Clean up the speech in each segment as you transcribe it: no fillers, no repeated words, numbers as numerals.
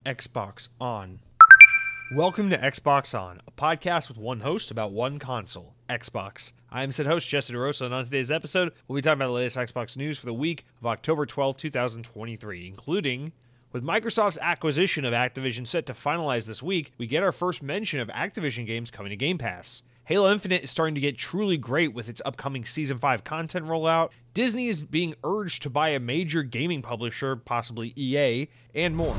Xbox On. Welcome to Xbox On, a podcast with one host about one console, Xbox. I am said host, Jesse DeRosa, and on today's episode, we'll be talking about the latest Xbox news for the week of October 12, 2023, including, with Microsoft's acquisition of Activision set to finalize this week, we get our first mention of Activision games coming to Game Pass. Halo Infinite is starting to get truly great with its upcoming Season 5 content rollout. Disney is being urged to buy a major gaming publisher, possibly EA, and more.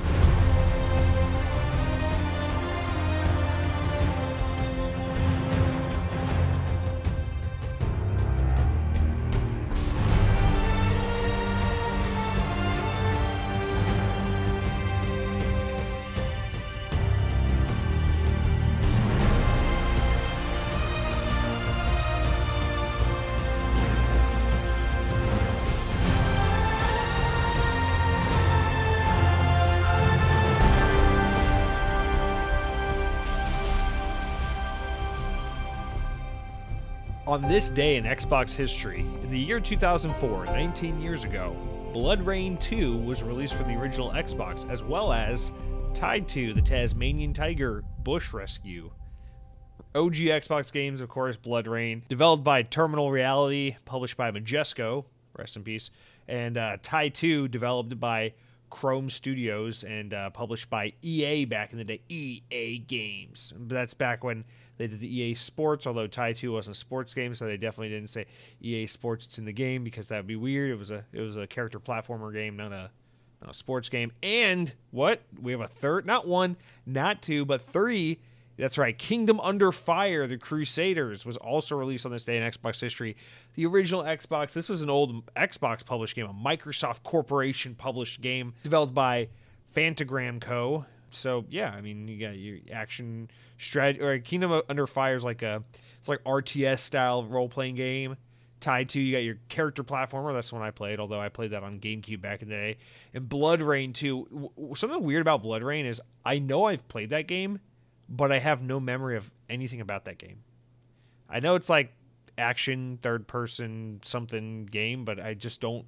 On this day in Xbox history, in the year 2004, 19 years ago, Blood Rain 2 was released for the original Xbox, as well as Tied to the Tasmanian Tiger Bush Rescue. OG Xbox games, of course, Blood Rain, developed by Terminal Reality, published by Majesco, rest in peace, and Tied 2, developed by Chrome Studios and published by EA back in the day. EA Games. That's back when they did the EA Sports, although Tied 2 wasn't a sports game, so they definitely didn't say EA Sports it's in the game because that would be weird. It was a character platformer game, not a sports game. And what? We have a third, not one, not two, but three. That's right. Kingdom Under Fire, The Crusaders, was also released on this day in Xbox history. The original Xbox, this was an old Xbox published game, a Microsoft Corporation published game developed by Fantagram Co. So, yeah, I mean, you got your action strategy, or Kingdom Under Fire is like RTS style role-playing game. Tied to, you got your character platformer. That's the one I played, although I played that on GameCube back in the day. And Blood Rain 2. Something weird about Blood Rain is I know I've played that game, but I have no memory of anything about that game. I know it's like action, third-person something game, but I don't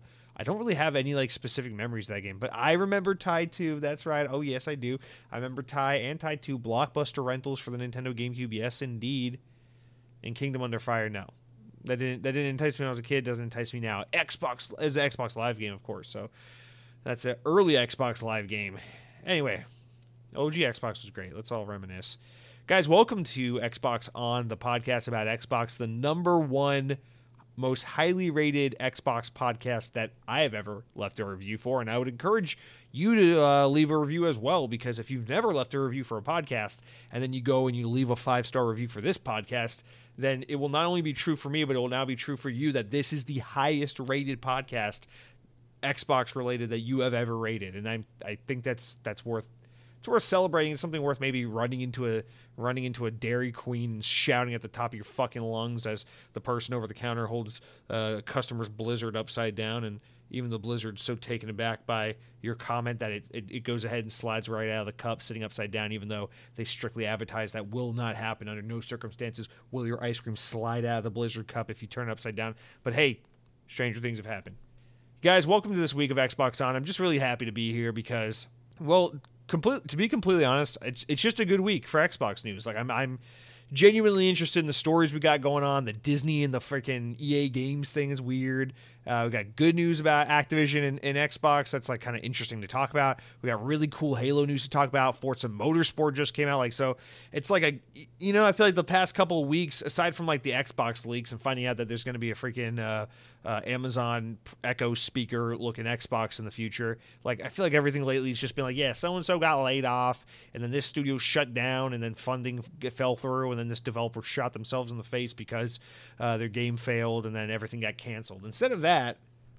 really have any like specific memories of that game. But I remember Tied 2, that's right. Oh, yes, I do. I remember Tied 2, Blockbuster rentals for the Nintendo GameCube, yes, indeed. And Kingdom Under Fire, no. That didn't entice me when I was a kid, doesn't entice me now. Xbox is an Xbox Live game, of course, so that's an early Xbox Live game. Anyway, OG Xbox was great. Let's all reminisce. Guys, welcome to Xbox On, the podcast about Xbox, the number one most highly rated Xbox podcast that I have ever left a review for, and I would encourage you to leave a review as well, because if you've never left a review for a podcast, and then you go and you leave a 5-star review for this podcast, then it will not only be true for me, but it will now be true for you that this is the highest rated podcast Xbox related that you have ever rated, and I think that's worth. It's worth celebrating. It's something worth maybe running into a Dairy Queen and shouting at the top of your fucking lungs as the person over the counter holds a customer's Blizzard upside down, and even the Blizzard's so taken aback by your comment that it goes ahead and slides right out of the cup sitting upside down, even though they strictly advertise that will not happen. Under no circumstances will your ice cream slide out of the Blizzard cup if you turn it upside down. But hey, stranger things have happened. Guys, welcome to this week of Xbox On. I'm just really happy to be here because, well, to be completely honest, it's just a good week for Xbox news. Like I'm genuinely interested in the stories we got going on. The Disney and the freaking EA Games thing is weird. We got good news about Activision and Xbox. That's like kind of interesting to talk about. We got really cool Halo news to talk about. Forza Motorsport just came out. Like, so it's like I feel like the past couple of weeks, aside from like the Xbox leaks and finding out that there's going to be a freaking Amazon Echo speaker looking Xbox in the future, like I feel like everything lately has just been like, yeah, so-and-so got laid off, and then this studio shut down, and then funding fell through, and then this developer shot themselves in the face because their game failed, and then everything got canceled. Instead of that,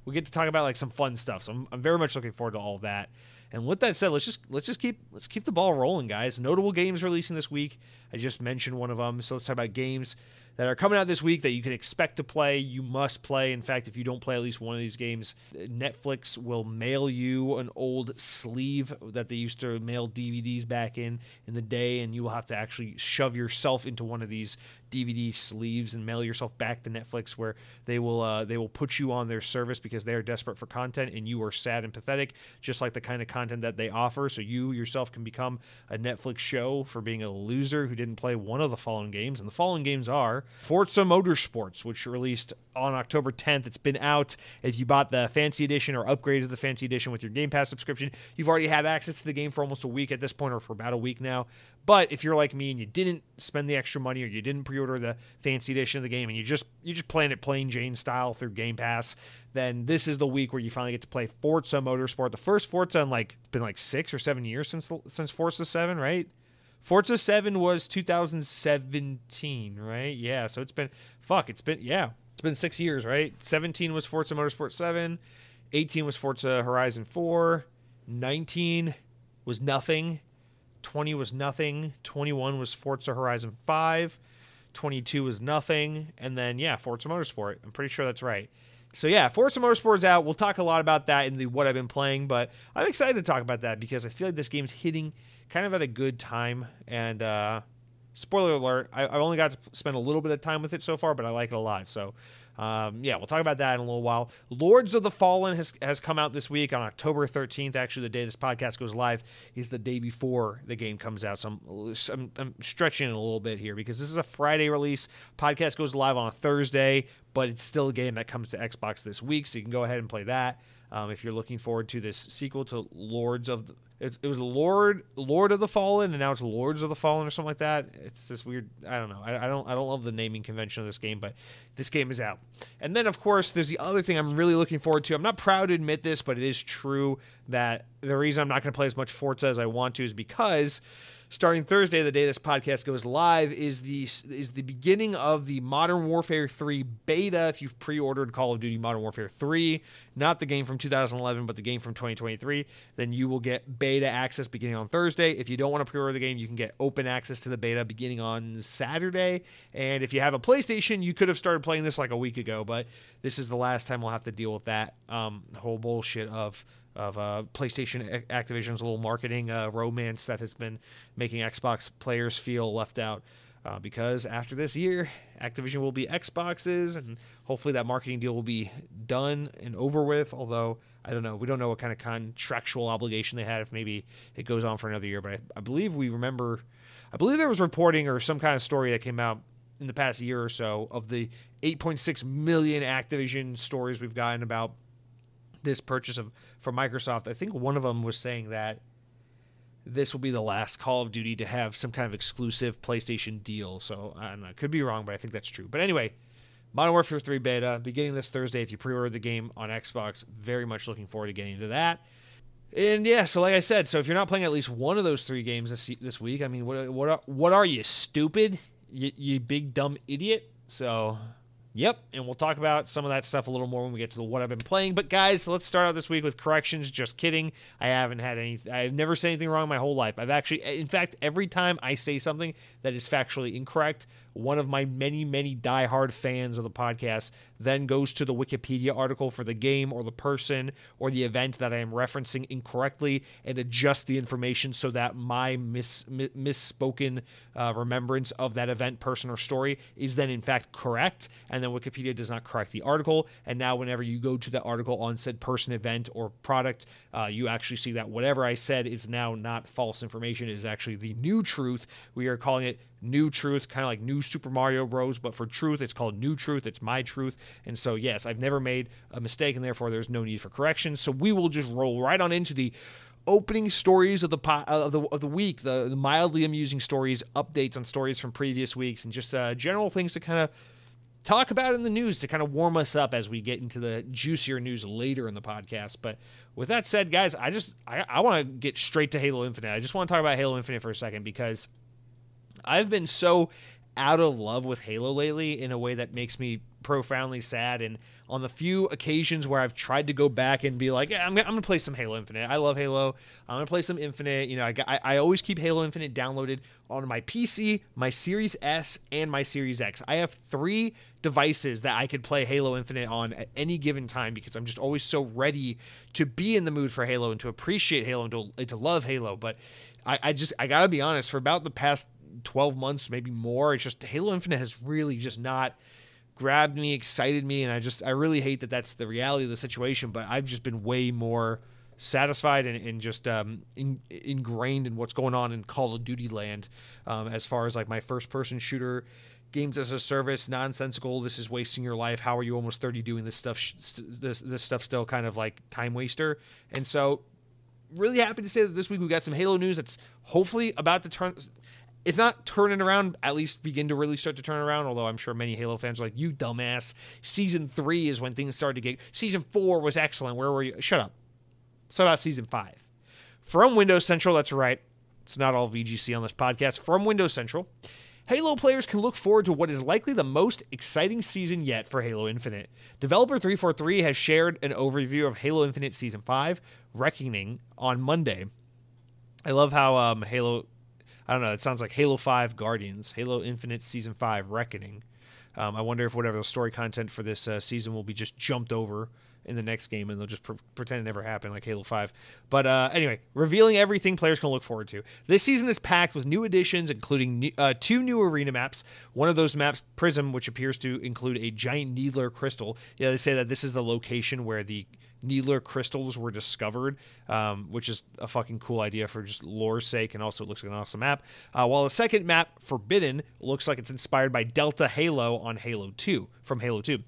we get to talk about like some fun stuff. So I'm very much looking forward to all of that. And with that said, let's just keep the ball rolling, guys. Notable games releasing this week. I just mentioned one of them. So let's talk about games that are coming out this week that you can expect to play, you must play. In fact, if you don't play at least one of these games, Netflix will mail you an old sleeve that they used to mail DVDs back in the day, and you will have to actually shove yourself into one of these DVD sleeves and mail yourself back to Netflix, where they will put you on their service because they are desperate for content and you are sad and pathetic, just like the kind of content that they offer. So you yourself can become a Netflix show for being a loser who didn't play one of the following games. And the following games are Forza Motorsports, which released on October 10th. It's been out. If you bought the Fancy Edition or upgraded to the Fancy Edition with your Game Pass subscription, you've already had access to the game for almost a week at this point, or for about a week now. But if you're like me and you didn't spend the extra money, or you didn't pre-order the Fancy Edition of the game, and you just playing it plain Jane style through Game Pass, then this is the week where you finally get to play Forza Motorsport. The first Forza in it's been 6 or 7 years since Forza 7, right? Forza 7 was 2017, right? Yeah, so it's been 6 years, right? 17 was Forza Motorsport 7, 18 was Forza Horizon 4, 19 was nothing, 20 was nothing, 21 was Forza Horizon 5, 22 was nothing, and then, Forza Motorsport. I'm pretty sure that's right. So, Forza Motorsport's out. We'll talk a lot about that in the what I've been playing, but I'm excited to talk about that because I feel like this game's hitting kind of at a good time, and spoiler alert, I've only got to spend a little bit of time with it so far, but I like it a lot. So, we'll talk about that in a little while. Lords of the Fallen has come out this week on October 13th. Actually, the day this podcast goes live is the day before the game comes out. So I'm stretching it a little bit here because this is a Friday release. Podcast goes live on a Thursday, but it's still a game that comes to Xbox this week, so you can go ahead and play that. If you're looking forward to this sequel to Lords of it was Lord of the Fallen, and now it's Lords of the Fallen or something like that. It's this weird. I don't know. I don't love the naming convention of this game, but this game is out. And then of course there's the other thing I'm really looking forward to. I'm not proud to admit this, but it is true that the reason I'm not going to play as much Forza as I want to is because starting Thursday, the day this podcast goes live, is the beginning of the Modern Warfare 3 beta. If you've pre-ordered Call of Duty Modern Warfare 3, not the game from 2011, but the game from 2023, then you will get beta access beginning on Thursday. If you don't want to pre-order the game, you can get open access to the beta beginning on Saturday. And if you have a PlayStation, you could have started playing this like a week ago, but this is the last time we'll have to deal with that whole bullshit of PlayStation Activision's little marketing romance that has been making Xbox players feel left out, because after this year, Activision will be Xbox's, and hopefully that marketing deal will be done and over with, although I don't know. We don't know what kind of contractual obligation they had, if maybe it goes on for another year, but I believe there was reporting or some kind of story that came out in the past year or so of the 8.6 million Activision stories we've gotten about this purchase from Microsoft. I think one of them was saying that this will be the last Call of Duty to have some kind of exclusive PlayStation deal. So I don't know, I could be wrong, but I think that's true. But anyway, Modern Warfare 3 beta beginning this Thursday. If you pre-order the game on Xbox, very much looking forward to getting into that. And so like I said, so if you're not playing at least one of those 3 games this week, I mean, what are you, stupid? You big dumb idiot? So yep, and we'll talk about some of that stuff a little more when we get to the what I've been playing. But guys, let's start out this week with corrections. Just kidding. I've never said anything wrong my whole life. In fact, every time I say something that is factually incorrect, one of my many, many diehard fans of the podcast then goes to the Wikipedia article for the game or the person or the event that I am referencing incorrectly and adjusts the information so that my misspoken remembrance of that event, person, or story is then in fact correct, and then Wikipedia does not correct the article. And now whenever you go to the article on said person, event, or product, you actually see that whatever I said is now not false information. It is actually the new truth. We are calling it New Truth, kind of like New Super Mario Bros, but for truth, it's called New Truth. It's my truth. And so, yes, I've never made a mistake, and therefore there's no need for correction. So we will just roll right on into the opening stories of the week, the mildly amusing stories, updates on stories from previous weeks, and just general things to kind of talk about in the news to kind of warm us up as we get into the juicier news later in the podcast. But with that said, guys, I want to get straight to Halo Infinite. I just want to talk about Halo Infinite for a second because I've been so out of love with Halo lately in a way that makes me profoundly sad. And on the few occasions where I've tried to go back and be like, I'm gonna play some Halo Infinite. I love Halo. I'm gonna play some Infinite. You know, I always keep Halo Infinite downloaded on my PC, my Series S, and my Series X. I have 3 devices that I could play Halo Infinite on at any given time because I'm just always so ready to be in the mood for Halo and to appreciate Halo and to love Halo. But I gotta be honest, for about the past 12 months, maybe more. It's just Halo Infinite has really just not grabbed me, excited me, and I really hate that that's the reality of the situation, but I've just been way more satisfied and just ingrained in what's going on in Call of Duty land, as far as like my first-person shooter games as a service, nonsensical, this is wasting your life, how are you almost 30 doing this stuff, this stuff still kind of like time waster. And so really happy to say that this week we got some Halo news that's hopefully about to turn, if not turning around, at least begin to really start to turn around, although I'm sure many Halo fans are like, you dumbass, Season 3 is when things started to get, Season 4 was excellent, where were you? Shut up. So about Season 5. From Windows Central, that's right, it's not all VGC on this podcast, from Windows Central, Halo players can look forward to what is likely the most exciting season yet for Halo Infinite. Developer 343 has shared an overview of Halo Infinite Season 5, Reckoning, on Monday. I love how Halo, I don't know, it sounds like Halo 5 Guardians, Halo Infinite Season 5, Reckoning. I wonder if whatever the story content for this season will be just jumped over in the next game, and they'll just pretend it never happened, like Halo 5. But anyway, revealing everything players can look forward to. This season is packed with new additions, including 2 new arena maps. One of those maps, Prism, which appears to include a giant Needler crystal. Yeah, they say that this is the location where the Needler crystals were discovered, which is a fucking cool idea for just lore's sake, and also it looks like an awesome map. While the second map, Forbidden, looks like it's inspired by Delta Halo on Halo 2, from Halo 2.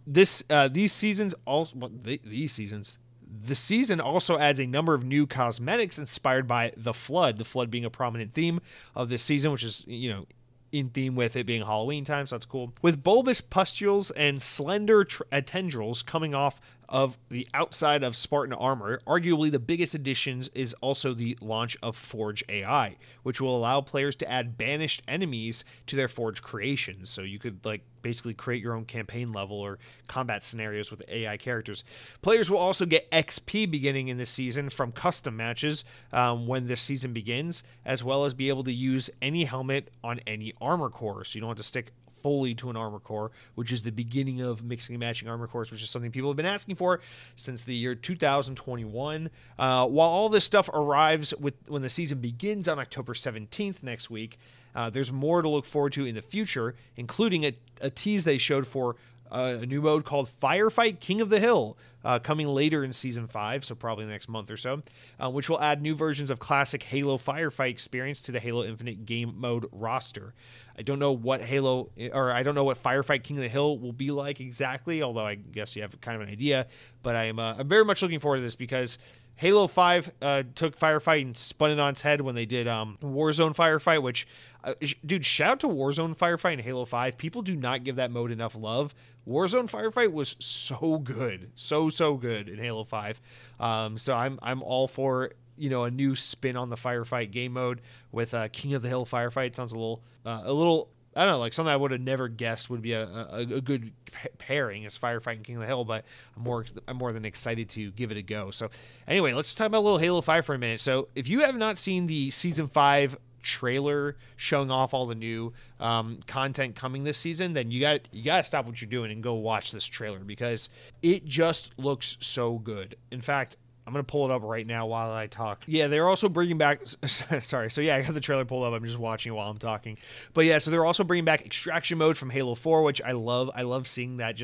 These seasons also, well, these seasons, the season also adds a number of new cosmetics inspired by the Flood being a prominent theme of this season, which is, you know, in theme with it being Halloween time, so that's cool. With bulbous pustules and slender tendrils coming off of the outside of Spartan armor, arguably the biggest additions is also the launch of Forge AI, which will allow players to add banished enemies to their Forge creations. So you could like basically create your own campaign level or combat scenarios with AI characters. Players will also get XP beginning in this season from custom matches when this season begins, as well as be able to use any helmet on any armor core. So you don't have to stick fully to an armor core, which is the beginning of mixing and matching armor cores, which is something people have been asking for since the year 2021. While all this stuff arrives when the season begins on October 17th next week, there's more to look forward to in the future, including a tease they showed for a new mode called Firefight King of the Hill, coming later in Season 5, so probably the next month or so, which will add new versions of classic Halo Firefight experience to the Halo Infinite game mode roster. I don't know what Firefight King of the Hill will be like exactly, although I guess you have kind of an idea, but I'm very much looking forward to this because Halo 5 took Firefight and spun it on its head when they did Warzone Firefight, which, dude, shout out to Warzone Firefight in Halo 5. People do not give that mode enough love. Warzone Firefight was so good. So good in Halo 5. So I'm all for, you know, a new spin on the Firefight game mode with King of the Hill Firefight. Sounds a little I don't know, like something I would have never guessed would be a good pairing as Firefight and King of the Hill, but I'm more than excited to give it a go. So anyway, let's talk about a little Halo 5 for a minute. So if you have not seen the Season 5 trailer showing off all the new content coming this season, then you got to stop what you're doing and go watch this trailer because it just looks so good. In fact, I'm going to pull it up right now while I talk. Yeah, they're also bringing back... Sorry. So, yeah, I got the trailer pulled up. I'm just watching it while I'm talking. But, yeah, so they're also bringing back extraction mode from Halo 4, which I love. I love seeing that.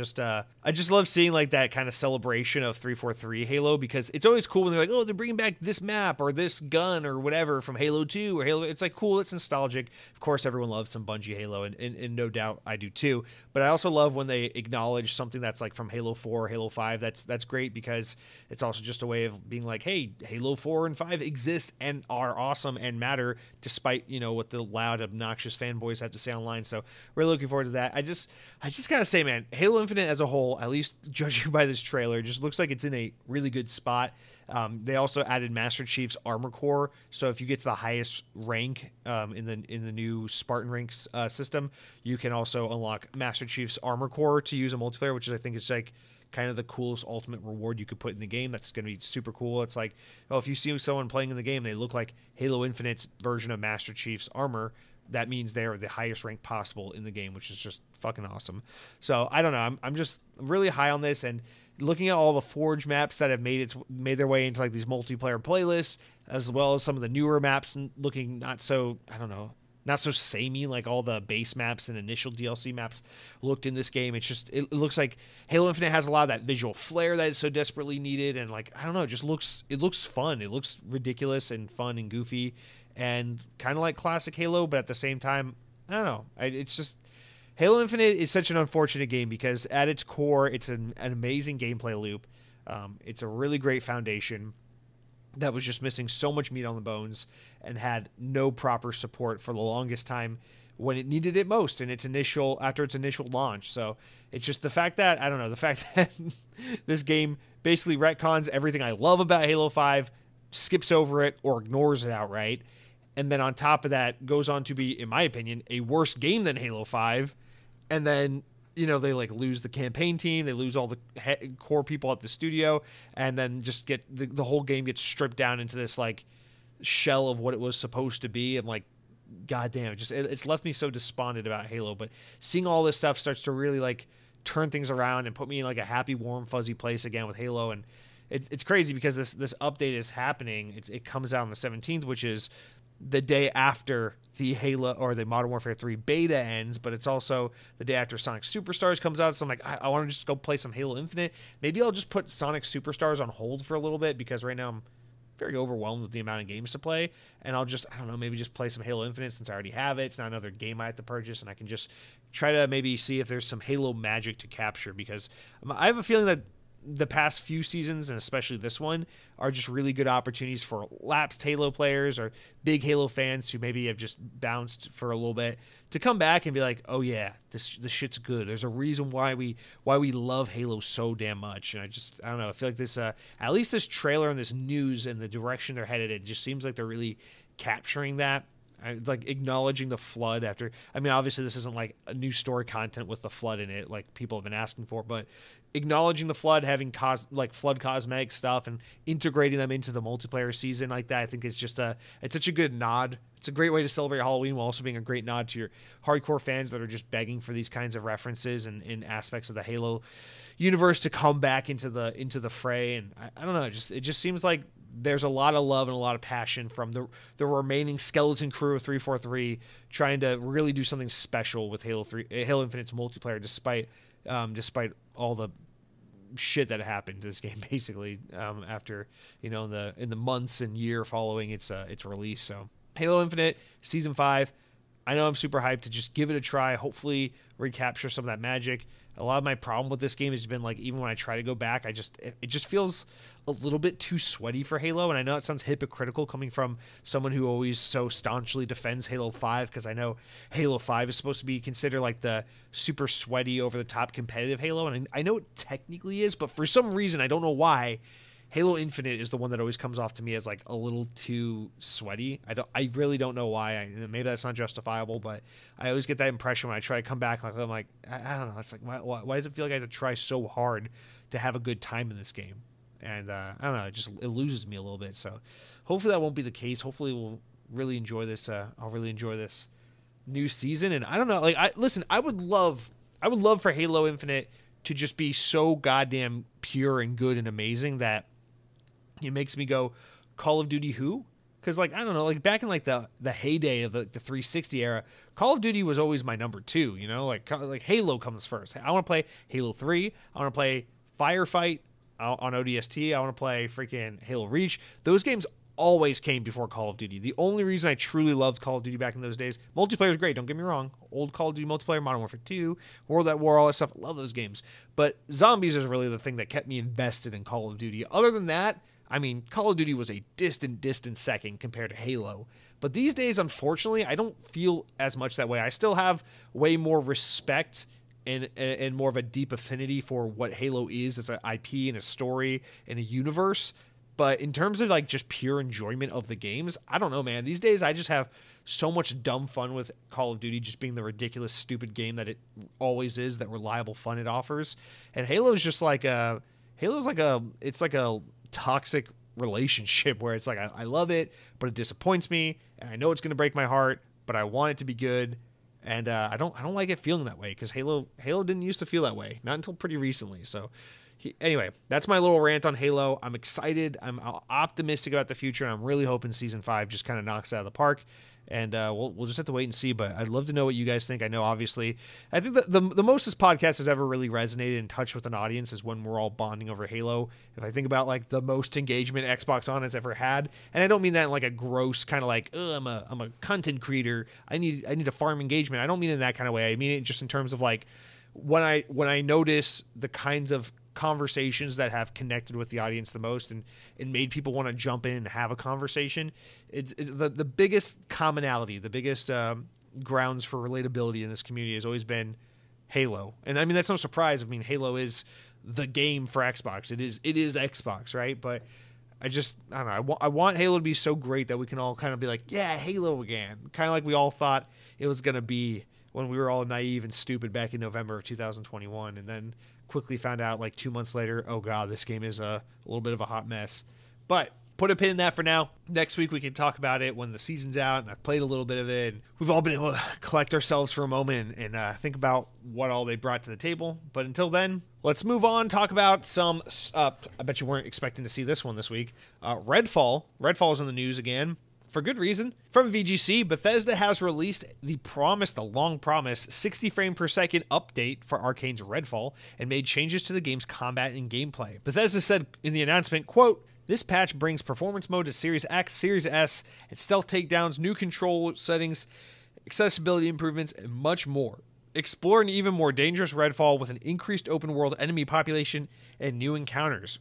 I just love seeing, like, that kind of celebration of 343 Halo because it's always cool when they're like, oh, they're bringing back this map or this gun or whatever from Halo 2 or Halo... It's, like, cool. It's nostalgic. Of course, everyone loves some Bungie Halo, and no doubt I do, too. But I also love when they acknowledge something that's, like, from Halo 4 or Halo 5. That's great because it's also just a way of being like, hey, Halo 4 and 5 exist and are awesome and matter despite, you know, what the loud, obnoxious fanboys have to say online. So really looking forward to that. I just gotta say, man, Halo Infinite as a whole, at least judging by this trailer, just looks like it's in a really good spot. They also added Master Chief's armor core, so if you get to the highest rank in the new Spartan ranks system, you can also unlock Master Chief's armor core to use a multiplayer, which is, I think, is like kind of the coolest ultimate reward you could put in the game. That's going to be super cool. It's like, oh, if you see someone playing in the game, they look like Halo Infinite's version of Master Chief's armor, that means they're the highest rank possible in the game, which is just fucking awesome. So I don't know. I'm just really high on this, and looking at all the Forge maps that have made their way into like these multiplayer playlists, as well as some of the newer maps and looking not so, I don't know, not so samey like all the base maps and initial DLC maps looked in this game. It looks like Halo Infinite has a lot of that visual flair that is so desperately needed, and like, I don't know, it looks fun. It looks ridiculous and fun and goofy and kind of like classic Halo, but at the same time, I don't know. It's just Halo Infinite is such an unfortunate game because at its core, it's an amazing gameplay loop. It's a really great foundation that was just missing so much meat on the bones and had no proper support for the longest time when it needed it most after its initial launch. So it's just the fact that, I don't know, the fact that this game basically retcons everything I love about Halo 5, skips over it or ignores it outright, and then on top of that goes on to be, in my opinion, a worse game than Halo 5, and then, you know, they like lose the campaign team, they lose all the core people at the studio, and then just get the whole game gets stripped down into this like shell of what it was supposed to be, and like, goddamn, it's left me so despondent about Halo. But seeing all this stuff starts to really like turn things around and put me in like a happy, warm, fuzzy place again with Halo. And it's crazy because this update is happening. It comes out on the 17th, which is the day after the Halo or the Modern Warfare 3 beta ends, but it's also the day after Sonic Superstars comes out. So I'm like, I want to just go play some Halo Infinite. Maybe I'll just put Sonic Superstars on hold for a little bit because right now I'm very overwhelmed with the amount of games to play, and I'll just, I don't know, maybe just play some Halo Infinite since I already have it. It's not another game I have to purchase, and I can just try to maybe see if there's some Halo magic to capture, because I have a feeling that the past few seasons, and especially this one, are just really good opportunities for lapsed Halo players or big Halo fans who maybe have just bounced for a little bit to come back and be like, oh yeah, this shit's good. There's a reason why we love Halo so damn much. And I don't know, I feel like this at least this trailer and this news and the direction they're headed, it just seems like they're really capturing that. Like acknowledging the flood after, I mean, obviously this isn't like a new story content with the flood in it like people have been asking for, but acknowledging the flood, having like flood cosmetic stuff and integrating them into the multiplayer season like that, I think it's such a good nod. It's a great way to celebrate Halloween while also being a great nod to your hardcore fans that are just begging for these kinds of references and in aspects of the Halo universe to come back into the fray. And I don't know, it just seems like there's a lot of love and a lot of passion from the remaining skeleton crew of 343 trying to really do something special with Halo Infinite's multiplayer, despite all the shit that happened to this game basically after, you know, in the months and year following its release. So Halo Infinite Season 5, I know I'm super hyped to just give it a try, hopefully recapture some of that magic. A lot of my problem with this game has been like, even when I try to go back, it just feels a little bit too sweaty for Halo. And I know it sounds hypocritical coming from someone who always so staunchly defends Halo 5, because I know Halo 5 is supposed to be considered like the super sweaty, over the top competitive Halo. And I know it technically is, but for some reason, I don't know why, Halo Infinite is the one that always comes off to me as like a little too sweaty. I really don't know why. Maybe that's not justifiable, but I always get that impression when I try to come back. Like I'm like, I don't know. It's like why does it feel like I have to try so hard to have a good time in this game? And I don't know. It loses me a little bit. So hopefully that won't be the case. Hopefully we'll really enjoy this. I'll really enjoy this new season. And I don't know. Like I would love for Halo Infinite to just be so goddamn pure and good and amazing that it makes me go, Call of Duty who? Because, like, I don't know, like, back in, like, the heyday of the 360 era, Call of Duty was always my number 2, you know? Like Halo comes first. I want to play Halo 3. I want to play Firefight on ODST. I want to play freaking Halo Reach. Those games always came before Call of Duty. The only reason I truly loved Call of Duty back in those days, multiplayer is great, don't get me wrong. Old Call of Duty multiplayer, Modern Warfare 2, World at War, all that stuff. I love those games. But zombies is really the thing that kept me invested in Call of Duty. Other than that, I mean, Call of Duty was a distant second compared to Halo. But these days, unfortunately, I don't feel as much that way. I still have way more respect and more of a deep affinity for what Halo is as an IP and a story and a universe. But in terms of like just pure enjoyment of the games, I don't know, man. These days, I just have so much dumb fun with Call of Duty just being the ridiculous, stupid game that it always is, that reliable fun it offers. And Halo's just like it's like a toxic relationship where it's like I love it, but it disappoints me, and I know it's going to break my heart, but I want it to be good, and I don't like it feeling that way, because Halo didn't used to feel that way, not until pretty recently. So Anyway, that's my little rant on Halo. I'm excited. I'm optimistic about the future, and I'm really hoping Season 5 just kind of knocks it out of the park. And we'll just have to wait and see. But I'd love to know what you guys think. I know, obviously, I think that the most this podcast has ever really resonated and touched with an audience is when we're all bonding over Halo. If I think about like the most engagement Xbox On has ever had, and I don't mean that in like a gross kind of like, I'm a content creator, I need to farm engagement. I don't mean it in that kind of way. I mean it just in terms of like when I notice the kinds of conversations that have connected with the audience the most and made people want to jump in and have a conversation. It's the biggest commonality, the biggest grounds for relatability in this community has always been Halo. And I mean, that's no surprise. I mean, Halo is the game for Xbox. It is Xbox, right? But I don't know. I want Halo to be so great that we can all kind of be like, yeah, Halo again. Kind of like we all thought it was going to be when we were all naive and stupid back in November of 2021. And then quickly found out like 2 months later, oh god, this game is a little bit of a hot mess. But put a pin in that for now. Next week we can talk about it when the season's out and I've played a little bit of it. And we've all been able to collect ourselves for a moment and think about what all they brought to the table. But until then, let's move on, talk about some, I bet you weren't expecting to see this one this week. Redfall. Redfall is in the news again. For good reason. From VGC, Bethesda has released the long-promised 60 frame per second update for Arcane's Redfall and made changes to the game's combat and gameplay. Bethesda said in the announcement, quote, "This patch brings performance mode to Series X, Series S, and stealth takedowns, new control settings, accessibility improvements, and much more. Explore an even more dangerous Redfall with an increased open-world enemy population and new encounters."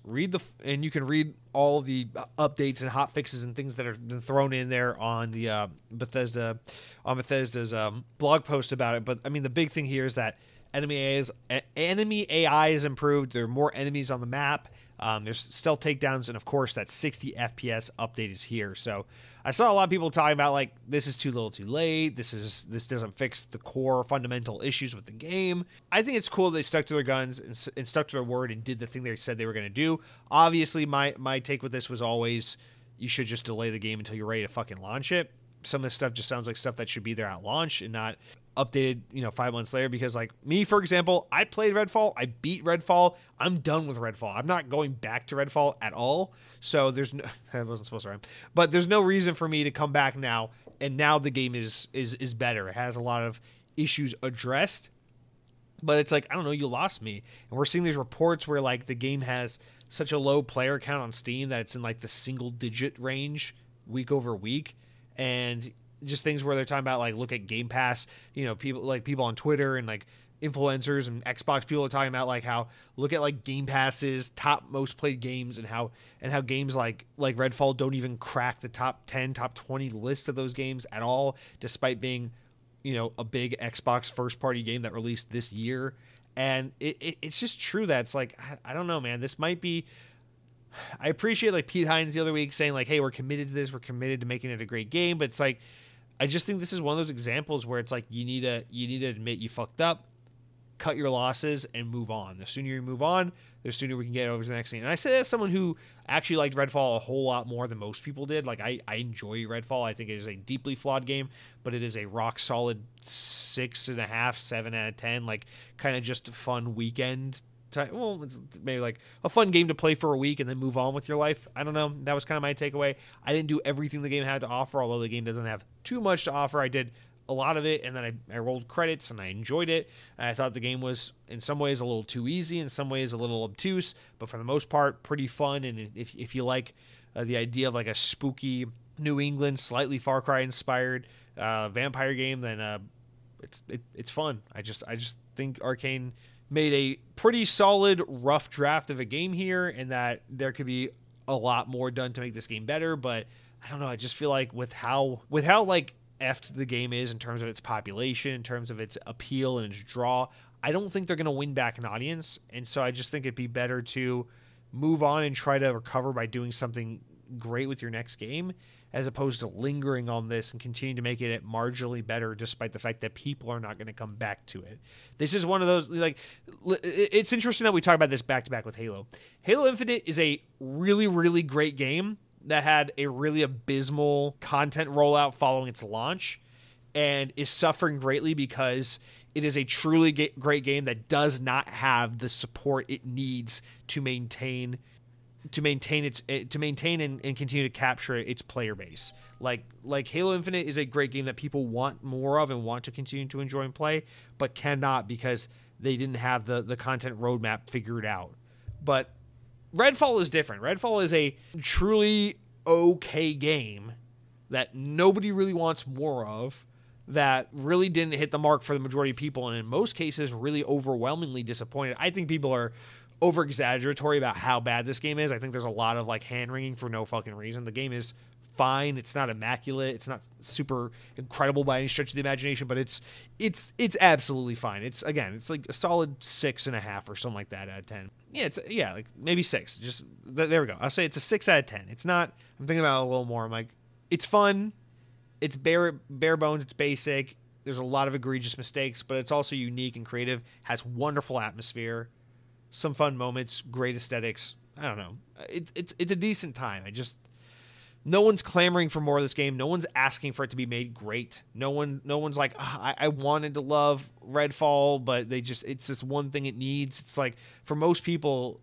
And you can read all the updates and hot fixes and things that are been thrown in there on the Bethesda's blog post about it. But I mean, the big thing here is that enemy AI is improved. There are more enemies on the map. There's stealth takedowns, and of course that 60 FPS update is here. So I saw a lot of people talking about like this is too little, too late. This doesn't fix the core fundamental issues with the game. I think it's cool they stuck to their guns and stuck to their word and did the thing they said they were going to do. Obviously, my take with this was always you should just delay the game until you're ready to fucking launch it. Some of this stuff just sounds like stuff that should be there at launch and not updated 5 months later. Because like me, for example, I played Redfall, I beat Redfall, I'm done with Redfall. I'm not going back to Redfall at all. So there's no, that wasn't supposed to rhyme, but there's no reason for me to come back now. And now the game is better. It has a lot of issues addressed, but it's like, I don't know, you lost me. And we're seeing these reports where like the game has such a low player count on Steam that it's in like the single digit range week over week. And just things where they're talking about like, look at Game Pass, people on Twitter and like influencers and Xbox people are talking about like how look at like Game Pass's top most played games and how games like Redfall don't even crack the top 10, top 20 list of those games at all, despite being, a big Xbox first party game that released this year. And it's just true that it's like, I don't know, man, this might be, I appreciate like Pete Hines the other week saying like, hey, we're committed to this. We're committed to making it a great game. But it's like, I just think this is one of those examples where it's like, you need to admit you fucked up, cut your losses and move on. The sooner you move on, the sooner we can get over to the next thing. And I say that as someone who actually liked Redfall a whole lot more than most people did. Like I enjoy Redfall. I think it is a deeply flawed game, but it is a rock solid 6.5, 7 out of 10, like kind of just a fun weekend. Well, maybe like a fun game to play for a week and then move on with your life. I don't know. That was kind of my takeaway. I didn't do everything the game had to offer, although the game doesn't have too much to offer. I did a lot of it, and then I rolled credits, and I enjoyed it. And I thought the game was, in some ways, a little too easy, in some ways, a little obtuse, but for the most part, pretty fun. And if you like the idea of like a spooky New England, slightly Far Cry inspired vampire game, then it's fun. I just think Arcane made a pretty solid rough draft of a game here, and that there could be a lot more done to make this game better. But I don't know, I just feel like with how like effed the game is in terms of its population, in terms of its appeal and its draw, I don't think they're going to win back an audience. And so I just think it'd be better to move on and try to recover by doing something great with your next game, as opposed to lingering on this and continuing to make it marginally better despite the fact that people are not going to come back to it. This is one of those, like, it's interesting that we talk about this back to back with Halo. Halo Infinite is a really, really great game that had a really abysmal content rollout following its launch. and is suffering greatly because it is a truly great game that does not have the support it needs to maintain and continue to capture its player base. Like Halo Infinite is a great game that people want more of and want to continue to enjoy and play, but cannot because they didn't have the content roadmap figured out. But Redfall is different. Redfall is a truly okay game that nobody really wants more of, that really didn't hit the mark for the majority of people, and in most cases really overwhelmingly disappointed. I think people are over-exaggeratory about how bad this game is. I think there's a lot of like hand-wringing for no fucking reason. The game is fine. It's not immaculate. It's not super incredible by any stretch of the imagination, but it's absolutely fine. It's like a solid 6.5 or something like that out of 10. Yeah, like maybe 6. Just there we go. I'll say it's a 6 out of 10. It's not. I'm thinking about it a little more. I'm like, it's fun. It's bare bones. It's basic. There's a lot of egregious mistakes, but it's also unique and creative. Has wonderful atmosphere, some fun moments, great aesthetics. I don't know. It's a decent time. No one's clamoring for more of this game. No one's asking for it to be made great. No one's like, I wanted to love Redfall, but it's this one thing it needs. It's like, for most people,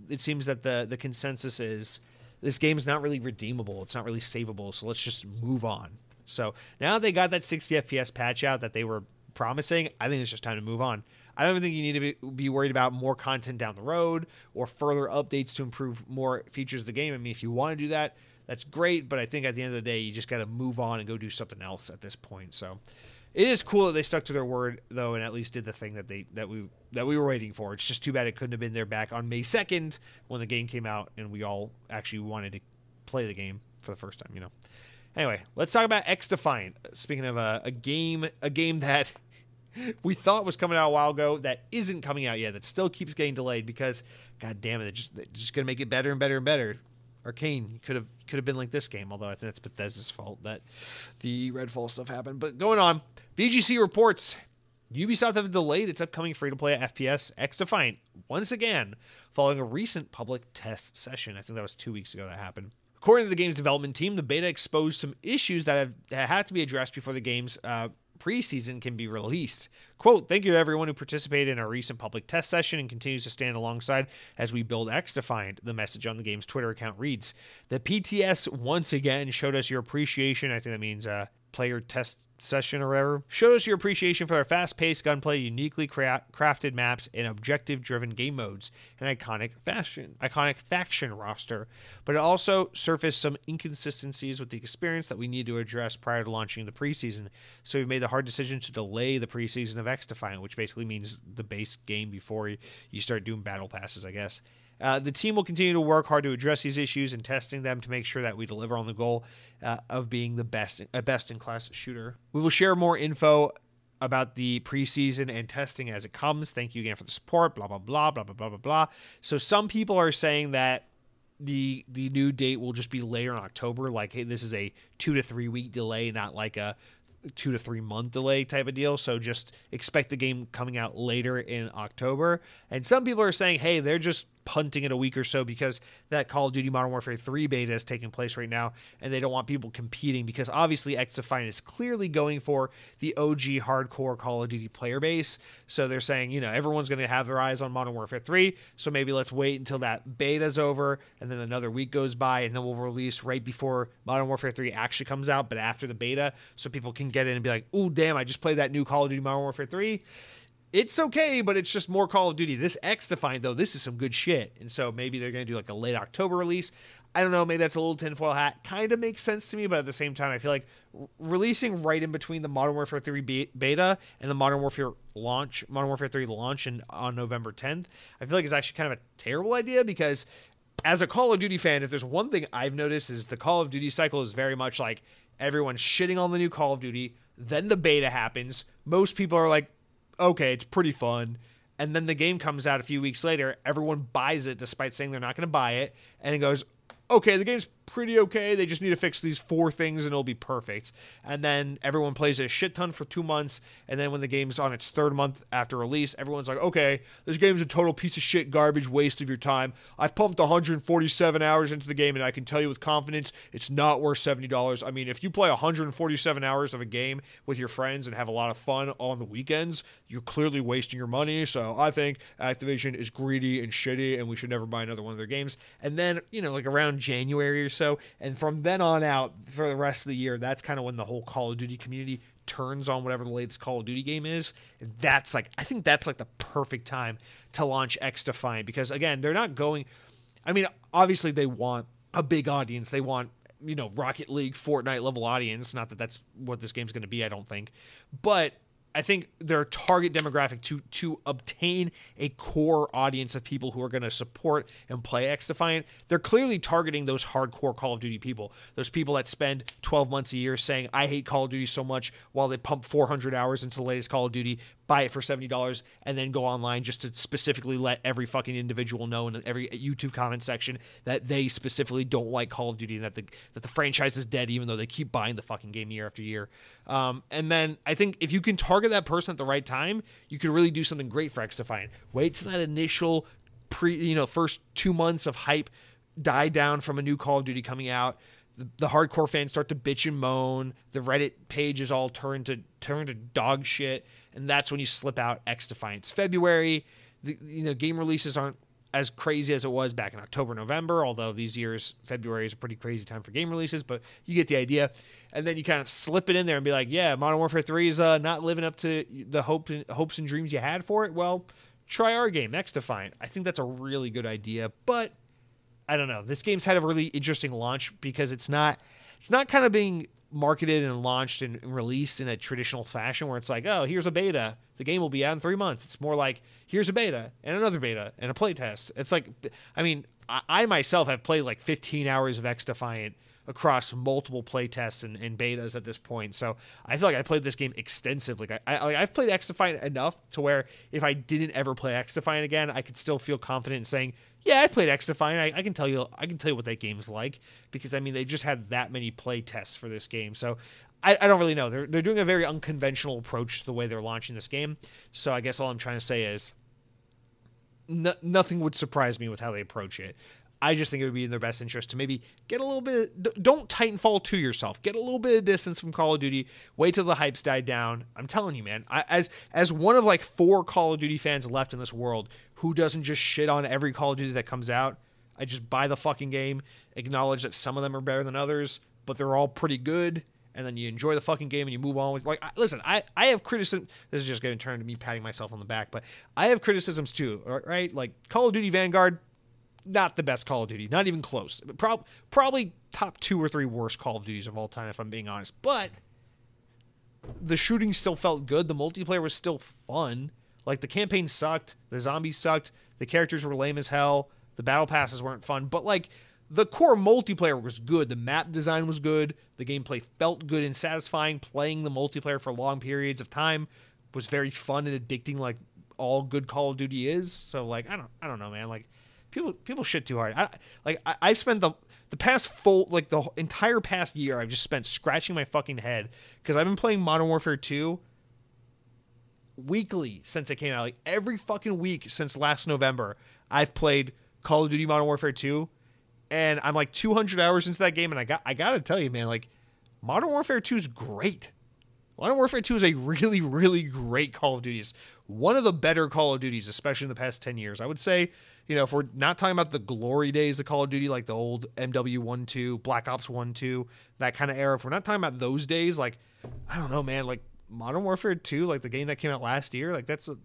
it seems that the consensus is this game's not really redeemable. It's not really savable. So let's just move on. So now they got that 60 FPS patch out that they were promising. I think it's just time to move on. I don't even think you need to be worried about more content down the road or further updates to improve more features of the game. I mean, if you want to do that, that's great, but I think at the end of the day, you just got to move on and go do something else at this point. So it is cool that they stuck to their word, though, and at least did the thing that we were waiting for. It's just too bad it couldn't have been there back on May 2nd when the game came out and we all actually wanted to play the game for the first time, you know. Anyway, let's talk about XDefiant. Speaking of a game that we thought was coming out a while ago that isn't coming out yet, that still keeps getting delayed because, god damn it, they're just going to make it better and better and better. Arcane could have been like this game, although I think that's Bethesda's fault that the Redfall stuff happened. But going on, VGC reports Ubisoft have delayed its upcoming free-to-play FPS XDefiant once again following a recent public test session. I think that was 2 weeks ago that happened. According to the game's development team, the beta exposed some issues that had to be addressed before the game's preseason can be released. Quote, thank you to everyone who participated in our recent public test session and continues to stand alongside as we build XDefiant, the message on the game's Twitter account reads. The PTS once again showed us your appreciation. I think that means player test session or whatever. Showed us your appreciation for our fast-paced gunplay, uniquely crafted maps, and objective-driven game modes, and iconic faction roster. But it also surfaced some inconsistencies with the experience that we need to address prior to launching the preseason. So we made the hard decision to delay the preseason of XDefiant, which basically means the base game before you start doing battle passes, I guess. The team will continue to work hard to address these issues and testing them to make sure that we deliver on the goal of being a best-in-class shooter. We will share more info about the preseason and testing as it comes. Thank you again for the support, blah, blah, blah, blah, blah, blah, blah, blah. So some people are saying that the new date will just be later in October. Like, hey, this is a 2 to 3 week delay, not like a 2 to 3 month delay type of deal. So just expect the game coming out later in October. And some people are saying, hey, they're just punting it a week or so because that Call of Duty Modern Warfare 3 beta is taking place right now and they don't want people competing because obviously XDefiant is clearly going for the OG hardcore Call of Duty player base. So they're saying, you know, everyone's going to have their eyes on Modern Warfare 3, so maybe let's wait until that beta's over and then another week goes by and then we'll release right before Modern Warfare 3 actually comes out, but after the beta, so people can get in and be like, ooh, damn, I just played that new Call of Duty Modern Warfare 3. It's okay, but it's just more Call of Duty. This XDefiant, though, this is some good shit. And so maybe they're going to do like a late October release. I don't know. Maybe that's a little tinfoil hat. Kind of makes sense to me, but at the same time, I feel like releasing right in between the Modern Warfare 3 beta and the Modern Warfare 3 launch on November 10th, I feel like it's actually kind of a terrible idea because as a Call of Duty fan, if there's one thing I've noticed is the Call of Duty cycle is very much like everyone's shitting on the new Call of Duty, then the beta happens. Most people are like, okay, it's pretty fun. And then the game comes out a few weeks later. Everyone buys it despite saying they're not going to buy it. And it goes, okay, the game's pretty okay. They just need to fix these 4 things and it'll be perfect. And then everyone plays a shit ton for 2 months. And then when the game's on its 3rd month after release, everyone's like, okay, this game's a total piece of shit, garbage, waste of your time. I've pumped 147 hours into the game, and I can tell you with confidence, it's not worth $70. I mean, if you play 147 hours of a game with your friends and have a lot of fun on the weekends, you're clearly wasting your money. So I think Activision is greedy and shitty, and we should never buy another one of their games. And then, like around January or so, and from then on out for the rest of the year, that's kind of when the whole Call of Duty community turns on whatever the latest Call of Duty game is. And that's I think that's the perfect time to launch X-Defiant, because again, they're not going, I mean, obviously they want a big audience. They want, Rocket League, Fortnite level audience. Not that that's what this game's going to be, I don't think. But I think their target demographic to obtain a core audience of people who are going to support and play X-Defiant, they're clearly targeting those hardcore Call of Duty people. Those people that spend 12 months a year saying, I hate Call of Duty so much, while they pump 400 hours into the latest Call of Duty, buy it for $70, and then go online just to specifically let every fucking individual know in every YouTube comment section that they specifically don't like Call of Duty and that the franchise is dead, even though they keep buying the fucking game year after year. And then I think if you can target that person at the right time, you could really do something great for X-Defiant. Wait for that initial first 2 months of hype die down from a new Call of Duty coming out. The hardcore fans start to bitch and moan. The Reddit pages all turn to dog shit, and that's when you slip out X-Defiant. It's February. The game releases aren't as crazy as it was back in October, November, although these years, February is a pretty crazy time for game releases, but you get the idea. And then you kind of slip it in there and be like, yeah, Modern Warfare 3 is not living up to the hopes and dreams you had for it. Well, try our game, X-Defiant. I think that's a really good idea, but I don't know. This game's had a really interesting launch because it's not kind of being marketed and launched and released in a traditional fashion where it's like, oh, here's a beta. The game will be out in 3 months. It's more like, here's a beta and another beta and a playtest. It's like, I mean, I myself have played like 15 hours of X-Defiant across multiple playtests and betas at this point. So I feel like I played this game extensively. I've played X-Defiant enough to where if I didn't ever play X-Defiant again, I could still feel confident in saying, yeah, I played X-Defiant. I can tell you what that game's like, because I mean they just had that many play tests for this game. So I don't really know. They're doing a very unconventional approach to the way they're launching this game. So I guess all I'm trying to say is nothing would surprise me with how they approach it. I just think it would be in their best interest to maybe get a little bit, don't Titanfall 2 yourself. Get a little bit of distance from Call of Duty. Wait till the hype's died down. I'm telling you, man, as one of like 4 Call of Duty fans left in this world who doesn't just shit on every Call of Duty that comes out, I just buy the fucking game, acknowledge that some of them are better than others, but they're all pretty good, and then you enjoy the fucking game and you move on with, like, listen, I have criticism. This is just going to turn to me patting myself on the back, but I have criticisms too, right? Like Call of Duty Vanguard, not the best Call of Duty, not even close. Probably top 2 or 3 worst Call of Duties of all time, if I'm being honest. But the shooting still felt good. The multiplayer was still fun. Like, the campaign sucked. The zombies sucked. The characters were lame as hell. The battle passes weren't fun. But, like, the core multiplayer was good. The map design was good. The gameplay felt good and satisfying. Playing the multiplayer for long periods of time was very fun and addicting, like all good Call of Duty is. So, like, I don't know, man. Like, People shit too hard. I've spent the past the entire past year, I've just spent scratching my fucking head because I've been playing Modern Warfare 2 weekly since it came out. Like every fucking week since last November, I've played Call of Duty Modern Warfare 2, and I'm like 200 hours into that game, and I gotta tell you, man, like Modern Warfare 2 is great. Modern Warfare 2 is a really, really great Call of Duty. It's one of the better Call of Duties, especially in the past 10 years. I would say, if we're not talking about the glory days of Call of Duty, like the old MW1-2, Black Ops 1-2, that kind of era, if we're not talking about those days, like, I don't know, man, like Modern Warfare 2, like the game that came out last year, like it's like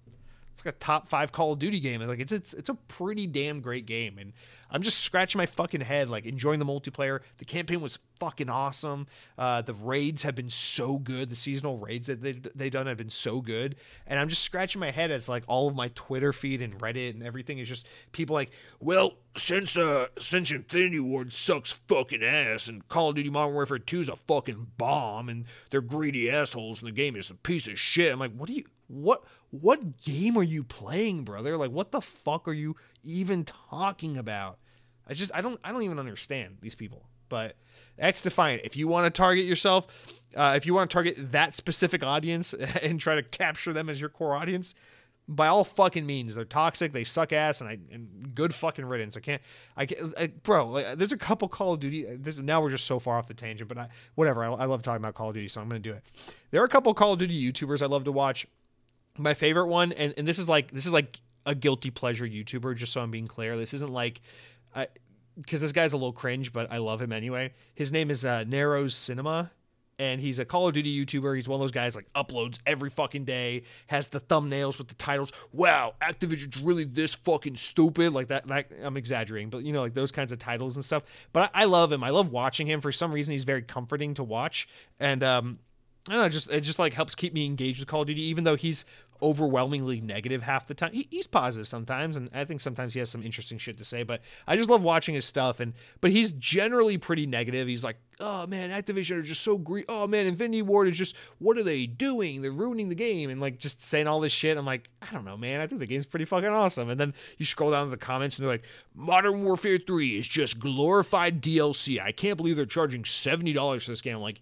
a top 5 Call of Duty game. Like it's a pretty damn great game, and I'm just scratching my fucking head, like enjoying the multiplayer. The campaign was fucking awesome. The raids have been so good. The seasonal raids that they've done have been so good, and I'm just scratching my head as like all of my Twitter feed and Reddit and everything is just people like, well, since Infinity Ward sucks fucking ass and Call of Duty Modern Warfare 2 is a fucking bomb and they're greedy assholes and the game is a piece of shit. I'm like, what game are you playing, brother? Like, what the fuck are you even talking about? I don't even understand these people. But X Defiant, if you want to target yourself, if you want to target that specific audience and try to capture them as your core audience, by all fucking means. They're toxic, they suck ass, and good fucking riddance. Bro, like, there's a couple Call of Duty. Now we're just so far off the tangent, but whatever. I love talking about Call of Duty, so I'm gonna do it. There are a couple Call of Duty YouTubers I love to watch. My favorite one, and this is like a guilty pleasure YouTuber, just so I'm being clear. This isn't like, because this guy's a little cringe, but I love him anyway. His name is Narrows Cinema. And he's a Call of Duty YouTuber. He's one of those guys like uploads every fucking day, has the thumbnails with the titles. Wow, Activision's really this fucking stupid. Like that I'm exaggerating, but you know, like those kinds of titles and stuff. But I love him. I love watching him. For some reason, he's very comforting to watch. And I don't know, it just like helps keep me engaged with Call of Duty, even though he's overwhelmingly negative half the time. He's positive sometimes, and I think sometimes he has some interesting shit to say, but I just love watching his stuff. But he's generally pretty negative. He's like, oh man, Activision are just so greedy. Oh man, Infinity Ward is just, what are they doing? They're ruining the game, and like just saying all this shit. I'm like, I don't know, man. I think the game's pretty fucking awesome. And then you scroll down to the comments, and they're like, Modern Warfare 3 is just glorified DLC. I can't believe they're charging $70 for this game. I'm like,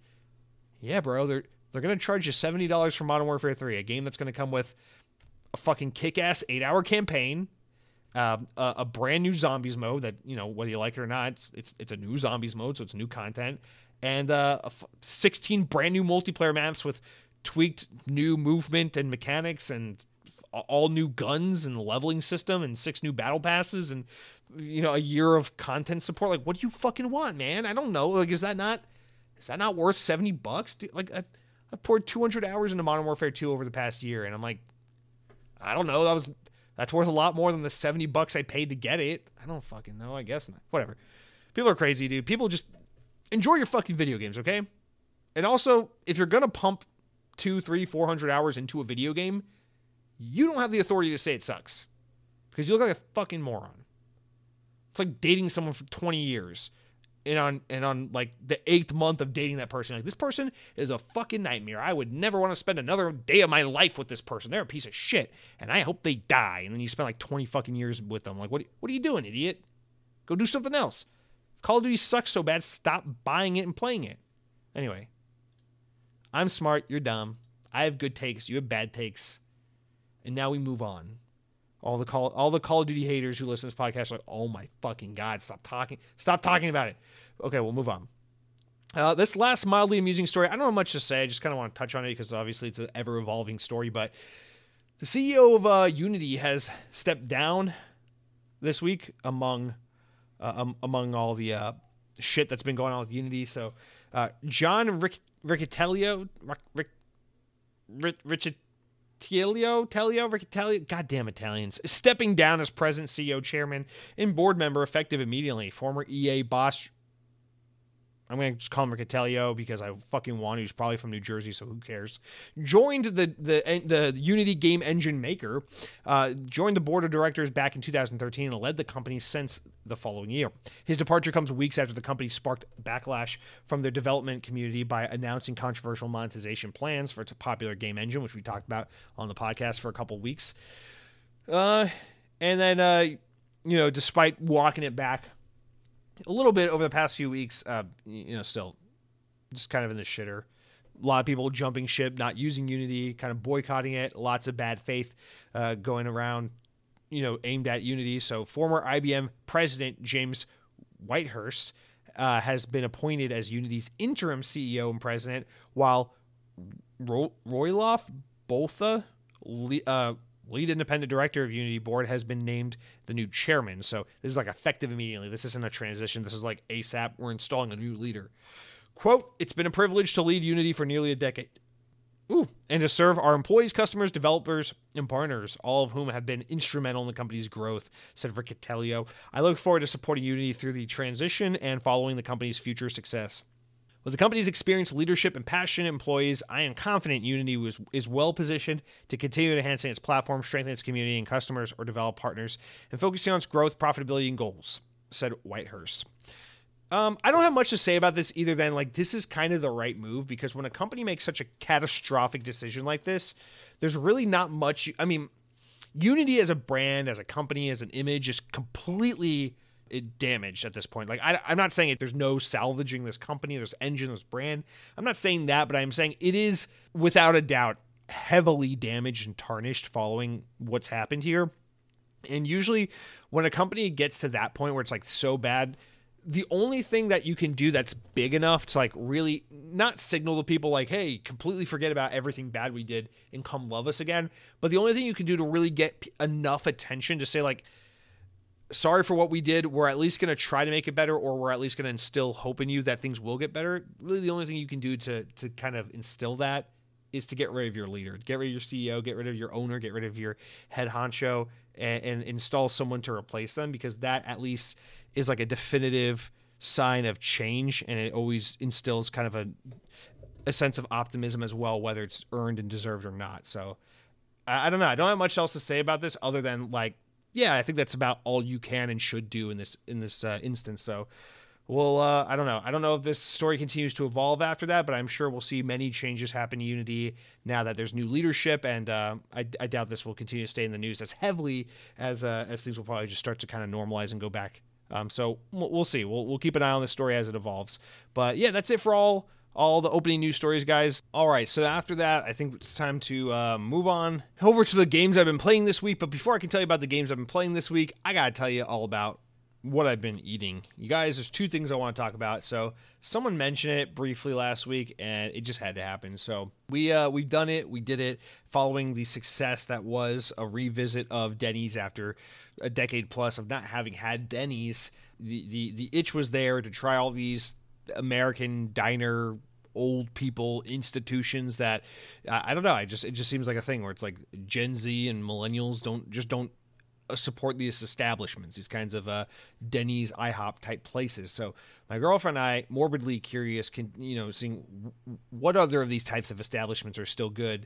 yeah, bro, they're going to charge you $70 for Modern Warfare 3, a game that's going to come with a fucking kick-ass 8-hour campaign, a brand new zombies mode that, you know, whether you like it or not, it's a new zombies mode, so it's new content, and 16 brand new multiplayer maps with tweaked new movement and mechanics and all new guns and leveling system and 6 new battle passes and, you know, a year of content support. Like, what do you fucking want, man? I don't know. Like, is that not worth $70, dude? Like, I've poured 200 hours into Modern Warfare 2 over the past year, and I'm like, I don't know. That's worth a lot more than the $70 I paid to get it. I don't fucking know. I guess not. Whatever. People are crazy, dude. People just enjoy your fucking video games, okay? And also, if you're gonna pump 200, 300, 400 hours into a video game, you don't have the authority to say it sucks, because you look like a fucking moron. It's like dating someone for 20 years. And on like the 8th month of dating that person, like, this person is a fucking nightmare. I would never want to spend another day of my life with this person. They're a piece of shit, and I hope they die. And then you spend like 20 fucking years with them. Like, what are you doing, idiot? Go do something else. If Call of Duty sucks so bad, stop buying it and playing it. Anyway, I'm smart. You're dumb. I have good takes. You have bad takes. And now we move on. All the Call of Duty haters who listen to this podcast are like, oh my fucking God, stop talking about it. Okay, we'll move on. This last mildly amusing story, I don't have much to say. I just kind of want to touch on it because obviously it's an ever-evolving story. But the CEO of Unity has stepped down this week among all the shit that's been going on with Unity. So John Riccitiello, goddamn Italians, stepping down as president, CEO, chairman, and board member effective immediately. Former EA boss, I'm going to just call him Riccitiello because I fucking want to. He's probably from New Jersey, so who cares? Joined the Unity game engine maker, joined the board of directors back in 2013 and led the company since the following year. His departure comes weeks after the company sparked backlash from their development community by announcing controversial monetization plans for its popular game engine, which we talked about on the podcast for a couple weeks. And then, despite walking it back a little bit over the past few weeks, still just kind of in the shitter. A lot of people jumping ship, not using Unity, kind of boycotting it. Lots of bad faith going around, aimed at Unity. So former IBM president James Whitehurst has been appointed as Unity's interim CEO and president, while Roylof Botha, lead independent director of Unity board, has been named the new chairman. So this is like effective immediately. This isn't a transition. This is like ASAP. We're installing a new leader. Quote, "It's been a privilege to lead Unity for nearly a decade. And to serve our employees, customers, developers, and partners, all of whom have been instrumental in the company's growth," said Riccitiello. "I look forward to supporting Unity through the transition and following the company's future success. With the company's experienced leadership and passionate employees, I am confident Unity is well positioned to continue enhancing its platform, strengthening its community and customers or develop partners, and focusing on its growth, profitability, and goals," said Whitehurst. I don't have much to say about this either than, like, this is kind of the right move, because when a company makes such a catastrophic decision like this, there's really not much. I mean, Unity as a brand, as a company, as an image is completely damaged at this point. Like, I'm not saying there's no salvaging this company, this engine, this brand. I'm not saying that, but I'm saying it is without a doubt heavily damaged and tarnished following what's happened here. And usually when a company gets to that point where it's like so bad, the only thing that you can do that's big enough to like really not signal to people like, hey, completely forget about everything bad we did and come love us again. But the only thing you can do to really get enough attention to say like, sorry for what we did. We're at least going to try to make it better, or we're at least going to instill hope in you that things will get better. Really the only thing you can do to kind of instill that is to get rid of your leader, get rid of your CEO, get rid of your owner, get rid of your head honcho, and install someone to replace them, because that at least is like a definitive sign of change, and it always instills kind of a sense of optimism as well, whether it's earned and deserved or not. So I don't know. I don't have much else to say about this other than like, yeah, I think that's about all you can and should do in this instance. So well, I don't know. I don't know if this story continues to evolve after that, but I'm sure we'll see many changes happen to Unity now that there's new leadership, and I doubt this will continue to stay in the news as heavily as things will probably just start to kind of normalize and go back. So we'll see. We'll keep an eye on this story as it evolves. But yeah, that's it for all the opening news stories, guys. All right, so after that, I think it's time to move on over to the games I've been playing this week. But before I can tell you about the games I've been playing this week, I gotta tell you all about what I've been eating. You guys, there's two things I want to talk about. So someone mentioned it briefly last week, and it just had to happen. So we've done it. We did it following the success that was a revisit of Denny's after a decade plus of not having had Denny's. The itch was there to try all these American diner old people institutions that I don't know. It just seems like a thing where it's like Gen Z and millennials don't support these establishments, these kinds of Denny's, IHOP type places. So my girlfriend and I, morbidly curious, seeing what other of these types of establishments are still good,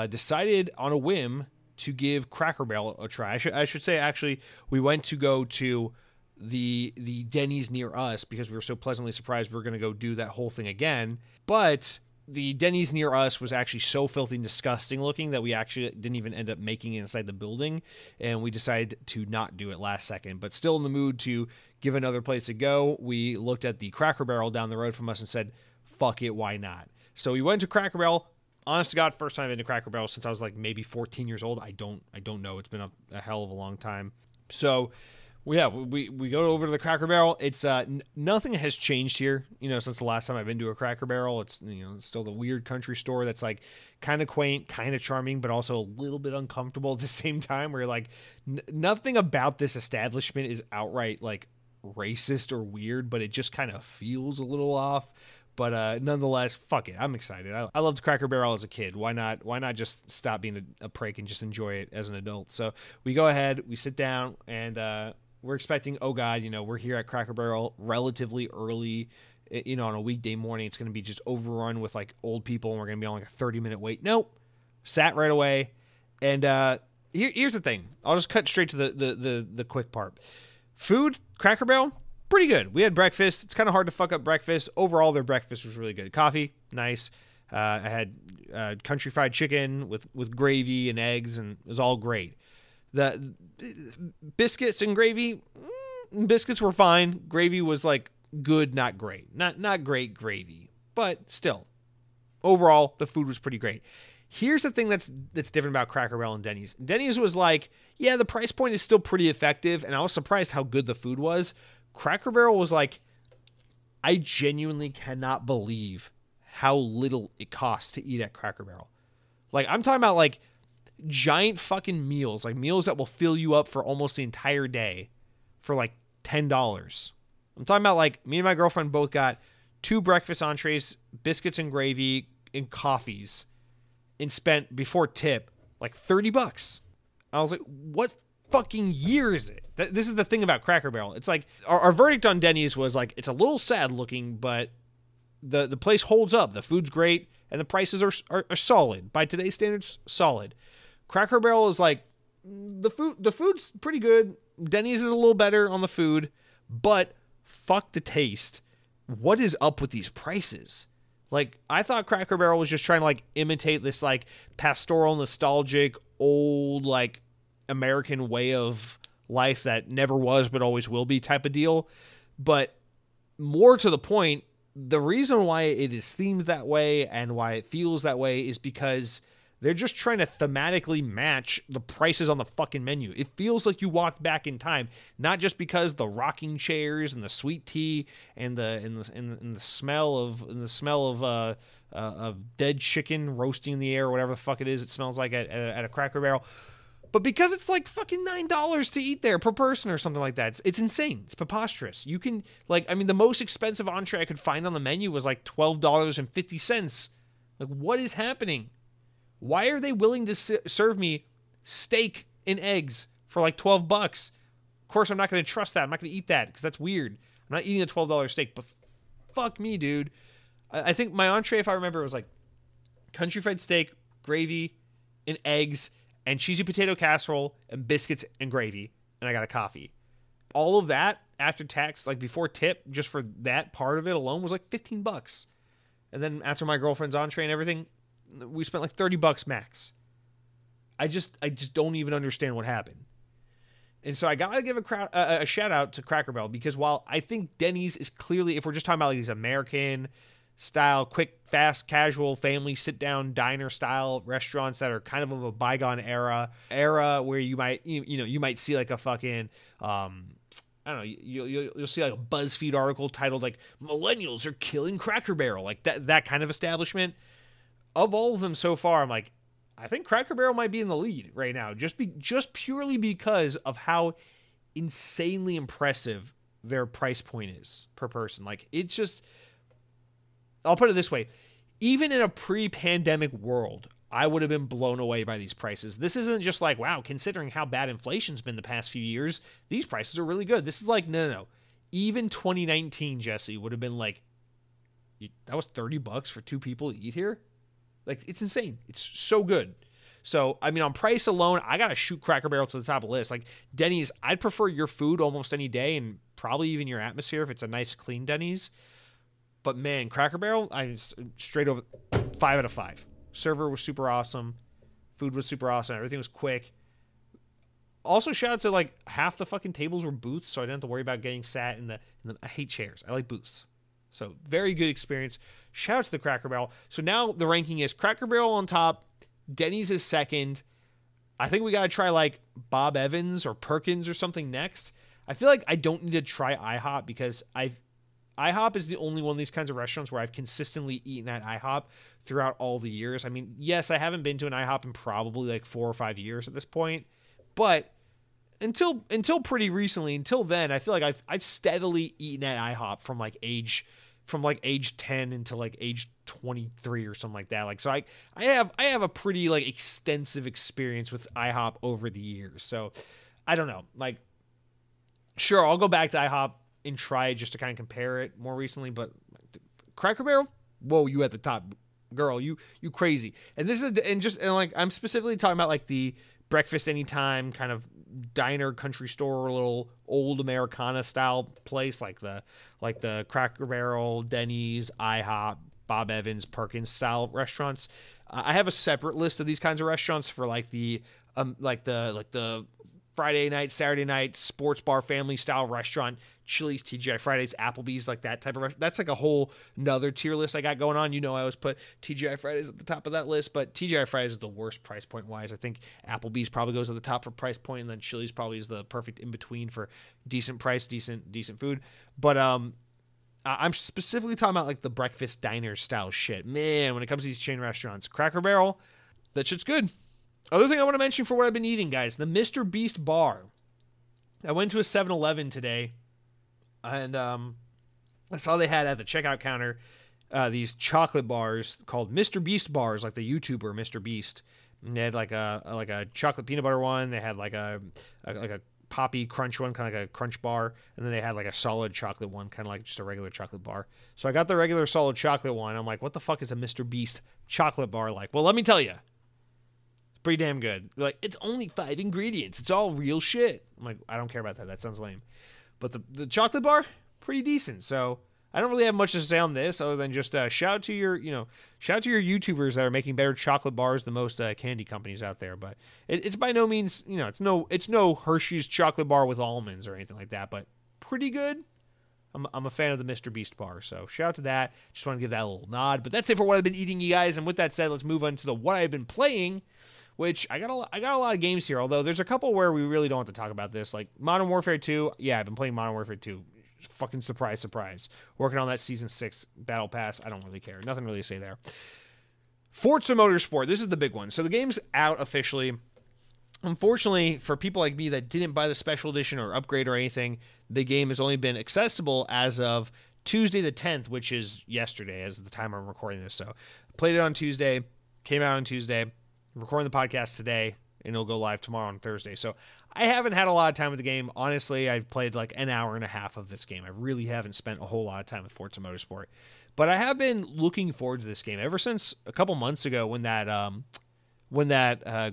decided on a whim to give Cracker Barrel a try. I should say, actually, we went to go to the Denny's near us because we were so pleasantly surprised we were going to go do that whole thing again. But the Denny's near us was actually so filthy and disgusting looking that we actually didn't even end up making it inside the building, and we decided to not do it last second. But still in the mood to give another place a go, we looked at the Cracker Barrel down the road from us and said, fuck it, why not? So we went to Cracker Barrel. Honest to God, first time I've been to Cracker Barrel since I was like maybe 14 years old. I don't know. It's been a hell of a long time. So yeah, we go over to the Cracker Barrel. It's nothing has changed here, since the last time I've been to a Cracker Barrel. It's it's still the weird country store that's like kind of quaint, kind of charming, but also a little bit uncomfortable at the same time. Where like nothing about this establishment is outright like racist or weird, but it just kind of feels a little off. But nonetheless, fuck it, I'm excited. I loved Cracker Barrel as a kid. Why not just stop being a prick and just enjoy it as an adult? So we go ahead, we sit down, and we're expecting, oh God, we're here at Cracker Barrel relatively early, on a weekday morning. It's going to be just overrun with like old people, and we're going to be on like a 30-minute wait. Nope. Sat right away. And here's the thing. I'll just cut straight to the quick part. Food, Cracker Barrel, pretty good. We had breakfast. It's kind of hard to fuck up breakfast. Overall, their breakfast was really good. Coffee, nice. I had country fried chicken with gravy and eggs, and it was all great. The biscuits and gravy, biscuits were fine. Gravy was like good, not great. Not great gravy, but still, overall, the food was pretty great. Here's the thing that's different about Cracker Barrel and Denny's. Denny's was like, yeah, the price point is still pretty effective, and I was surprised how good the food was. Cracker Barrel was like, I genuinely cannot believe how little it costs to eat at Cracker Barrel. Like, I'm talking about like giant fucking meals, like meals that will fill you up for almost the entire day for like $10. I'm talking about like me and my girlfriend both got 2 breakfast entrees, biscuits and gravy, and coffees, and spent before tip like $30. I was like, what fucking year is it? This is the thing about Cracker Barrel. It's like our verdict on Denny's was like, it's a little sad looking, but the place holds up. The food's great, and the prices are solid. By today's standards, solid. Cracker Barrel is like, the food's pretty good. Denny's is a little better on the food, but fuck the taste. What is up with these prices? Like, I thought Cracker Barrel was just trying to like imitate this like pastoral, nostalgic, old like American way of life that never was but always will be type of deal. But more to the point, the reason why it is themed that way and why it feels that way is because they're just trying to thematically match the prices on the fucking menu. It feels like you walked back in time, not just because the rocking chairs and the sweet tea and the smell of dead chicken roasting in the air, or whatever the fuck it is it smells like at a Cracker Barrel, but because it's like fucking $9 to eat there per person or something like that. It's insane. It's preposterous. You can, like, I mean, the most expensive entree I could find on the menu was like $12.50. Like, what is happening? Why are they willing to serve me steak and eggs for like $12? Of course, I'm not going to trust that. I'm not going to eat that because that's weird. I'm not eating a $12 steak, but fuck me, dude. I think my entree, if I remember, was like country fried steak, gravy, and eggs, and cheesy potato casserole, and biscuits and gravy, and I got a coffee. All of that after tax, like before tip, just for that part of it alone, was like $15. And then after my girlfriend's entree and everything, we spent like $30 max. I just don't even understand what happened. And so I gotta give a shout out to Cracker Barrel, because while I think Denny's is clearly, if we're just talking about like these American style, quick, fast, casual, family sit down diner style restaurants that are kind of a bygone era where you might you might see like a fucking I don't know, you'll see like a BuzzFeed article titled like "Millennials are killing Cracker Barrel," like that kind of establishment. Of all of them so far, I'm like, I think Cracker Barrel might be in the lead right now, just purely because of how insanely impressive their price point is per person. Like, it's just, I'll put it this way, even in a pre-pandemic world, I would have been blown away by these prices. This isn't just like, wow, considering how bad inflation's been the past few years, these prices are really good. This is like, no. Even 2019, Jesse, would have been like, that was $30 for two people to eat here? Like, it's insane. It's so good. So, I mean, on price alone, I got to shoot Cracker Barrel to the top of the list. Like, Denny's, I'd prefer your food almost any day, and probably even your atmosphere if it's a nice, clean Denny's. But, man, Cracker Barrel, I straight over 5 out of 5. Server was super awesome. Food was super awesome. Everything was quick. Also, shout out to, like, half the fucking tables were booths, so I didn't have to worry about getting sat in the I hate chairs. I like booths. So, very good experience. Shout out to the Cracker Barrel. So, now the ranking is Cracker Barrel on top. Denny's is second. I think we got to try, like, Bob Evans or Perkins or something next. I feel like I don't need to try IHOP because IHOP is the only one of these kinds of restaurants where I've consistently eaten at IHOP throughout all the years. I mean, yes, I haven't been to an IHOP in probably, like, 4 or 5 years at this point. But until pretty recently, until then, I feel like I've steadily eaten at IHOP from age 10 until like age 23 or something like that. Like, so I have a pretty like extensive experience with IHOP over the years. So I don't know, like, sure, I'll go back to IHOP and try it just to kind of compare it more recently, but Cracker Barrel, whoa, you at the top, girl, you crazy. And this is, and like, I'm specifically talking about like the breakfast anytime kind of diner, country store, little old Americana style place, like the Cracker Barrel, Denny's, IHOP, Bob Evans, Perkins style restaurants. I have a separate list of these kinds of restaurants for like the Friday night, Saturday night sports bar family style restaurant, Chili's, TGI Fridays, Applebee's, like that type of restaurant. That's like a whole nother tier list I got going on. You know, I always put TGI Fridays at the top of that list, but TGI Fridays is the worst price point wise. I think Applebee's probably goes at the top for price point, and then Chili's probably is the perfect in between for decent price, decent food. But I'm specifically talking about like the breakfast diner style shit. Man, when it comes to these chain restaurants, Cracker Barrel, that shit's good. Other thing I want to mention for what I've been eating, guys, the Mr. Beast bar. I went to a 7-Eleven today, and I saw they had at the checkout counter these chocolate bars called Mr. Beast bars, like the YouTuber Mr. Beast. And they had like a chocolate peanut butter one. They had like a poppy crunch one, kind of like a crunch bar, and then they had like a solid chocolate one, kind of like just a regular chocolate bar. So I got the regular solid chocolate one. I'm like, what the fuck is a Mr. Beast chocolate bar like? Well, let me tell you. Pretty damn good. Like, it's only 5 ingredients. It's all real shit. I'm like, I don't care about that. That sounds lame. But the chocolate bar, pretty decent. So I don't really have much to say on this other than just shout out to your YouTubers that are making better chocolate bars than most candy companies out there. But it's by no means, it's no Hershey's chocolate bar with almonds or anything like that, but pretty good. I'm a fan of the Mr. Beast bar, so shout out to that. Just want to give that a little nod. But that's it for what I've been eating, you guys. And with that said, let's move on to the what I've been playing, which I got a lot of games here. Although there's a couple where we really don't have to talk about this, like Modern Warfare 2. Yeah, I've been playing Modern Warfare 2. Fucking surprise, surprise. Working on that Season 6 Battle Pass. I don't really care. Nothing really to say there. Forza Motorsport. This is the big one. So the game's out officially. Unfortunately, for people like me that didn't buy the special edition or upgrade or anything, the game has only been accessible as of Tuesday the 10th, which is yesterday as the time I'm recording this. So played it on Tuesday, came out on Tuesday, recording the podcast today, and it'll go live tomorrow on Thursday. So I haven't had a lot of time with the game. Honestly, I've played like an hour and a half of this game. I really haven't spent a whole lot of time with Forza Motorsport. But I have been looking forward to this game ever since a couple months ago when that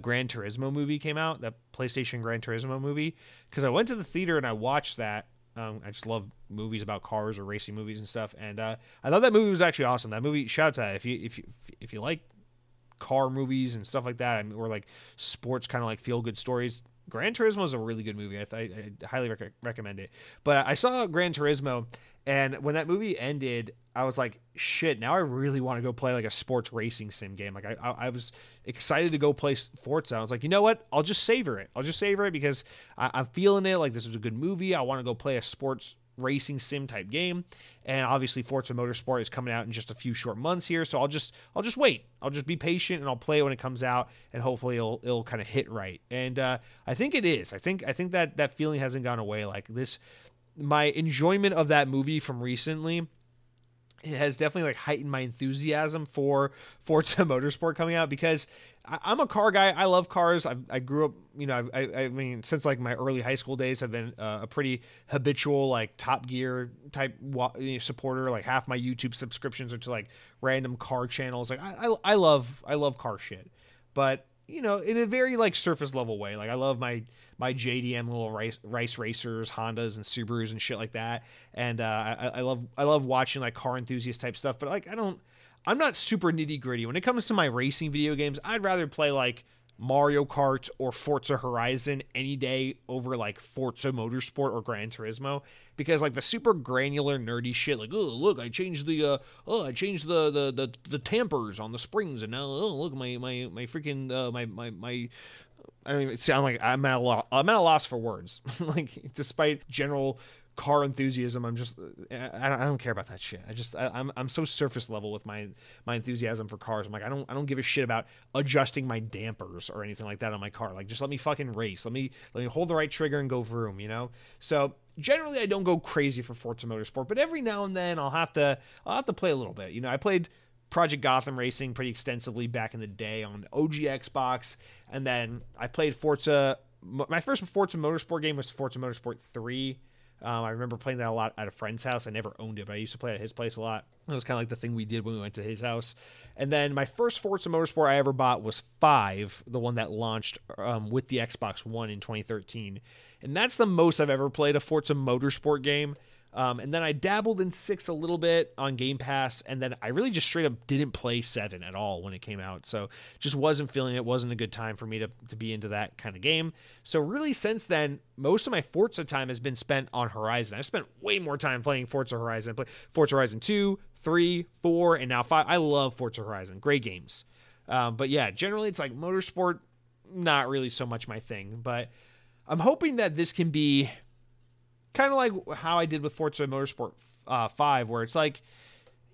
Gran Turismo movie came out, that PlayStation Gran Turismo movie, because I went to the theater and I watched that. I just love movies about cars or racing movies and stuff, and I thought that movie was actually awesome. That movie, shout out to that. If you like car movies and stuff like that, or like sports kind of like feel good stories, Gran Turismo is a really good movie. I highly recommend it. But I saw Gran Turismo, and when that movie ended, I was like, shit, now I really want to go play like a sports racing sim game. Like I was excited to go play Forza. I was like, you know what? I'll just savor it. because I'm feeling it. Like, this is a good movie. I want to go play a sports racing sim type game, and obviously Forza Motorsport is coming out in just a few short months here, so I'll just wait. I'll just be patient and I'll play it when it comes out, and hopefully it'll kind of hit right. And I think it is. I think that feeling hasn't gone away. Like this, my enjoyment of that movie from recently, it has definitely like heightened my enthusiasm for Forza Motorsport coming out, because I'm a car guy. I love cars. I grew up, I mean, since like my early high school days, I've been a pretty habitual like Top Gear type supporter. Like half my YouTube subscriptions are to like random car channels. Like I love car shit, but in a very like surface level way. Like I love my JDM little race racers, Hondas and Subarus and shit like that. And I love watching like car enthusiast type stuff, but like I'm not super nitty gritty when it comes to my racing video games. I'd rather play like Mario Kart or Forza Horizon any day over like Forza Motorsport or Gran Turismo, because like the super granular nerdy shit, like, oh look, I changed the tampers on the springs, and now look, my freaking my I don't even sound like I'm at a loss for words. Like, despite general car enthusiasm, I don't care about that shit. I'm so surface level with my enthusiasm for cars. I'm like, I don't give a shit about adjusting my dampers or anything like that on my car. Like, just let me fucking race. Let me hold the right trigger and go vroom, So generally I don't go crazy for Forza Motorsport, but every now and then I'll have to play a little bit. I played Project Gotham Racing pretty extensively back in the day on OG Xbox, and then I played Forza. My first Forza Motorsport game was Forza Motorsport 3. I remember playing that a lot at a friend's house. I never owned it, but I used to play at his place a lot. It was kind of like the thing we did when we went to his house. And then my first Forza Motorsport I ever bought was 5, the one that launched with the Xbox One in 2013. And that's the most I've ever played a Forza Motorsport game. And then I dabbled in 6 a little bit on Game Pass, and then I really just straight up didn't play 7 at all when it came out. So just wasn't feeling it. Wasn't a good time for me to be into that kind of game. So really since then, most of my Forza time has been spent on Horizon. I've spent way more time playing Forza Horizon. I played Forza Horizon 2, 3, 4, and now 5. I love Forza Horizon. Great games. But yeah, generally it's like Motorsport, not really so much my thing. But I'm hoping that this can be kind of like how I did with Forza Motorsport 5, where it's like,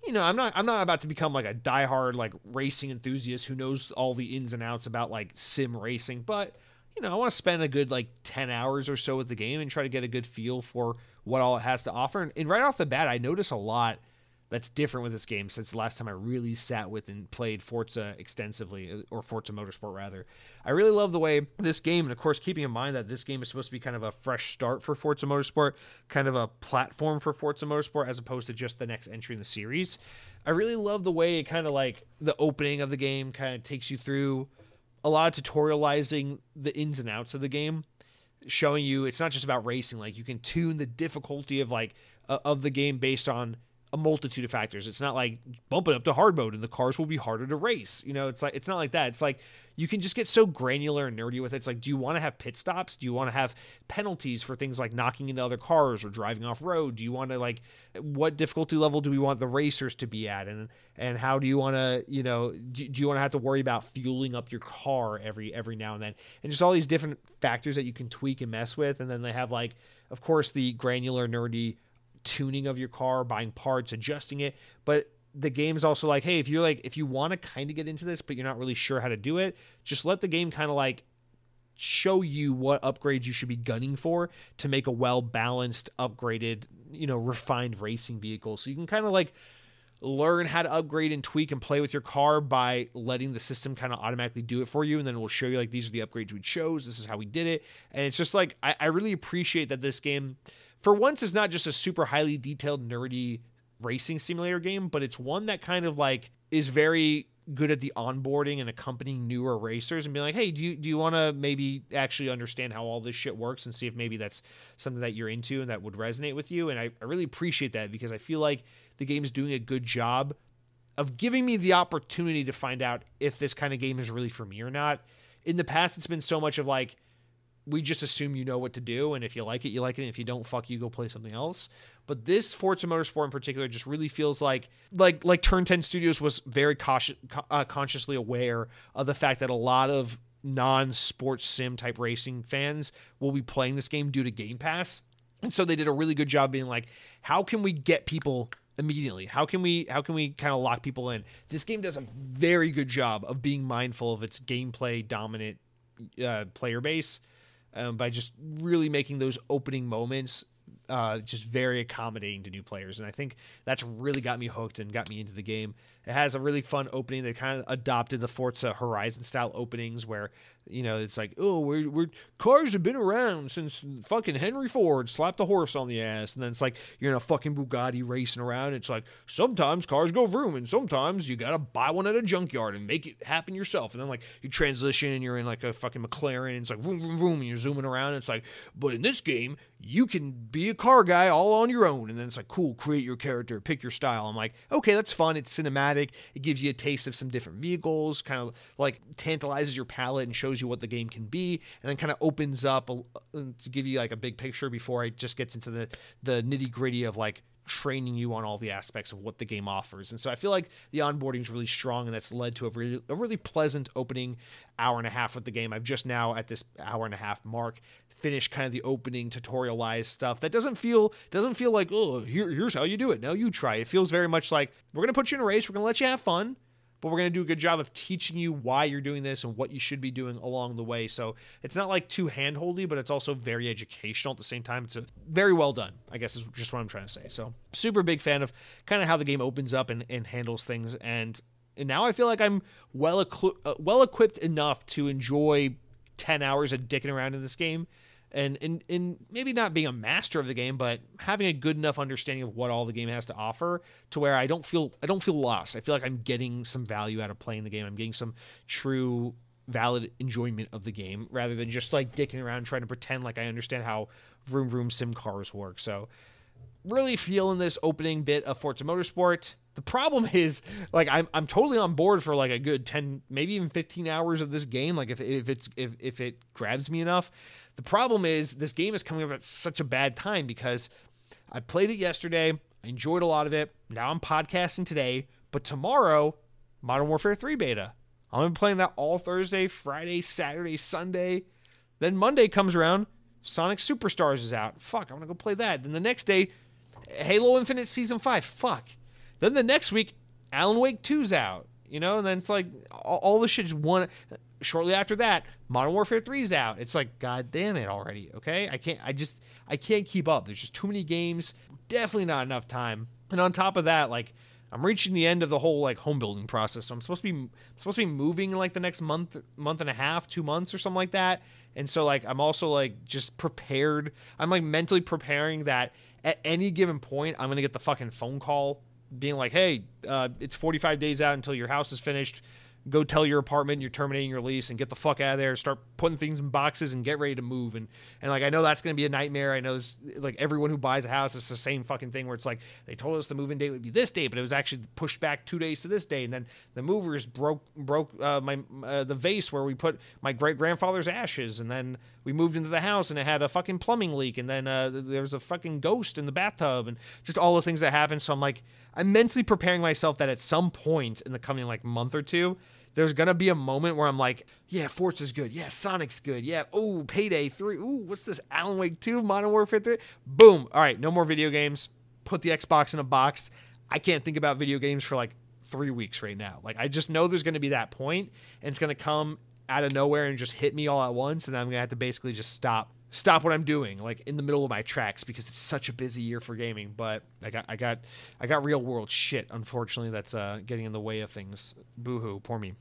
I'm not about to become like a diehard like racing enthusiast who knows all the ins and outs about like sim racing, but I want to spend a good like 10 hours or so with the game and try to get a good feel for what all it has to offer. And right off the bat, I notice a lot that's different with this game since the last time I really sat with and played Forza extensively, or Forza Motorsport rather. I really love the way this game, and of course keeping in mind that this game is supposed to be kind of a fresh start for Forza Motorsport, kind of a platform for Forza Motorsport as opposed to just the next entry in the series. I really love the way it kind of like the opening of the game kind of takes you through a lot of tutorializing the ins and outs of the game, showing you it's not just about racing. Like, you can tune the difficulty of like of the game based on a multitude of factors. It's not like bump it up to hard mode and the cars will be harder to race. You know, it's not like that. It's like you can just get so granular and nerdy with it. It's like, do you want to have pit stops? Do you want to have penalties for things like knocking into other cars or driving off road? Do you want to, like, what difficulty level do we want the racers to be at? And how do you want to, you know, do you want to have to worry about fueling up your car every now and then? And just all these different factors that you can tweak and mess with. And then they have, like, of course, the granular, nerdy tuning of your car, buying parts, adjusting it. But the game's also like, hey, if you want to kind of get into this, but you're not really sure how to do it, just let the game kind of like show you what upgrades you should be gunning for to make a well-balanced, upgraded, you know, refined racing vehicle. So you can kind of like learn how to upgrade and tweak and play with your car by letting the system kind of automatically do it for you. And then we'll show you, like, these are the upgrades we chose. This is how we did it. And it's just like, I really appreciate that this game, for once, is not just a super highly detailed, nerdy racing simulator game, but it's one that kind of like is very good at the onboarding and accompanying newer racers and be like, hey, do you want to maybe actually understand how all this shit works and see if maybe that's something that you're into and that would resonate with you. And I really appreciate that, because I feel like the game is doing a good job of giving me the opportunity to find out if this kind of game is really for me or not. In the past, it's been so much of like, we just assume you know what to do, and if you like it, you like it, and if you don't, fuck you, go play something else. But this Forza Motorsport in particular just really feels like Turn 10 Studios was very consciously aware of the fact that a lot of non-sports sim type racing fans will be playing this game due to Game Pass. And so they did a really good job being like, how can we get people immediately? How can we kind of lock people in? This game does a very good job of being mindful of its gameplay dominant player base, by just really making those opening moments just very accommodating to new players. And I think that's really got me hooked and got me into the game. It has a really fun opening. They kind of adopted the Forza Horizon style openings where, you know, it's like, oh, we're cars have been around since fucking Henry Ford slapped a horse on the ass. And then it's like, you're in a fucking Bugatti racing around. It's like, sometimes cars go vroom, and sometimes you got to buy one at a junkyard and make it happen yourself. And then like you transition and you're in like a fucking McLaren, and it's like vroom, vroom, vroom, and you're zooming around. And it's like, but in this game, you can be a car guy all on your own. And then it's like, cool, create your character, pick your style. I'm like, okay, that's fun. It's cinematic. It gives you a taste of some different vehicles, kind of like tantalizes your palette and shows you what the game can be, and then kind of opens up to give you like a big picture before it just gets into the nitty gritty of like training you on all the aspects of what the game offers. And so I feel like the onboarding is really strong, and that's led to a really pleasant opening hour and a half with the game. I've just now at this hour and a half mark finished kind of the opening tutorialized stuff that doesn't feel like, oh, here's how you do it, now you try. It feels very much like, we're going to put you in a race, we're going to let you have fun, but we're going to do a good job of teaching you why you're doing this and what you should be doing along the way. So it's not like too handholdy, but it's also very educational at the same time. It's very well done, I guess is just what I'm trying to say. So super big fan of kind of how the game opens up and handles things. And now I feel like I'm well equipped enough to enjoy 10 hours of dicking around in this game. And in maybe not being a master of the game, but having a good enough understanding of what all the game has to offer, to where I don't feel lost. I feel like I'm getting some value out of playing the game. I'm getting some true, valid enjoyment of the game, rather than just like dicking around trying to pretend like I understand how vroom vroom sim cars work. So really feeling this opening bit of Forza Motorsport. The problem is, like, I'm totally on board for like a good 10, maybe even 15 hours of this game. Like if it grabs me enough. The problem is this game is coming up at such a bad time, because I played it yesterday. I enjoyed a lot of it. Now I'm podcasting today, but tomorrow, Modern Warfare 3 beta. I'm going to be playing that all Thursday, Friday, Saturday, Sunday. Then Monday comes around, Sonic Superstars is out. Fuck, I'm going to go play that. Then the next day, Halo Infinite Season 5. Fuck. Then the next week, Alan Wake 2's out. You know, and then it's like all the shit just one. Shortly after that, Modern Warfare 3's out. It's like, god damn it already, okay? I can't keep up. There's just too many games. Definitely not enough time. And on top of that, like, I'm reaching the end of the whole like home building process. So I'm supposed to be moving in like the next month and a half, 2 months or something like that. And so like I'm also like just prepared. I'm like mentally preparing that at any given point I'm gonna get the fucking phone call being like, hey, it's 45 days out until your house is finished. go tell your apartment you're terminating your lease and get the fuck out of there, start putting things in boxes and get ready to move. And like, I know that's going to be a nightmare. I know there's like everyone who buys a house, it's the same fucking thing where it's like, they told us the move-in date would be this date, but it was actually pushed back 2 days to this day. And then the movers broke the vase where we put my great grandfather's ashes. And then we moved into the house and it had a fucking plumbing leak. And then there was a fucking ghost in the bathtub and just all the things that happened. So I'm like, I'm mentally preparing myself that at some point in the coming like month or two, there's going to be a moment where I'm like, yeah, Forza's good. Yeah, Sonic's good. Yeah, ooh, Payday 3. Ooh, what's this? Alan Wake 2, Modern Warfare 3. Boom. All right, no more video games. Put the Xbox in a box. I can't think about video games for like 3 weeks right now. Like, I just know there's going to be that point, and it's going to come out of nowhere and just hit me all at once, and then I'm going to have to basically just stop what I'm doing, like in the middle of my tracks, because it's such a busy year for gaming. But I got real world shit, unfortunately, that's getting in the way of things. Boo-hoo, poor me.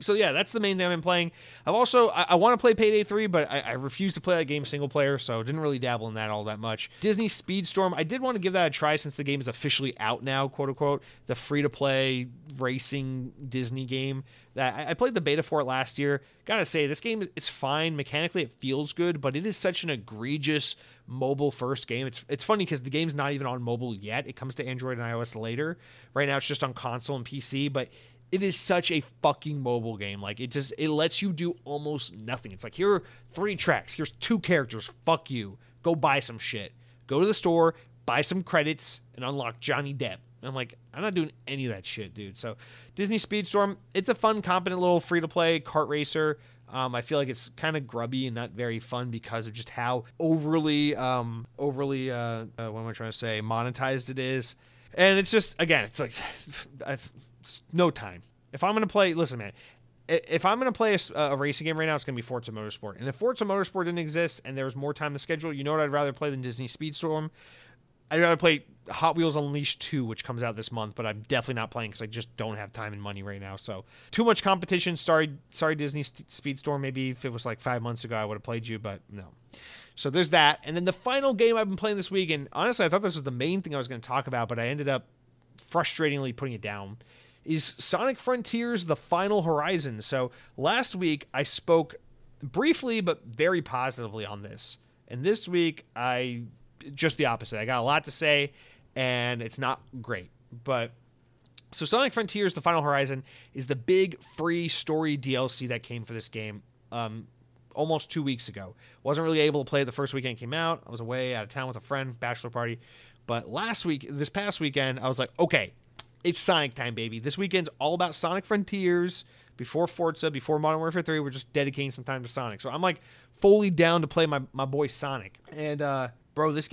So yeah, that's the main thing I've been playing. I've also, I want to play Payday 3, but I refuse to play that game single player, so didn't really dabble in that all that much. Disney Speedstorm, I did want to give that a try since the game is officially out now, quote unquote, the free-to-play racing Disney game. That I played the beta for it last year. Gotta say, this game, it's fine. Mechanically, it feels good, but it is such an egregious mobile-first game. It's funny because the game's not even on mobile yet. It comes to Android and iOS later. Right now, it's just on console and PC, but it is such a fucking mobile game. Like, it lets you do almost nothing. It's like, here are 3 tracks. Here's 2 characters. Fuck you. Go buy some shit. Go to the store, buy some credits, and unlock Johnny Depp. And I'm like, I'm not doing any of that shit, dude. So, Disney Speedstorm, it's a fun, competent little free-to-play kart racer. I feel like it's kind of grubby and not very fun because of just how overly, what am I trying to say, monetized it is. And it's just, again, it's like, no time. If I'm going to play, listen, man, if I'm going to play a racing game right now, it's going to be Forza Motorsport. And if Forza Motorsport didn't exist and there was more time to schedule, you know what I'd rather play than Disney Speedstorm? I'd rather play Hot Wheels Unleashed 2, which comes out this month, but I'm definitely not playing because I just don't have time and money right now. So, too much competition. Sorry, Disney Speedstorm. Maybe if it was like 5 months ago, I would have played you, but no. So there's that. And then the final game I've been playing this week, and honestly, I thought this was the main thing I was going to talk about, but I ended up frustratingly putting it down, is Sonic Frontiers: The Final Horizon. So last week, I spoke briefly but very positively on this. And this week, just the opposite. I got a lot to say, and it's not great. But so Sonic Frontiers: The Final Horizon is the big free story DLC that came for this game almost 2 weeks ago. Wasn't really able to play it the first weekend it came out. I was away out of town with a friend, bachelor party. But this past weekend, I was like, okay, it's Sonic time, baby. This weekend's all about Sonic Frontiers. Before Forza, before Modern Warfare 3, we're just dedicating some time to Sonic. So I'm like fully down to play my boy Sonic. And bro, this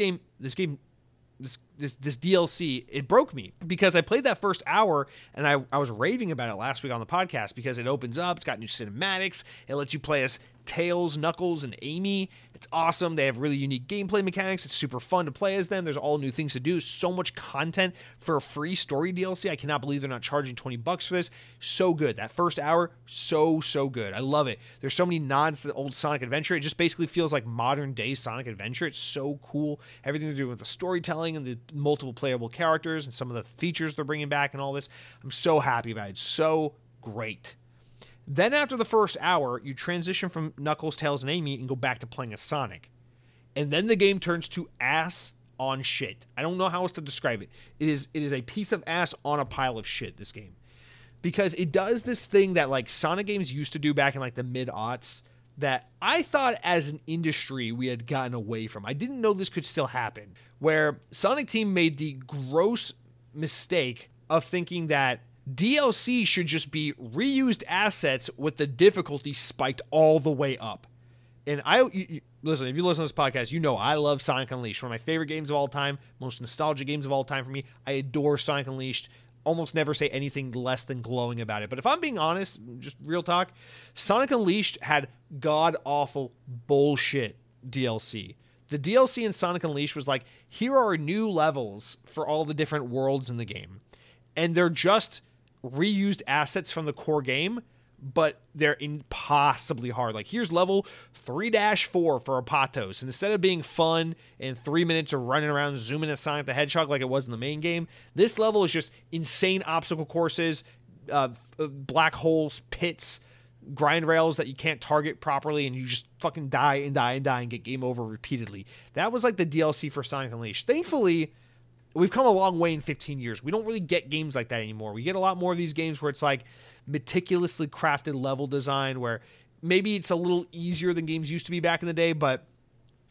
DLC, it broke me because I played that first hour and I was raving about it last week on the podcast because it opens up, it's got new cinematics, it lets you play as Tails, Knuckles, and Amy. It's awesome. They have really unique gameplay mechanics. It's super fun to play as them. There's all new things to do. So much content for a free story DLC. I cannot believe they're not charging $20 for this. So good. That first hour, so good. I love it. There's so many nods to the old Sonic Adventure. It just basically feels like modern day Sonic Adventure. It's so cool. Everything they're doing with the storytelling and the multiple playable characters and some of the features they're bringing back and all this. I'm so happy about it. It's so great. Then after the first hour, you transition from Knuckles, Tails, and Amy and go back to playing as Sonic. And then the game turns to ass on shit. I don't know how else to describe it. It is a piece of ass on a pile of shit, this game. Because it does this thing that like Sonic games used to do back in like the mid-aughts that I thought as an industry we had gotten away from. I didn't know this could still happen. Where Sonic Team made the gross mistake of thinking that DLC should just be reused assets with the difficulty spiked all the way up. And listen, if you listen to this podcast, you know I love Sonic Unleashed. One of my favorite games of all time, most nostalgic games of all time for me. I adore Sonic Unleashed. Almost never say anything less than glowing about it. But if I'm being honest, just real talk, Sonic Unleashed had god-awful bullshit DLC. The DLC in Sonic Unleashed was like, here are new levels for all the different worlds in the game. And they're just reused assets from the core game, but they're impossibly hard. Like, here's level 3-4 for Apatos. And instead of being fun and 3 minutes of running around zooming at Sonic the Hedgehog like it was in the main game, this level is just insane obstacle courses, black holes, pits, grind rails that you can't target properly, and you just fucking die and die and die and get game over repeatedly. That was like the DLC for Sonic Unleashed. Thankfully, we've come a long way in 15 years. We don't really get games like that anymore. We get a lot more of these games where it's like meticulously crafted level design, where maybe it's a little easier than games used to be back in the day, but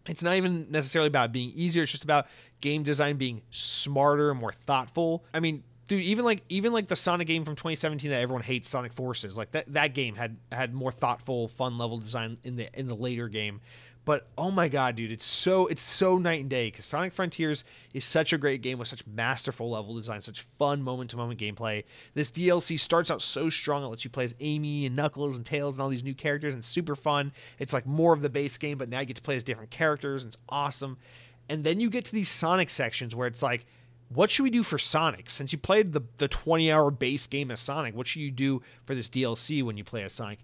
it's not even necessarily about being easier. It's just about game design being smarter and more thoughtful. I mean, dude, even like the Sonic game from 2017 that everyone hates, Sonic Forces, like that game had more thoughtful, fun level design in the later game. But oh my god, dude, it's so night and day, because Sonic Frontiers is such a great game with such masterful level design, such fun moment-to-moment gameplay. This DLC starts out so strong. It lets you play as Amy and Knuckles and Tails and all these new characters, and it's super fun. It's like more of the base game, but now you get to play as different characters, and it's awesome. And then you get to these Sonic sections where it's like, what should we do for Sonic? Since you played the 20-hour base game as Sonic, what should you do for this DLC when you play as Sonic?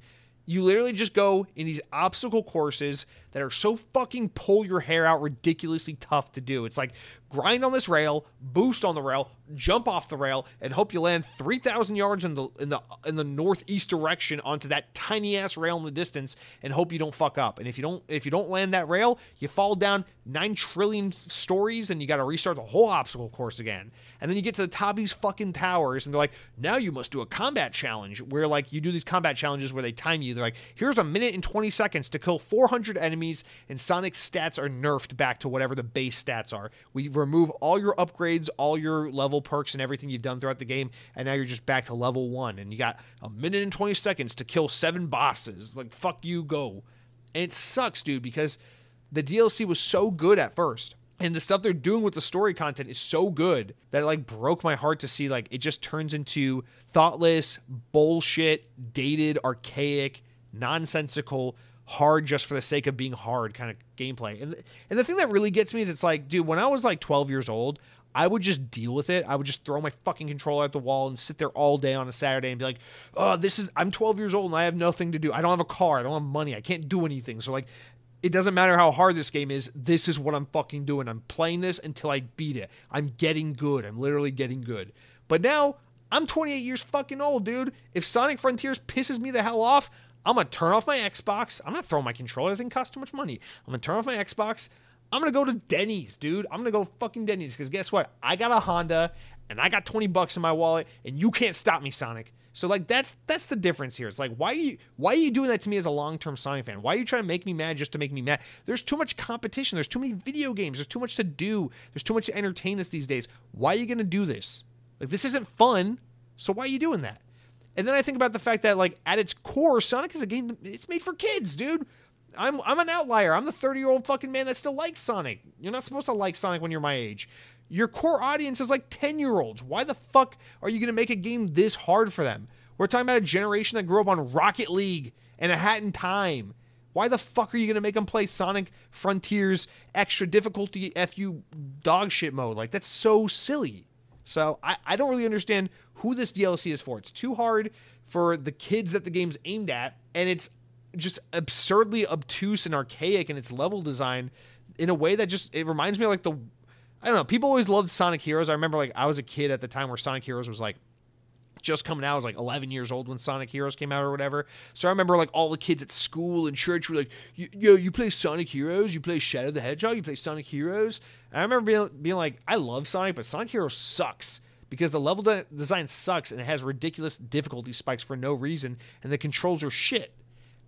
You literally just go in these obstacle courses that are so fucking pull your hair out, ridiculously tough to do. It's like grind on this rail, boost on the rail, jump off the rail, and hope you land 3,000 yards in the northeast direction onto that tiny ass rail in the distance, and hope you don't fuck up. And if you don't land that rail, you fall down 9 trillion stories, and you got to restart the whole obstacle course again. And then you get to the top of these fucking towers, and they're like, now you must do a combat challenge, where like you do these combat challenges where they time you. They're like, here's a minute and 20 seconds to kill 400 enemies, and Sonic's stats are nerfed back to whatever the base stats are. We remove all your upgrades, all your level perks, and everything you've done throughout the game, and now you're just back to level 1, and you got a minute and 20 seconds to kill 7 bosses. Like, fuck you, go. And it sucks, dude, because the DLC was so good at first, and the stuff they're doing with the story content is so good that it like broke my heart to see like it just turns into thoughtless, bullshit, dated, archaic, nonsensical, hard just for the sake of being hard kind of gameplay. And the thing that really gets me is it's like, dude, when I was like 12 years old, I would just deal with it. I would just throw my fucking controller at the wall and sit there all day on a Saturday and be like, oh, I'm 12 years old and I have nothing to do. I don't have a car. I don't have money. I can't do anything. So like, it doesn't matter how hard this game is. This is what I'm fucking doing. I'm playing this until I beat it. I'm getting good. I'm literally getting good. But now I'm 28 years fucking old, dude. If Sonic Frontiers pisses me the hell off, I'm going to turn off my Xbox. I'm not throwing my controller. The thing costs too much money. I'm going to turn off my Xbox. I'm going to go to Denny's, dude. I'm going to go fucking Denny's, because guess what? I got a Honda, and I got $20 in my wallet, and you can't stop me, Sonic. So, like, that's the difference here. It's like, why are you doing that to me as a long-term Sonic fan? Why are you trying to make me mad just to make me mad? There's too much competition. There's too many video games. There's too much to do. There's too much to entertain us these days. Why are you going to do this? Like, this isn't fun, so why are you doing that? And then I think about the fact that, like, at its core, Sonic is a game, it's made for kids, dude. I'm an outlier. I'm the 30-year-old fucking man that still likes Sonic. You're not supposed to like Sonic when you're my age. Your core audience is like 10-year-olds. Why the fuck are you going to make a game this hard for them? We're talking about a generation that grew up on Rocket League and A Hat in Time. Why the fuck are you going to make them play Sonic Frontiers extra difficulty FU dog shit mode? Like, that's so silly. So I don't really understand who this DLC is for. It's too hard for the kids that the game's aimed at, and it's just absurdly obtuse and archaic in its level design in a way that just, it reminds me of like I don't know, people always loved Sonic Heroes. I remember like I was a kid at the time where Sonic Heroes was like just coming out. I was like 11 years old when Sonic Heroes came out or whatever. So I remember like all the kids at school and church were like, yo, you play Sonic Heroes? You play Shadow the Hedgehog? You play Sonic Heroes? And I remember being like, I love Sonic, but Sonic Heroes sucks because the level design sucks and it has ridiculous difficulty spikes for no reason and the controls are shit.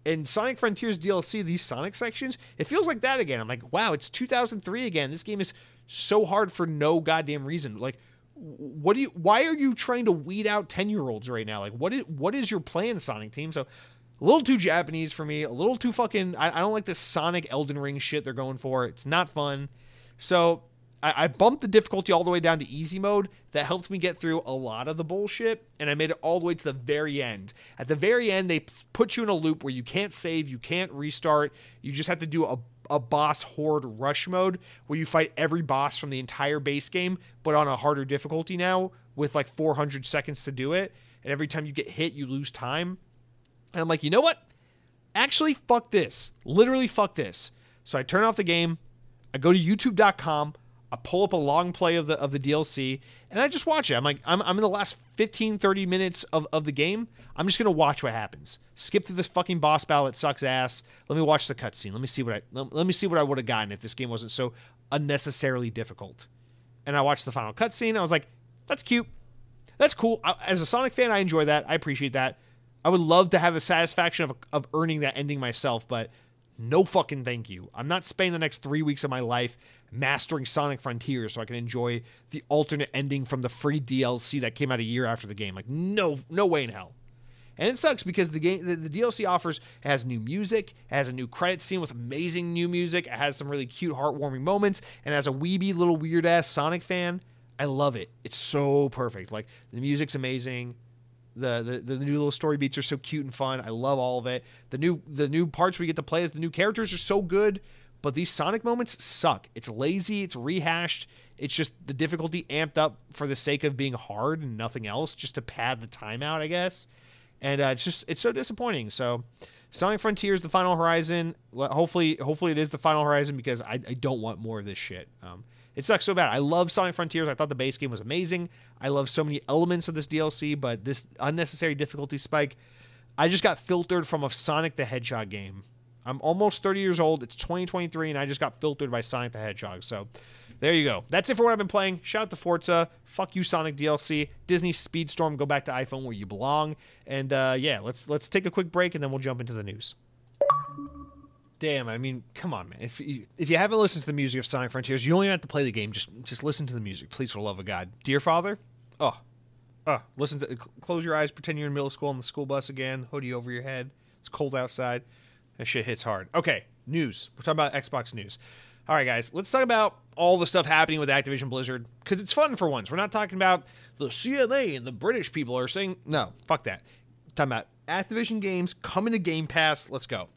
In Sonic Frontiers DLC, these Sonic sections, it feels like that again. I'm like, wow, it's 2003 again. This game is so hard for no goddamn reason. Like, why are you trying to weed out 10-year-olds right now? Like, what is your plan, Sonic team? So a little too Japanese for me, a little too fucking, I don't like this Sonic Elden Ring shit they're going for. It's not fun. So I bumped the difficulty all the way down to easy mode. That helped me get through a lot of the bullshit, and I made it all the way to the very end. At the very end, they put you in a loop where you can't save, you can't restart, you just have to do a boss horde rush mode where you fight every boss from the entire base game, but on a harder difficulty now with like 400 seconds to do it. And every time you get hit, you lose time. And I'm like, you know what? Actually, fuck this. Literally fuck this. So I turn off the game. I go to youtube.com. I pull up a long play of the DLC, and I just watch it. I'm like, I'm in the last 15, 30 minutes of the game. I'm just gonna watch what happens. Skip through this fucking boss battle that sucks ass. Let me watch the cutscene. Let me see what I would have gotten if this game wasn't so unnecessarily difficult. And I watched the final cutscene. I was like, that's cute. That's cool. As a Sonic fan, I enjoy that. I appreciate that. I would love to have the satisfaction of earning that ending myself, but no fucking thank you. I'm not spending the next 3 weeks of my life mastering Sonic Frontiers so I can enjoy the alternate ending from the free DLC that came out a year after the game. Like, no way in hell. And it sucks because the DLC has new music, it has a new credit scene with amazing new music, it has some really cute, heartwarming moments, and as a weeby little weird-ass Sonic fan, I love it. It's so perfect. Like, the music's amazing. The new little story beats are so cute and fun. I love all of it. The new parts we get to play as the new characters are so good, but these Sonic moments suck. It's lazy, it's rehashed. It's just the difficulty amped up for the sake of being hard and nothing else, just to pad the time out, I guess. And it's so disappointing. So Sonic Frontiers, the Final Horizon. Hopefully it is the Final Horizon because I don't want more of this shit. It sucks so bad. I love Sonic Frontiers. I thought the base game was amazing. I love so many elements of this DLC, but this unnecessary difficulty spike, I just got filtered from a Sonic the Hedgehog game. I'm almost 30 years old. It's 2023, and I just got filtered by Sonic the Hedgehog. So there you go. That's it for what I've been playing. Shout out to Forza. Fuck you, Sonic DLC. Disney Speedstorm, go back to iPhone where you belong. And yeah, let's take a quick break, and then we'll jump into the news. Damn, I mean, come on, man. If you haven't listened to the music of Sonic Frontiers, you only have to play the game. Just listen to the music, please, for the love of God. Dear Father, listen to. Close your eyes, pretend you're in middle school on the school bus again. Hoodie over your head. It's cold outside. That shit hits hard. Okay, news. We're talking about Xbox news. All right, guys, let's talk about all the stuff happening with Activision Blizzard because it's fun for once. We're not talking about the CMA and the British people are saying no. Fuck that. We're talking about Activision games coming to Game Pass. Let's go.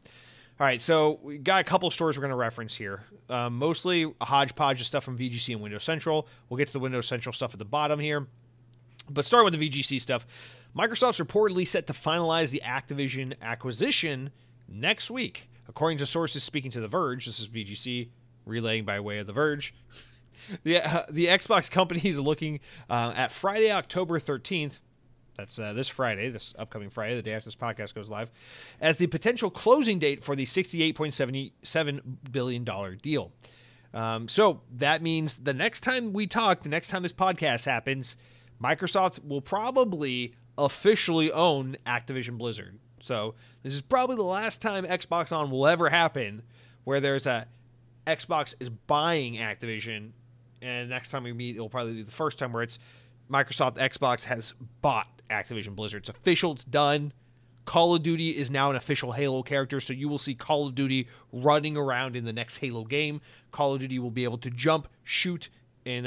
All right, so we got a couple of stores we're going to reference here. Mostly a hodgepodge of stuff from VGC and Windows Central. We'll get to the Windows Central stuff at the bottom here. But starting with the VGC stuff, Microsoft's reportedly set to finalize the Activision acquisition next week. According to sources speaking to The Verge, this is VGC relaying by way of The Verge, the Xbox company is looking at Friday, October 13th, that's this Friday, this upcoming Friday, the day after this podcast goes live, as the potential closing date for the $68.77 billion deal. So that means the next time we talk, the next time this podcast happens, Microsoft will probably officially own Activision Blizzard. So this is probably the last time Xbox On will ever happen where there's a Xbox is buying Activision, and next time we meet, it'll probably be the first time where it's Microsoft Xbox has bought Activision Blizzard. It's official. It's done. Call of Duty is now an official Halo character, so you will see Call of Duty running around in the next Halo game. Call of Duty will be able to jump, shoot, and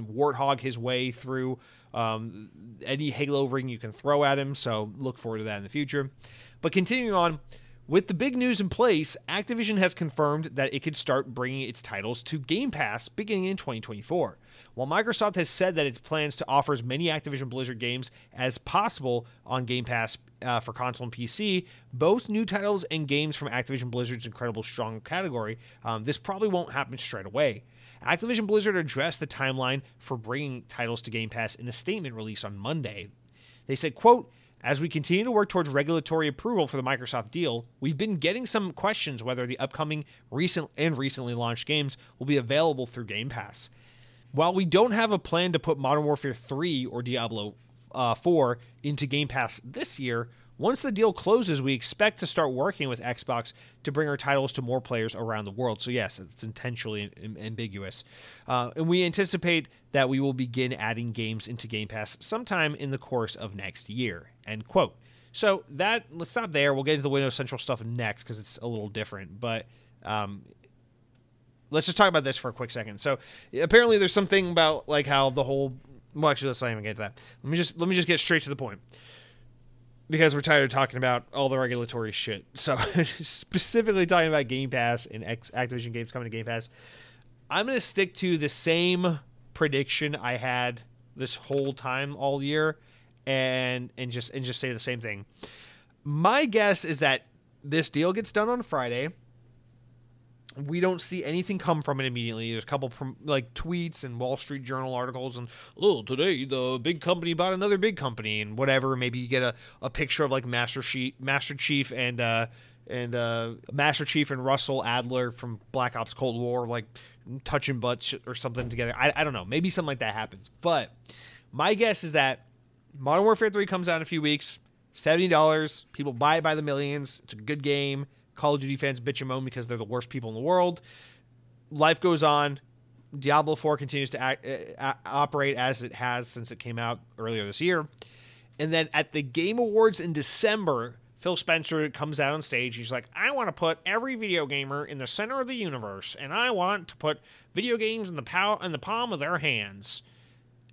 warthog his way through any Halo ring you can throw at him, so look forward to that in the future. But continuing on, with the big news in place, Activision has confirmed that it could start bringing its titles to Game Pass beginning in 2024. While Microsoft has said that it plans to offer as many Activision Blizzard games as possible on Game Pass for console and PC, both new titles and games from Activision Blizzard's incredible strong category, this probably won't happen straight away. Activision Blizzard addressed the timeline for bringing titles to Game Pass in a statement released on Monday. They said, quote, "As we continue to work towards regulatory approval for the Microsoft deal, we've been getting some questions whether the upcoming recently launched games will be available through Game Pass. While we don't have a plan to put Modern Warfare 3 or Diablo 4 into Game Pass this year, once the deal closes, we expect to start working with Xbox to bring our titles to more players around the world." So yes, it's intentionally ambiguous. And we anticipate that we will begin adding games into Game Pass sometime in the course of next year, end quote. So let's stop there. We'll get into the Windows Central stuff next because it's a little different. But let's just talk about this for a quick second. So apparently there's something about like how the whole, well, actually, let's not even get to that. Let me just get straight to the point, because we're tired of talking about all the regulatory shit. So specifically talking about Game Pass and Activision games coming to Game Pass, I'm going to stick to the same prediction I had this whole time all year and just say the same thing. My guess is that this deal gets done on Friday. We don't see anything come from it immediately. There's a couple like tweets and Wall Street Journal articles and, oh, today the big company bought another big company and whatever. Maybe you get a picture of like Master Chief and Master Chief and Russell Adler from Black Ops Cold War like touching butts or something together. I don't know. Maybe something like that happens. But my guess is that Modern Warfare 3 comes out in a few weeks. $70. People buy it by the millions. It's a good game. Call of Duty fans bitch and moan because they're the worst people in the world. Life goes on. Diablo 4 continues to operate as it has since it came out earlier this year. And then at the Game Awards in December, Phil Spencer comes out on stage. He's like, I want to put every video gamer in the center of the universe, and I want to put video games in the palm of their hands.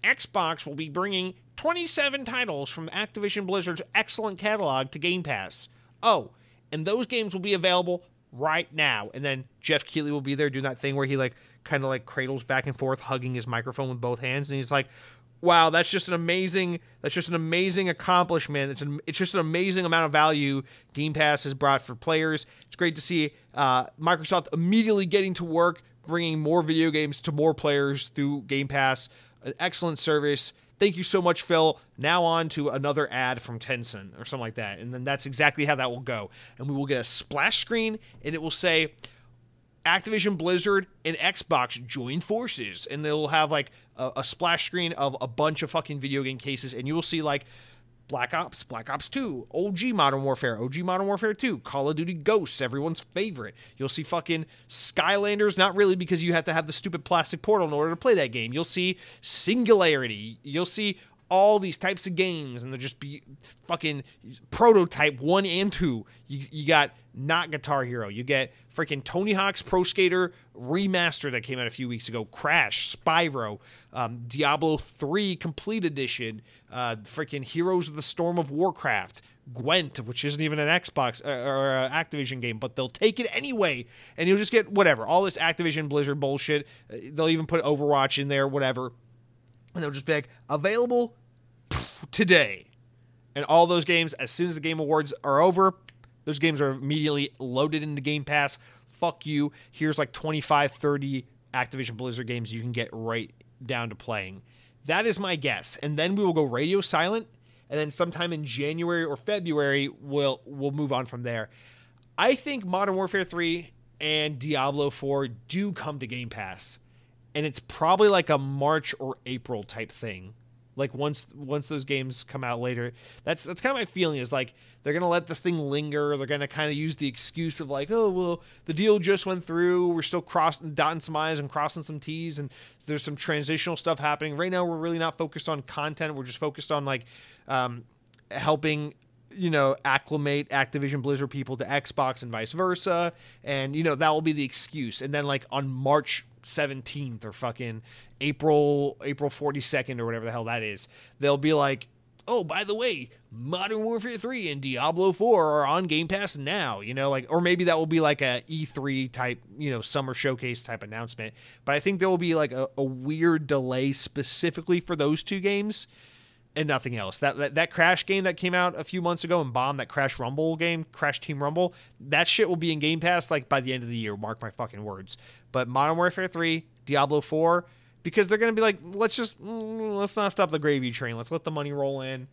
Xbox will be bringing 27 titles from Activision Blizzard's excellent catalog to Game Pass. Oh, and those games will be available right now. And then Jeff Keighley will be there doing that thing where he like kind of like cradles back and forth, hugging his microphone with both hands. And he's like, wow, that's just an amazing accomplishment. It's just an amazing amount of value Game Pass has brought for players. It's great to see Microsoft immediately getting to work, bringing more video games to more players through Game Pass. An excellent service. Thank you so much, Phil. Now on to another ad from Tencent or something like that. And then that's exactly how that will go. And we will get a splash screen, and it will say Activision Blizzard and Xbox join forces. And they'll have like a splash screen of a bunch of fucking video game cases. And you will see like Black Ops 2, OG Modern Warfare 2, Call of Duty Ghosts, everyone's favorite. You'll see fucking Skylanders, not really because you have to have the stupid plastic portal in order to play that game. You'll see Singularity. You'll see all these types of games, and they'll just be fucking Prototype 1 and 2. You got not Guitar Hero. You get freaking Tony Hawk's Pro Skater Remaster that came out a few weeks ago, Crash, Spyro, Diablo 3 Complete Edition, freaking Heroes of the Storm of Warcraft, Gwent, which isn't even an Xbox or Activision game, but they'll take it anyway, and you'll just get whatever, all this Activision Blizzard bullshit. They'll even put Overwatch in there, whatever, and they'll just be like, available today. And all those games, as soon as the Game Awards are over, those games are immediately loaded into Game Pass. Fuck you. Here's like 25, 30 Activision Blizzard games you can get right down to playing. That is my guess. And then we will go radio silent, and then sometime in January or February, we'll move on from there. I think Modern Warfare 3 and Diablo 4 do come to Game Pass, and it's probably like a March or April type thing. Like once those games come out later, that's kind of my feeling, is like they're gonna let the thing linger. They're gonna kind of use the excuse of like, oh well, the deal just went through. We're still dotting some I's and crossing some T's, and there's some transitional stuff happening right now. We're really not focused on content. We're just focused on like helping acclimate Activision Blizzard people to Xbox and vice versa, and that will be the excuse. And then like on March 17th or fucking April 42nd or whatever the hell that is, they'll be like, oh, by the way, Modern Warfare 3 and Diablo 4 are on Game Pass now, or maybe that will be like a E3 type, summer showcase type announcement. But I think there will be like a weird delay specifically for those two games and nothing else. That Crash game that came out a few months ago and bombed, that Crash Rumble game, Crash Team Rumble, that shit will be in Game Pass like by the end of the year, mark my fucking words. But Modern Warfare 3, Diablo 4, because they're going to be like, let's not stop the gravy train. Let's let the money roll in.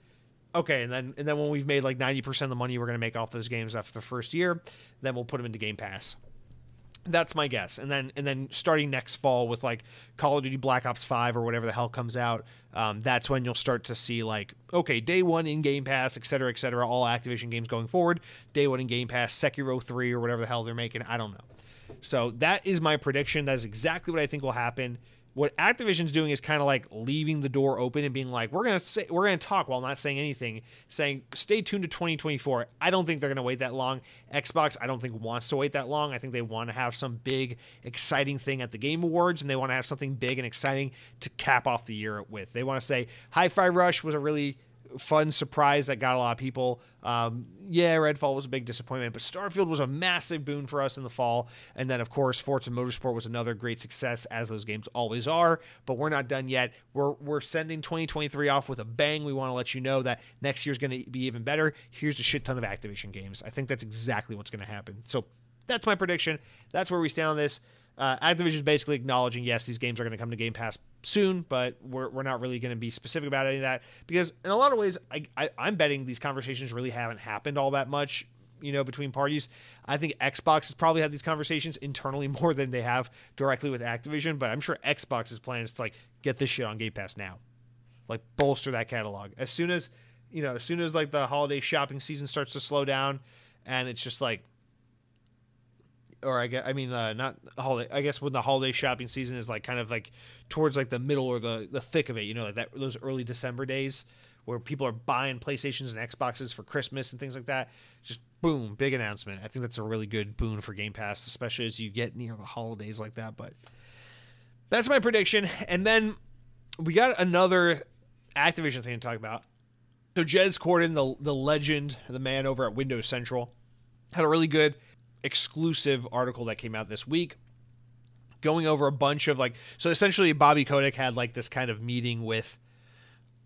Okay, and then when we've made like 90% of the money we're going to make off those games after the first year, then we'll put them into Game Pass. That's my guess. And then starting next fall with like Call of Duty Black Ops 5 or whatever the hell comes out, that's when you'll start to see like, okay, day one in Game Pass, et cetera, all Activision games going forward. Day one in Game Pass, Sekiro 3 or whatever the hell they're making. I don't know. So that is my prediction. That is exactly what I think will happen. What Activision's doing is kind of like leaving the door open and being like, we're gonna talk while not saying anything, saying stay tuned to 2024. I don't think they're gonna wait that long. Xbox, I don't think wants to wait that long. I think they want to have some big, exciting thing at the Game Awards, and they want to have something big and exciting to cap off the year with. They want to say Hi-Fi Rush was a really fun surprise that got a lot of people. Redfall was a big disappointment, but Starfield was a massive boon for us in the fall. And then, of course, Forza Motorsport was another great success, as those games always are. But we're not done yet. We're sending 2023 off with a bang. We want to let you know that next year's going to be even better. Here's a shit ton of Activision games. I think that's exactly what's going to happen. So That's my prediction. That's where we stand on this. Activision is basically acknowledging, yes, these games are going to come to Game Pass soon, but we're not really going to be specific about any of that, because in a lot of ways, I'm betting these conversations really haven't happened all that much, between parties. I think Xbox has probably had these conversations internally more than they have directly with Activision, but I'm sure Xbox's plan is to get this shit on Game Pass now, bolster that catalog as soon as like the holiday shopping season starts to slow down, and it's just not holiday. I guess when the holiday shopping season is towards the middle or the thick of it, those early December days where people are buying PlayStations and Xboxes for Christmas and things like that. Just boom, big announcement. I think that's a really good boon for Game Pass, especially as you get near the holidays like that. But that's my prediction. And then we got another Activision thing to talk about. So Jez Corden, the legend, the man over at Windows Central, had a really good exclusive article that came out this week going over a bunch of so essentially Bobby Kotick had this kind of meeting with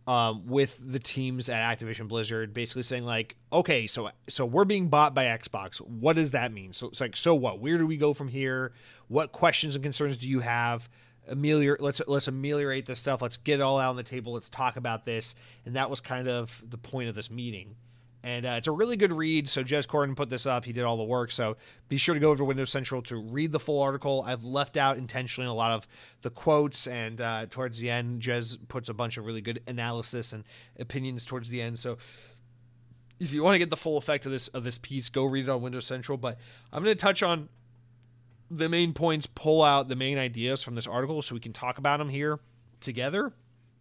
the teams at Activision Blizzard, basically saying okay, so we're being bought by Xbox. What does that mean? So it's so what? Where do we go from here? What questions and concerns do you have? Let's ameliorate this stuff. Let's get it all out on the table. Let's talk about this. And that was kind of the point of this meeting. And it's a really good read. So Jez Corden put this up. He did all the work. So be sure to go over to Windows Central to read the full article. I've left out intentionally a lot of the quotes. And towards the end, Jez puts a bunch of really good analysis and opinions towards the end. So if you want to get the full effect of this piece, go read it on Windows Central. But I'm going to touch on the main points, pull out the main ideas from this article so we can talk about them here together.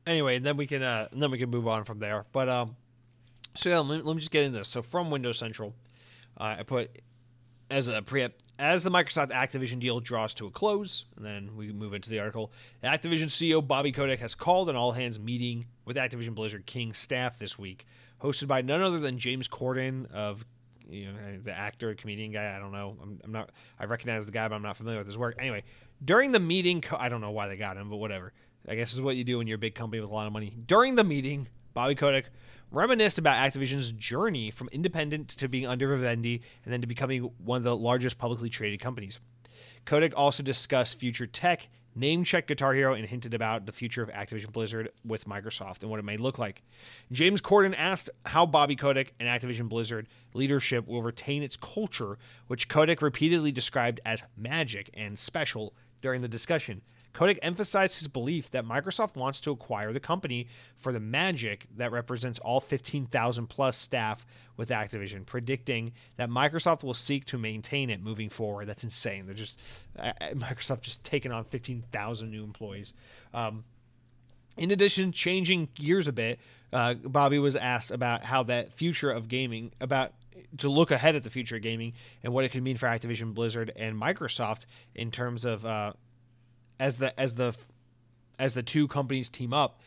Anyway, and then we can move on from there. But so yeah, let me just get into this. So from Windows Central, I put as a preamp, as the Microsoft Activision deal draws to a close, and then we move into the article. Activision CEO Bobby Kotick has called an all-hands meeting with Activision Blizzard King staff this week, hosted by none other than James Corden of the actor, comedian guy. I don't know. I recognize the guy, but I'm not familiar with his work. Anyway, during the meeting, I don't know why they got him, but whatever. I guess this is what you do when you're a big company with a lot of money. During the meeting, Bobby Kotick reminisced about Activision's journey from independent to being under Vivendi and then to becoming one of the largest publicly traded companies. Kotick also discussed future tech, name-checked Guitar Hero, and hinted about the future of Activision Blizzard with Microsoft and what it may look like. James Corden asked how Bobby Kotick and Activision Blizzard leadership will retain its culture, which Kotick repeatedly described as magic and special during the discussion. Kotick emphasized his belief that Microsoft wants to acquire the company for the magic that represents all 15,000 plus staff with Activision, predicting that Microsoft will seek to maintain it moving forward. That's insane. They're just Microsoft just taking on 15,000 new employees. In addition, changing gears a bit, Bobby was asked about how that future of gaming, to look ahead at the future of gaming and what it could mean for Activision Blizzard and Microsoft in terms of as the two companies team up.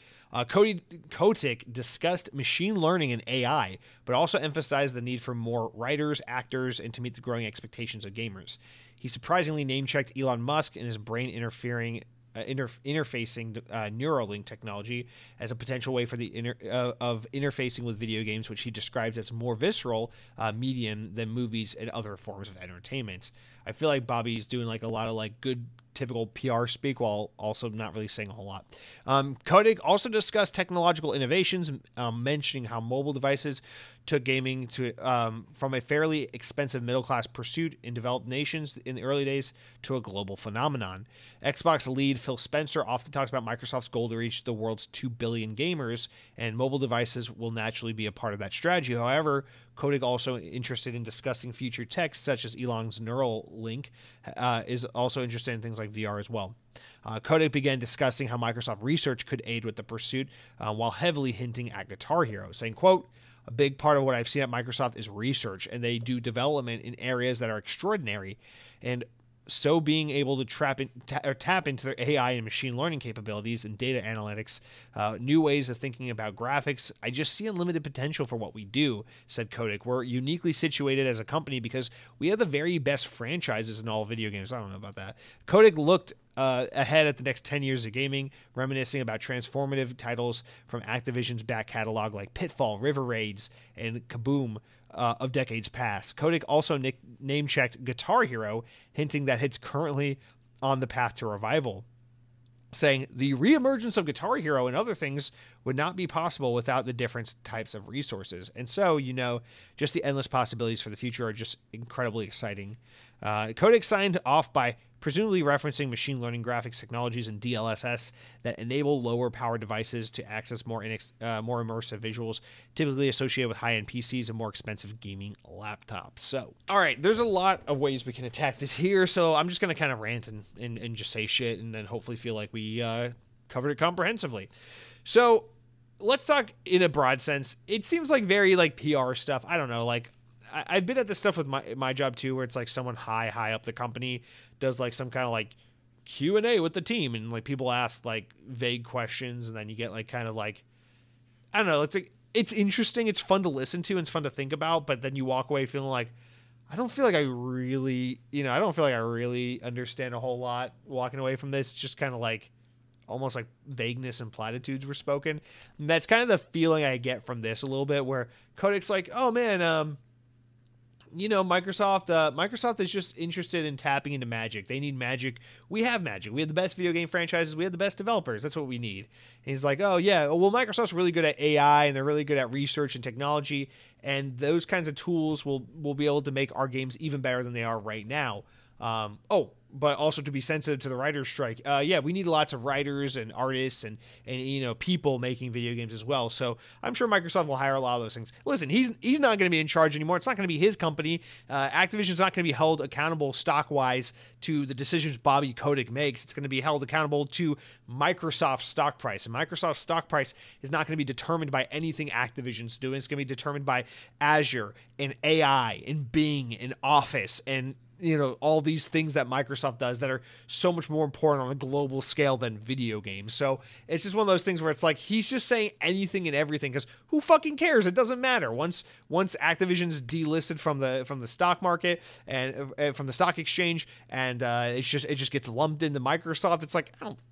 Kotick discussed machine learning and AI, but also emphasized the need for more writers, actors, and to meet the growing expectations of gamers. He surprisingly name-checked Elon Musk and his brain interfacing Neuralink technology as a potential way for of interfacing with video games, which he describes as more visceral medium than movies and other forms of entertainment. I feel like Bobby's doing a lot of good typical PR speak while also not really saying a whole lot. Kotick also discussed technological innovations, mentioning how mobile devices took gaming to from a fairly expensive middle-class pursuit in developed nations in the early days to a global phenomenon. Xbox lead Phil Spencer often talks about Microsoft's goal to reach the world's 2 billion gamers, and mobile devices will naturally be a part of that strategy. However, Kotick also interested in discussing future tech such as Elon's Neuralink, is also interested in things like VR as well. Kotick began discussing how Microsoft research could aid with the pursuit while heavily hinting at Guitar Hero, saying, quote, "A big part of what I've seen at Microsoft is research, and they do development in areas that are extraordinary, and so being able to tap into their AI and machine learning capabilities and data analytics, new ways of thinking about graphics, I just see unlimited potential for what we do," said Kotick. "We're uniquely situated as a company because we have the very best franchises in all video games." I don't know about that. Kotick looked ahead at the next 10 years of gaming, reminiscing about transformative titles from Activision's back catalog like Pitfall, River Raids, and Kaboom, of decades past. Kotick also name-checked Guitar Hero, hinting that it's currently on the path to revival, saying the reemergence of Guitar Hero and other things would not be possible without the different types of resources. And so, just the endless possibilities for the future are just incredibly exciting. Kotick signed off by presumably referencing machine learning graphics technologies and DLSS that enable lower power devices to access more immersive visuals, typically associated with high-end PCs and more expensive gaming laptops. So, all right, there's a lot of ways we can attack this here, so I'm just going to kind of rant and just say shit and then hopefully feel like we covered it comprehensively. So, let's talk in a broad sense. It seems like very PR stuff. I don't know, I've been at this stuff with my job too, where it's like someone high up the company does some kind of Q&A with the team, and people ask vague questions, and then you get I don't know, it's interesting, it's fun to listen to, and it's fun to think about, but then you walk away feeling I don't feel like I really, I don't feel like I really understand a whole lot walking away from this. It's just kind of almost vagueness and platitudes were spoken. And that's kind of the feeling I get from this a little bit, where Kotick's oh man, Microsoft is just interested in tapping into magic. They need magic. We have magic. We have the best video game franchises. We have the best developers. That's what we need. And he's oh yeah, well, Microsoft's really good at AI, and they're really good at research and technology, and those kinds of tools will be able to make our games even better than they are right now. But also to be sensitive to the writer's strike. Yeah, we need lots of writers and artists and people making video games as well. So I'm sure Microsoft will hire a lot of those things. Listen, he's not going to be in charge anymore. It's not going to be his company. Activision's not going to be held accountable stock-wise to the decisions Bobby Kotick makes. It's going to be held accountable to Microsoft's stock price. And Microsoft's stock price is not going to be determined by anything Activision's doing. It's going to be determined by Azure and AI and Bing and Office and all these things that Microsoft does that are so much more important on a global scale than video games. So it's just one of those things where it's he's just saying anything and everything, because who fucking cares? It doesn't matter. Once Activision's delisted from the stock market and from the stock exchange, and it just gets lumped into Microsoft. It's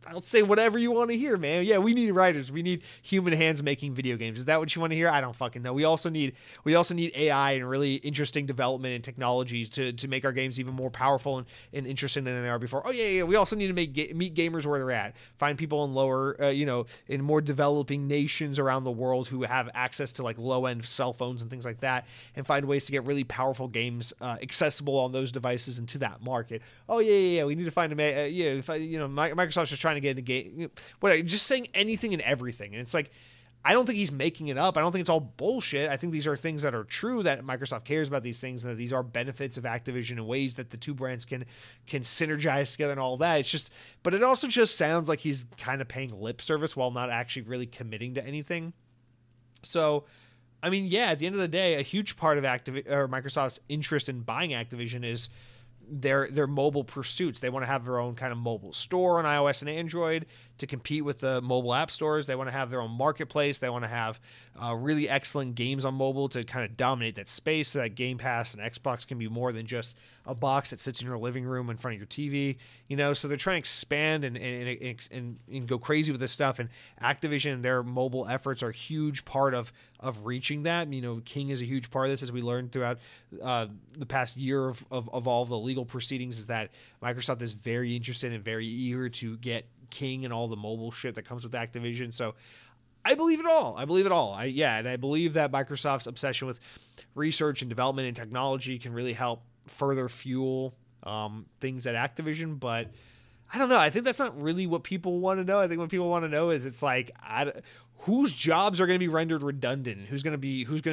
I'll say whatever you want to hear, man. Yeah, we need writers. We need human hands making video games. Is that what you want to hear? I don't fucking know. We also need AI and really interesting development and technology to make our games even more powerful and interesting than they are before. Oh yeah. We also need to meet gamers where they're at. Find people in lower, in more developing nations around the world who have access to low-end cell phones and things like that, and find ways to get really powerful games accessible on those devices and to that market. Oh yeah. We need to find Microsoft's just trying to get into game. Just saying anything and everything, and it's I don't think he's making it up. I don't think it's all bullshit. I think these are things that are true, that Microsoft cares about these things, and that these are benefits of Activision in ways that the two brands can synergize together and all that. But it also just sounds like he's kind of paying lip service while not actually really committing to anything. So, I mean, yeah, at the end of the day, a huge part of Microsoft's interest in buying Activision is their mobile pursuits. They want to have their own kind of mobile store on iOS and Android to compete with the mobile app stores. They want to have their own marketplace. They want to have really excellent games on mobile to kind of dominate that space, so that Game Pass and Xbox can be more than just a box that sits in your living room in front of your TV. So they're trying to expand and go crazy with this stuff. And Activision and their mobile efforts are a huge part of reaching that. King is a huge part of this, as we learned throughout the past year of all the legal proceedings, is that Microsoft is very interested and very eager to get King and all the mobile shit that comes with Activision. So I believe it all. And I believe that Microsoft's obsession with research and development and technology can really help further fuel things at Activision. But I don't know. I think that's not really what people want to know. I think what people want to know is whose jobs are going to be rendered redundant, who's going to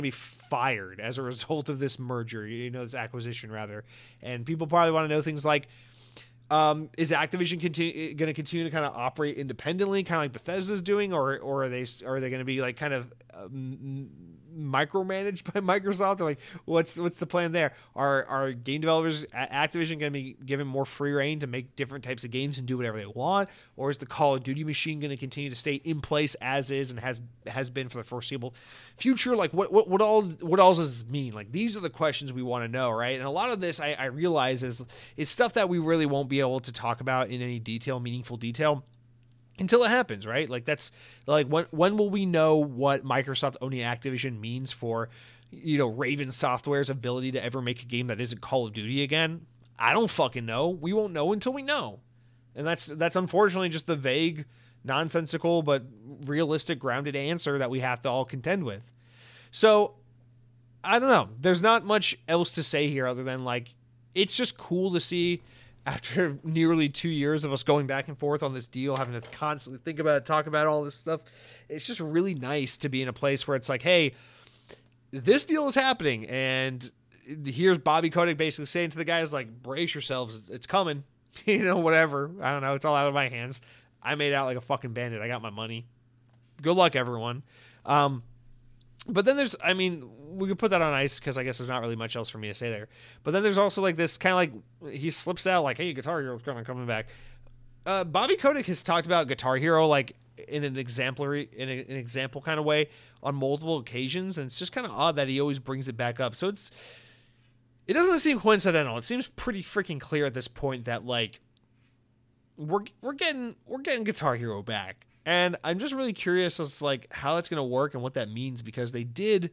be fired as a result of this merger, this acquisition rather. And people probably want to know things like, is Activision going to continue to kind of operate independently, kind of like Bethesda's doing, or are they going to be kind of micromanaged by Microsoft? Or what's the plan there? Are game developers at Activision going to be given more free reign to make different types of games and do whatever they want, or is the Call of Duty machine going to continue to stay in place as is and has been for the foreseeable future? What all does this mean? These are the questions we want to know, right? And a lot of this I realize is stuff that we really won't be able to talk about in any meaningful detail until it happens, right? That's when will we know what Microsoft owning Activision means for Raven Software's ability to ever make a game that isn't Call of Duty again? I don't fucking know. We won't know until we know. And that's unfortunately just the vague, nonsensical, but realistic, grounded answer that we have to all contend with. So, I don't know. There's not much else to say here other than, like, it's just cool to see after nearly 2 years of us going back and forth on this deal, having to constantly think about it, talk about all this stuff. It's just really nice to be in a place where it's like, hey, this deal is happening, and here's Bobby Kotick basically saying to the guys, like, brace yourselves, it's coming. Whatever. I don't know. It's all out of my hands. I made out like a fucking bandit. I got my money. Good luck, everyone. But then we could put that on ice because I guess there's not really much else for me to say there. But then there's also like this kind of like, he slips out like, hey, Guitar Hero's coming back. Bobby Kotick has talked about Guitar Hero like in an example kind of way on multiple occasions, and it's just kind of odd that he always brings it back up. So it doesn't seem coincidental. It seems pretty freaking clear at this point that like we're getting Guitar Hero back. And I'm just really curious as to like how that's going to work and what that means, because they did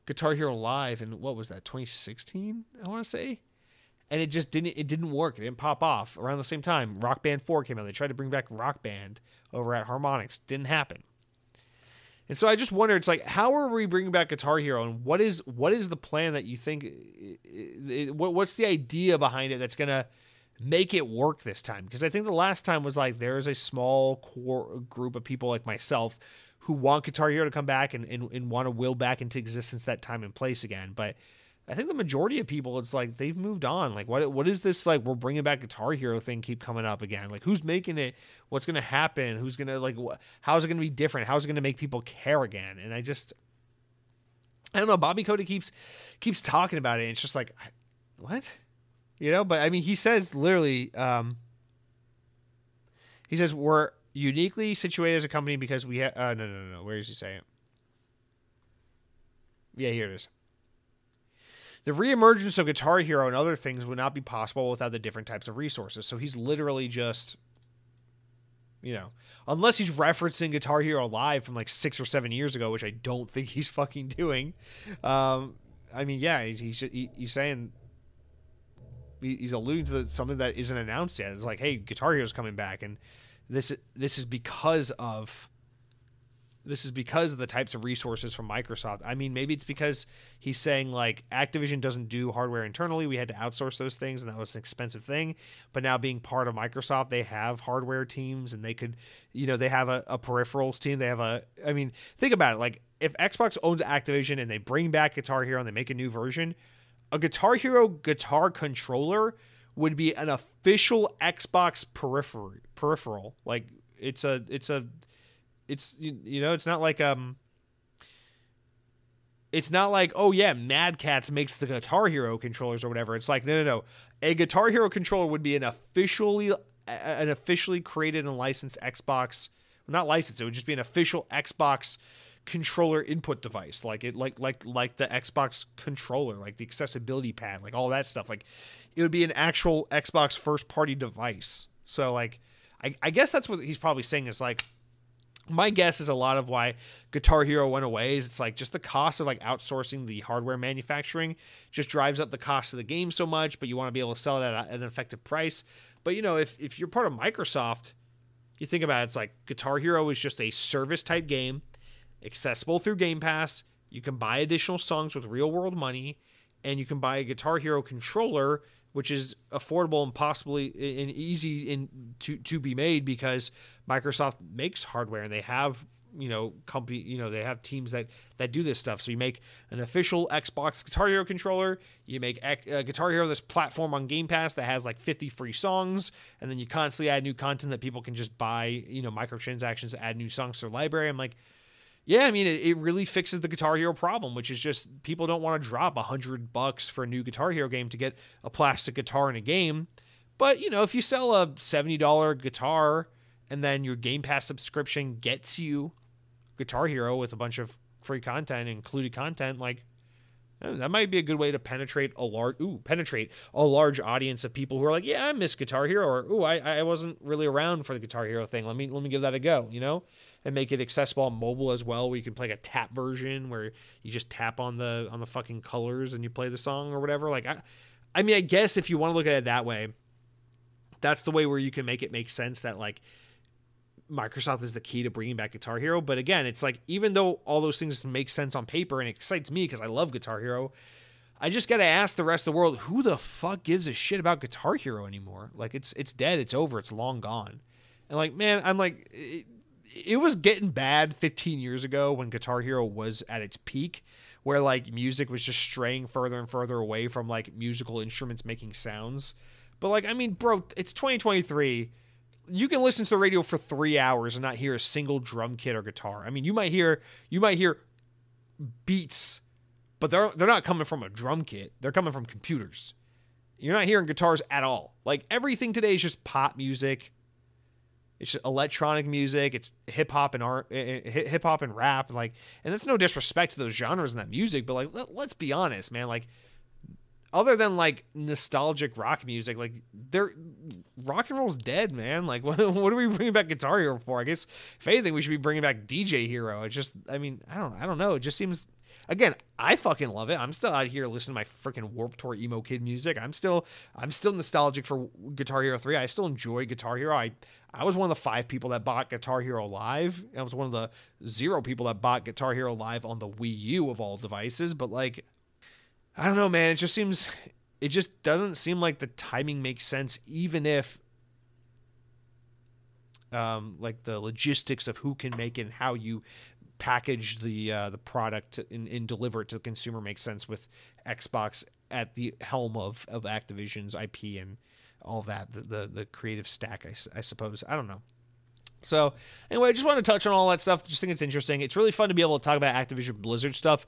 Guitar Hero Live in, what was that, 2016, I want to say? And it didn't work. It didn't pop off. Around the same time, Rock Band 4 came out. They tried to bring back Rock Band over at Harmonix. Didn't happen. And so I just wonder, it's like, how are we bringing back Guitar Hero, and what is the plan that you think, what's the idea behind it that's going to make it work this time? Because I think the last time was like, there's a small core group of people like myself who want Guitar Hero to come back and want to will back into existence that time and place again. But I think the majority of people, it's like they've moved on. Like, what is this, like, we're bringing back Guitar Hero thing keep coming up again? Like, who's making it? What's going to happen? Who's going to, like, how's it going to be different? How's it going to make people care again? And I don't know. Bobby Kotick keeps talking about it, and it's just like, what? But I mean, he says literally, he says, we're uniquely situated as a company because we have, no. Where does he say it? Yeah, here it is. The reemergence of Guitar Hero and other things would not be possible without the different types of resources. So he's literally just, unless he's referencing Guitar Hero Live from like 6 or 7 years ago, which I don't think he's fucking doing. I mean, yeah, he's saying, he's alluding to something that isn't announced yet. It's like, hey, Guitar Hero's coming back, and this is because of the types of resources from Microsoft. I mean, maybe it's because he's saying like Activision doesn't do hardware internally. We had to outsource those things, and that was an expensive thing. But now being part of Microsoft, they have hardware teams, and they could, they have a peripherals team. They have think about it. Like, if Xbox owns Activision and they bring back Guitar Hero and they make a new version, a Guitar Hero guitar controller would be an official Xbox peripheral. Like, it's not like, oh yeah, Mad Catz makes the Guitar Hero controllers or whatever. It's like, no. A Guitar Hero controller would be an officially created and licensed Xbox, not licensed. It would just be an official Xbox controller input device, like the Xbox controller, like the accessibility pad, like all that stuff. Like, it would be an actual Xbox first party device. So like, I guess that's what he's probably saying is like, my guess is a lot of why Guitar Hero went away is it's like just the cost of like outsourcing the hardware manufacturing just drives up the cost of the game so much, but you want to be able to sell it at an effective price. But if you're part of Microsoft, you think about it, it's like Guitar Hero is just a service type game, accessible through Game Pass. You can buy additional songs with real world money, and you can buy a Guitar Hero controller, which is affordable and possibly and easy to be made because Microsoft makes hardware, and they have they have teams that do this stuff. So you make an official Xbox Guitar Hero controller, you make Guitar Hero this platform on Game Pass that has like 50 free songs, and then you constantly add new content that people can just buy, microtransactions to add new songs to their library. I'm like, yeah, I mean, it really fixes the Guitar Hero problem, which is just people don't want to drop $100 for a new Guitar Hero game to get a plastic guitar in a game. But, if you sell a $70 guitar and then your Game Pass subscription gets you Guitar Hero with a bunch of free content, included content, like, That might be a good way to penetrate a large audience of people who are like, yeah, I miss Guitar Hero, or I wasn't really around for the Guitar Hero thing. Let me give that a go, and make it accessible on mobile as well, where you can play a tap version where you just tap on the fucking colors and you play the song or whatever. Like, I mean, I guess if you want to look at it that way, that's the way where you can make it make sense that like Microsoft is the key to bringing back Guitar Hero. But again, it's like, even though all those things make sense on paper and it excites me because I love Guitar Hero, I just got to ask the rest of the world, who the fuck gives a shit about Guitar Hero anymore? Like, it's dead. It's over. It's long gone. And like, man, I'm like, it was getting bad 15 years ago when Guitar Hero was at its peak, where like music was just straying further and further away from like musical instruments making sounds. But like, I mean, bro, it's 2023. You can listen to the radio for 3 hours and not hear a single drum kit or guitar. I mean, you might hear beats, but they're not coming from a drum kit. They're coming from computers. You're not hearing guitars at all. Like, everything today is just pop music. It's just electronic music. It's hip hop and rap. Like, and that's no disrespect to those genres and that music, but like, let's be honest, man. Like, other than like nostalgic rock music, like rock and roll's dead, man. Like, what are we bringing back Guitar Hero for? I guess if anything, we should be bringing back DJ Hero. It just, I mean, I don't know. It just seems, again, I fucking love it. I'm still out here listening to my freaking Warped Tour emo kid music. I'm still nostalgic for Guitar Hero 3. I still enjoy Guitar Hero. I was one of the 5 people that bought Guitar Hero Live. I was one of the 0 people that bought Guitar Hero Live on the Wii U of all devices. But like, I don't know, man. It just doesn't seem like the timing makes sense, even if like the logistics of who can make it and how you package the product and deliver it to the consumer makes sense with Xbox at the helm of Activision's IP and all that, the creative stack, I suppose. I don't know. So anyway, I just want to touch on all that stuff. Just think it's interesting. It's really fun to be able to talk about Activision Blizzard stuff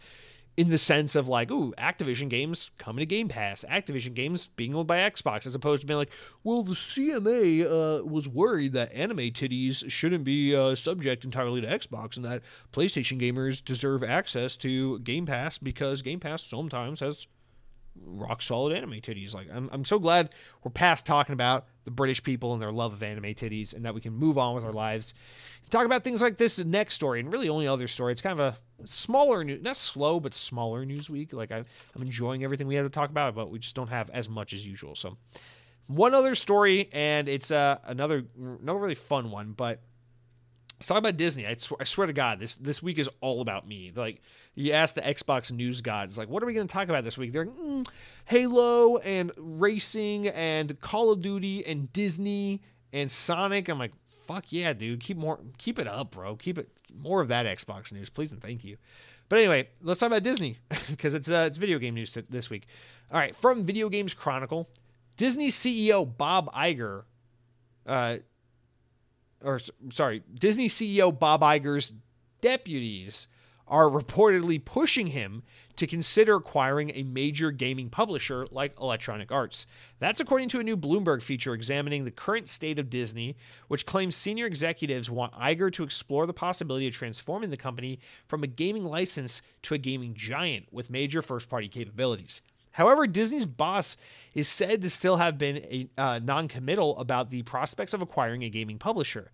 in the sense of like, ooh, Activision games coming to Game Pass, Activision games being owned by Xbox, as opposed to being like, well, the CMA was worried that anime titties shouldn't be subject entirely to Xbox and that PlayStation gamers deserve access to Game Pass because Game Pass sometimes has rock solid anime titties. Like, I'm so glad we're past talking about the British people and their love of anime titties and that we can move on with our lives and talk about things like this next story and really only other story. It's kind of a smaller news, not slow, but smaller news week. Like, I'm enjoying everything we have to talk about, but we just don't have as much as usual. So one other story, and it's another really fun one, but let's talk about Disney. I swear to God, this week is all about me. Like, you ask the Xbox news gods, like, what are we going to talk about this week? They're like, Halo and racing and Call of Duty and Disney and Sonic. I'm like, fuck yeah, dude. Keep it up, bro. Keep it more of that Xbox news, please and thank you. But anyway, let's talk about Disney because it's video game news this week. All right, from Video Games Chronicle, Disney CEO Bob Iger, Disney CEO Bob Iger's deputies are reportedly pushing him to consider acquiring a major gaming publisher like Electronic Arts. That's according to a new Bloomberg feature examining the current state of Disney, which claims senior executives want Iger to explore the possibility of transforming the company from a gaming license to a gaming giant with major first-party capabilities. However, Disney's boss is said to still have been non-committal about the prospects of acquiring a gaming publisher.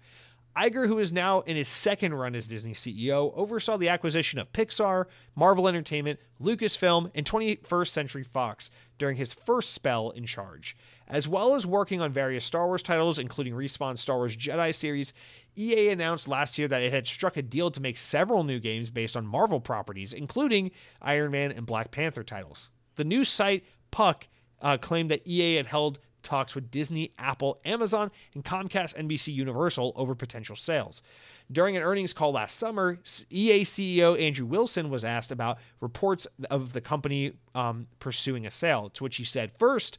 Iger, who is now in his second run as Disney CEO, oversaw the acquisition of Pixar, Marvel Entertainment, Lucasfilm, and 21st Century Fox during his first spell in charge. As well as working on various Star Wars titles, including Respawn's Star Wars Jedi series, EA announced last year that it had struck a deal to make several new games based on Marvel properties, including Iron Man and Black Panther titles. The news site Puck claimed that EA had held talks with Disney, Apple, Amazon, and Comcast NBC Universal over potential sales. During an earnings call last summer, EA CEO Andrew Wilson was asked about reports of the company pursuing a sale, to which he said, "First,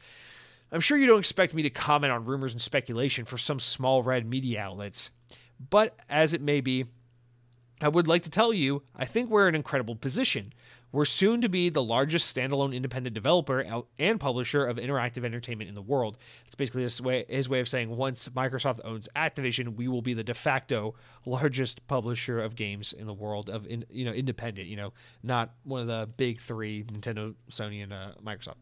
I'm sure you don't expect me to comment on rumors and speculation for some small red media outlets, but as it may be, I would like to tell you, I think we're in an incredible position. We're soon to be the largest standalone independent developer and publisher of interactive entertainment in the world. It's basically his way of saying once Microsoft owns Activision, we will be the de facto largest publisher of games in the world of independent. Not one of the big three: Nintendo, Sony, and Microsoft.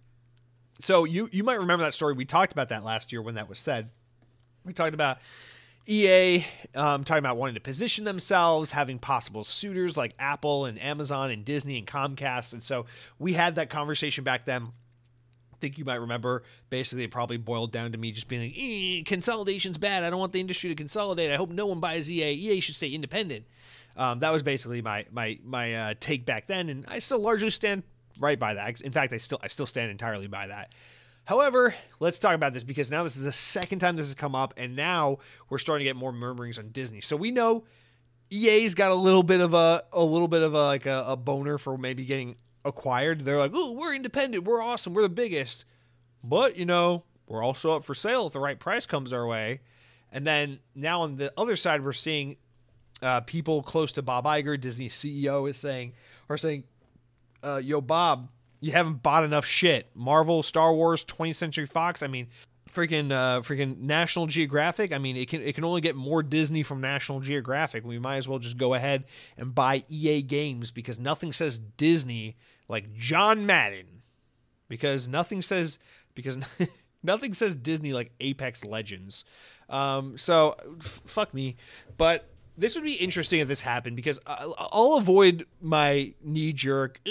So you might remember that story. We talked about that last year when that was said. We talked about EA talking about wanting to position themselves, having possible suitors like Apple and Amazon and Disney and Comcast. And so we had that conversation back then. I think you might remember, basically it probably boiled down to me just being like, consolidation's bad. I don't want the industry to consolidate. I hope no one buys EA. EA should stay independent. That was basically my take back then. And I still largely stand right by that. In fact, I still stand entirely by that. However, let's talk about this because now this is the second time this has come up, and now we're starting to get more murmurings on Disney. So we know EA's got a little bit of a boner for maybe getting acquired. They're like, "Oh, we're independent, we're awesome, we're the biggest," but we're also up for sale if the right price comes our way. And then now on the other side, we're seeing people close to Bob Iger, Disney's CEO, are saying, "Yo, Bob, you haven't bought enough shit. Marvel, Star Wars, 20th Century Fox. I mean, freaking National Geographic. I mean, it can only get more Disney from National Geographic. We might as well just go ahead and buy EA games because nothing says Disney like John Madden. Nothing says Disney like Apex Legends. So fuck me, but." This would be interesting if this happened because I'll avoid my knee-jerk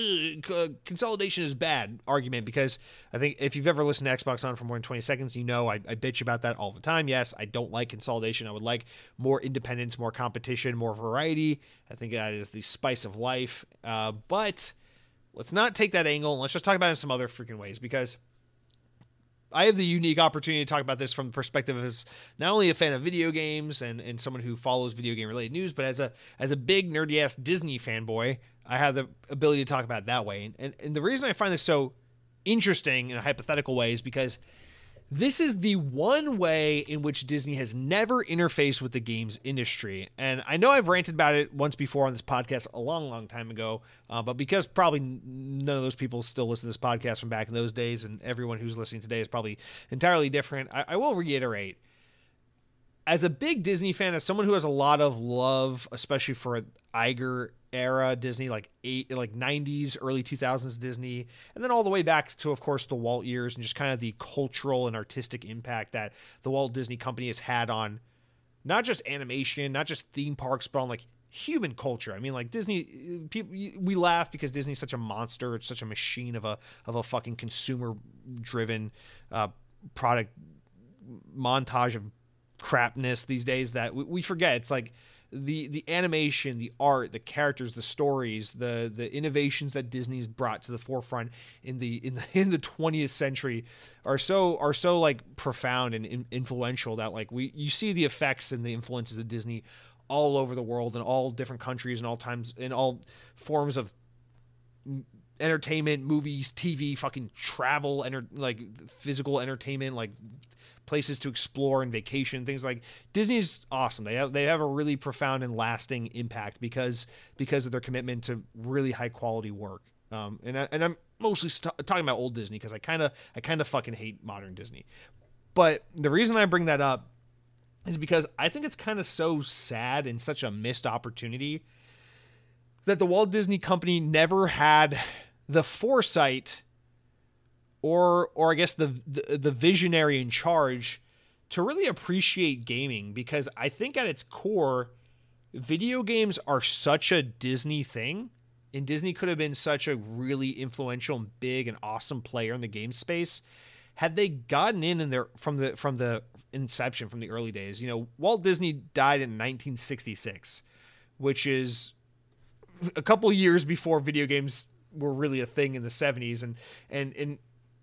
consolidation is bad argument because I think if you've ever listened to Xbox On for more than 20 seconds, I bitch about that all the time. Yes, I don't like consolidation. I would like more independence, more competition, more variety. I think that is the spice of life. But let's not take that angle. Let's just talk about it in some other freaking ways because I have the unique opportunity to talk about this from the perspective as not only a fan of video games and someone who follows video game related news, but as a big nerdy ass Disney fanboy, I have the ability to talk about it that way. And the reason I find this so interesting in a hypothetical way is because this is the one way in which Disney has never interfaced with the games industry. And I know I've ranted about it once before on this podcast a long, long time ago, but because probably none of those people still listen to this podcast from back in those days, and everyone who's listening today is probably entirely different, I will reiterate. As a big Disney fan, as someone who has a lot of love, especially for Iger era Disney, like 90s, early 2000s Disney, and then all the way back to, of course, the Walt years and just kind of the cultural and artistic impact that the Walt Disney Company has had on not just animation, not just theme parks, but on like human culture. I mean, like Disney, people, we laugh because Disney's such a monster. It's such a machine of a fucking consumer-driven product montage of crapness these days that we forget. It's like the animation, the art, the characters, the stories, the innovations that Disney's brought to the forefront in the 20th century are so like profound and influential that like you see the effects and the influences of Disney all over the world in all different countries and all times in all forms of entertainment, movies, TV, fucking travel, like physical entertainment, like places to explore and vacation, things like Disney's awesome. They have a really profound and lasting impact because of their commitment to really high quality work. And I'm mostly talking about old Disney because I kind of fucking hate modern Disney. But the reason I bring that up is because I think it's kind of so sad and such a missed opportunity that the Walt Disney Company never had the foresight or I guess the visionary in charge to really appreciate gaming, because I think at its core, video games are such a Disney thing, and Disney could have been such a really influential and big and awesome player in the game space had they gotten in there from the inception, from the early days. Walt Disney died in 1966, which is a couple years before video games were really a thing in the 70s, and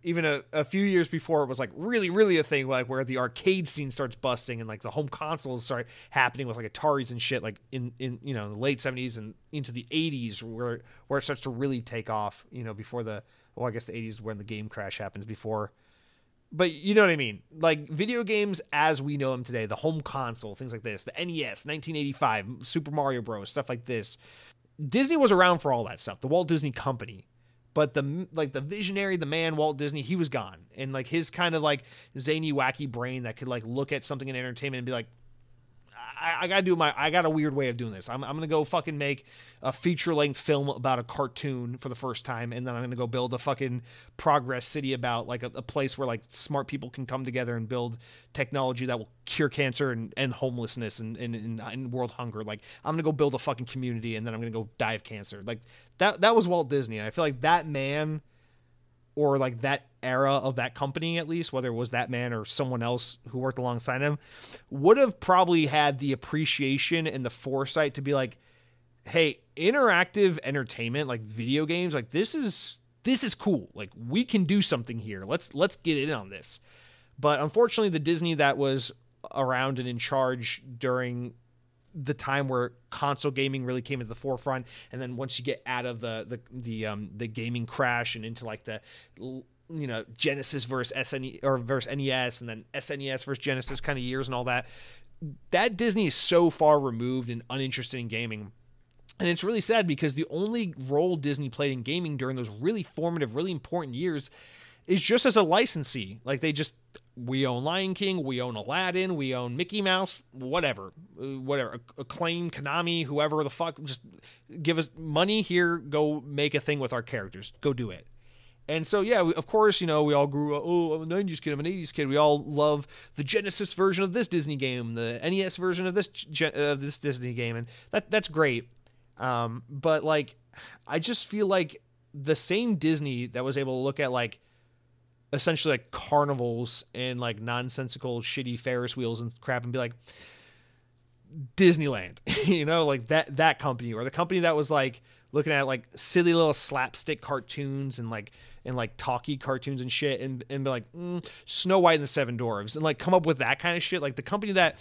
even a few years before it was like really, really a thing, like where the arcade scene starts busting and like the home consoles start happening with like Ataris and shit, like in the late 70s and into the 80s where it starts to really take off, before I guess the 80s when the game crash happens before. But you know what I mean? Like video games as we know them today, the home console, things like this, the NES, 1985, Super Mario Bros., stuff like this. Disney was around for all that stuff, the Walt Disney Company. But the visionary, the man, Walt Disney, he was gone. And like his kind of like zany, wacky brain that could like look at something in entertainment and be like, I got a weird way of doing this. I'm going to go fucking make a feature-length film about a cartoon for the first time, and then I'm going to go build a fucking progress city about like a place where like smart people can come together and build technology that will cure cancer and end homelessness and world hunger. Like, I'm going to go build a fucking community, and then I'm going to go die of cancer. Like, that was Walt Disney, and I feel like that man, or like that era of that company, at least, whether it was that man or someone else who worked alongside him, would have probably had the appreciation and the foresight to be like, hey, interactive entertainment, like video games, like this is cool. Like, we can do something here. Let's get in on this. But unfortunately, the Disney that was around and in charge during the time where console gaming really came to the forefront, and then once you get out of the gaming crash and into like the, you know, Genesis versus SNES, or versus NES, and then SNES versus Genesis kind of years and all that, that Disney is so far removed and uninterested in gaming. And it's really sad because the only role Disney played in gaming during those really formative, really important years is just as a licensee. Like, we own Lion King, we own Aladdin, we own Mickey Mouse, whatever, Acclaim, Konami, whoever the fuck, just give us money here, go make a thing with our characters, go do it. And so, yeah, of course, you know, we all grew up, oh, I'm a 90s kid, I'm an 80s kid. We all love the Genesis version of this Disney game, the NES version of this Disney game, and that's great. But, like, I just feel like the same Disney that was able to look at, like, essentially, like, carnivals and, like, nonsensical, shitty Ferris wheels and crap and be like, Disneyland, you know, like that company, or the company that was, like, looking at, like, silly little slapstick cartoons and talkie cartoons and shit, and be like, Snow White and the Seven Dwarfs, and, like, come up with that kind of shit. Like, the company that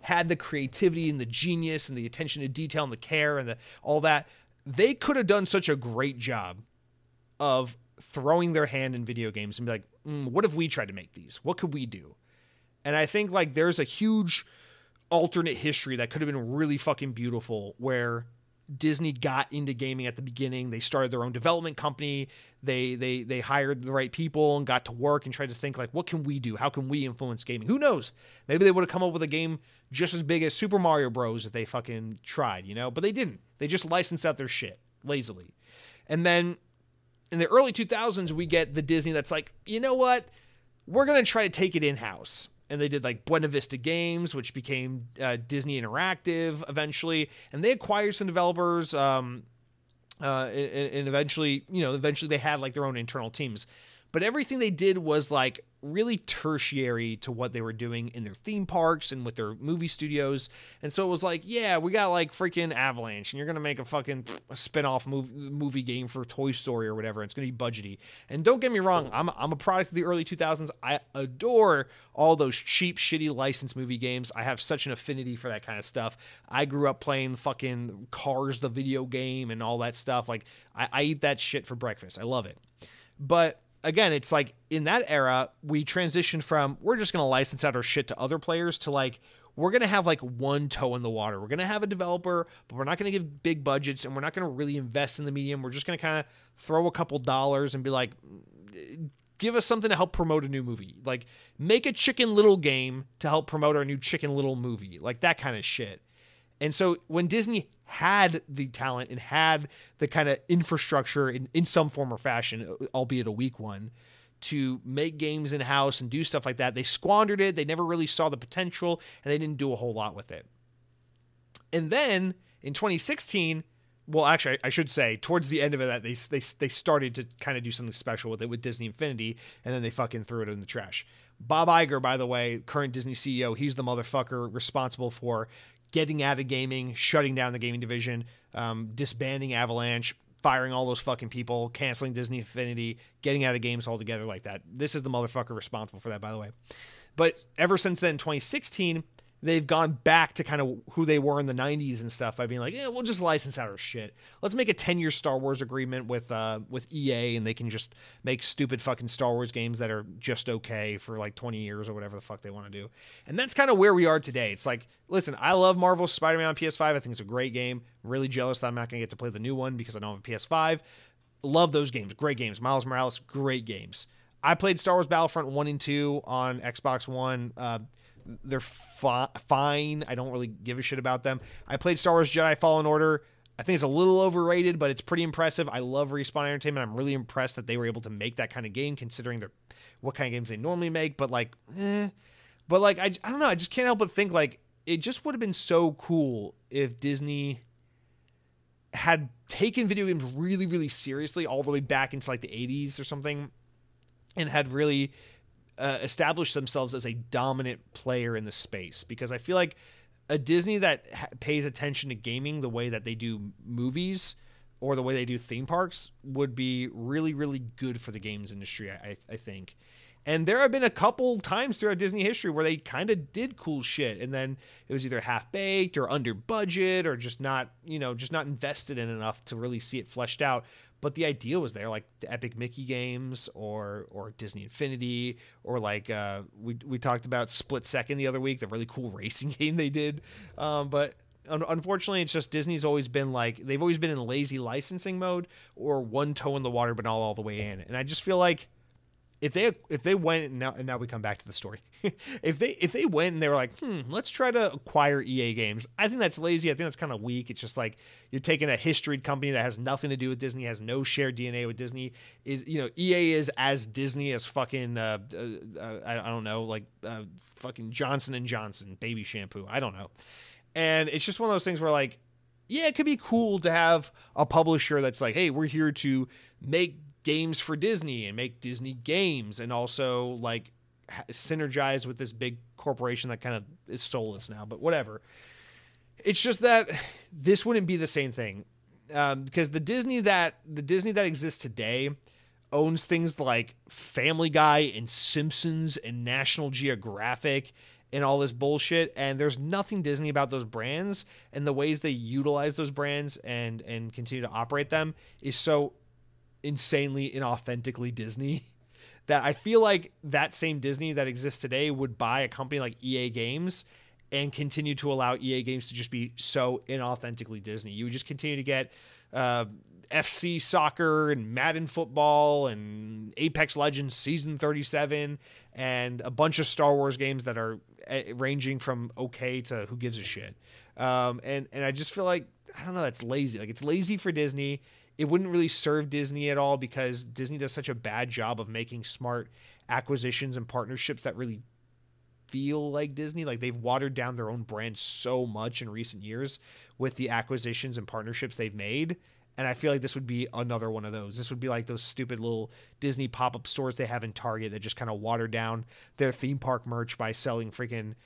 had the creativity and the genius and the attention to detail and the care and all that, they could have done such a great job of throwing their hand in video games and be like, what if we tried to make these? What could we do? And I think, like, there's a huge alternate history that could have been really fucking beautiful, where Disney got into gaming at the beginning. They started their own development company. They hired the right people and got to work and tried to think, like, what can we do? How can we influence gaming? Who knows? Maybe they would have come up with a game just as big as Super Mario Bros. If they fucking tried, you know? But they didn't. They just licensed out their shit lazily. And then in the early 2000s, we get the Disney that's like, you know what? We're going to try to take it in-house. And they did, like, Buena Vista Games, which became Disney Interactive eventually. And they acquired some developers, and eventually they had, like, their own internal teams. But everything they did was, like, really tertiary to what they were doing in their theme parks and with their movie studios. And so it was like, yeah, we got, like, freaking Avalanche, and you're going to make a spin-off movie game for Toy Story or whatever. It's going to be budgety. And don't get me wrong, I'm a product of the early 2000s. I adore all those cheap, shitty licensed movie games. I have such an affinity for that kind of stuff. I grew up playing fucking Cars, the video game, and all that stuff. Like, I eat that shit for breakfast. I love it. But again, it's like, in that era, we transitioned from, we're just going to license out our shit to other players, to, like, we're going to have, like, one toe in the water. We're going to have a developer, but we're not going to give big budgets, and we're not going to really invest in the medium. We're just going to kind of throw a couple dollars and be like, give us something to help promote a new movie. Like, make a Chicken Little game to help promote our new Chicken Little movie. Like, that kind of shit. And so when Disney had the talent and had the kind of infrastructure in some form or fashion, albeit a weak one, to make games in-house and do stuff like that, they squandered it. They never really saw the potential, and they didn't do a whole lot with it. And then in 2016, well, actually, I should say, towards the end of it, they started to kind of do something special with it with Disney Infinity, and then they fucking threw it in the trash. Bob Iger, by the way, current Disney CEO, he's the motherfucker responsible for getting out of gaming, shutting down the gaming division, disbanding Avalanche, firing all those fucking people, canceling Disney Infinity, getting out of games altogether like that. This is the motherfucker responsible for that, by the way. But ever since then, 2016, they've gone back to kind of who they were in the 90s and stuff by being like, yeah, we'll just license out our shit. Let's make a 10-year Star Wars agreement with EA, and they can just make stupid fucking Star Wars games that are just okay for like 20 years or whatever the fuck they want to do. And that's kind of where we are today. It's like, listen, I love Marvel's Spider-Man on PS5. I think it's a great game. I'm really jealous that I'm not going to get to play the new one because I don't have a PS5. Love those games. Great games. Miles Morales, great games. I played Star Wars Battlefront 1 and 2 on Xbox One. They're fine. I don't really give a shit about them. I played Star Wars Jedi Fallen Order. I think it's a little overrated, but it's pretty impressive. I love Respawn Entertainment. I'm really impressed that they were able to make that kind of game, considering what kind of games they normally make. But like, I don't know. I just can't help but think like it just would have been so cool if Disney had taken video games really, really seriously all the way back into like the 80s or something, and had really established themselves as a dominant player in the space. Because I feel like a Disney that pays attention to gaming the way that they do movies or the way they do theme parks would be really, really good for the games industry, I think. And there have been a couple times throughout Disney history where they kind of did cool shit, and then it was either half-baked or under budget or just not invested in enough to really see it fleshed out. But the idea was there, like the Epic Mickey games or Disney Infinity, or like we talked about Split Second the other week, the really cool racing game they did. But unfortunately, it's just Disney's always been like, they've always been in lazy licensing mode or one toe in the water but not all the way in. And I just feel like if they went, and now we come back to the story, if they went and they were like, let's try to acquire EA games, I think that's lazy. I think that's kind of weak. It's just like you're taking a historied company that has nothing to do with Disney, has no shared DNA with Disney. EA is as Disney as fucking I don't know, like fucking Johnson & Johnson baby shampoo. I don't know. And it's just one of those things where like, yeah, it could be cool to have a publisher that's like, hey, we're here to make games for Disney and make Disney games, and also like synergize with this big corporation that kind of is soulless now, but whatever. It's just that this wouldn't be the same thing, because the Disney that exists today owns things like Family Guy and Simpsons and National Geographic and all this bullshit, and there's nothing Disney about those brands, and the ways they utilize those brands and continue to operate them is so insanely inauthentically Disney that I feel like that same Disney that exists today would buy a company like EA Games and continue to allow EA Games to just be so inauthentically Disney. You would just continue to get FC Soccer and Madden Football and Apex Legends Season 37 and a bunch of Star Wars games that are ranging from okay to who gives a shit. And I just feel like, I don't know, that's lazy. Like, it's lazy for Disney. It wouldn't really serve Disney at all because Disney does such a bad job of making smart acquisitions and partnerships that really feel like Disney. Like, they've watered down their own brand so much in recent years with the acquisitions and partnerships they've made. And I feel like this would be another one of those. This would be like those stupid little Disney pop-up stores they have in Target that just kind of water down their theme park merch by selling freaking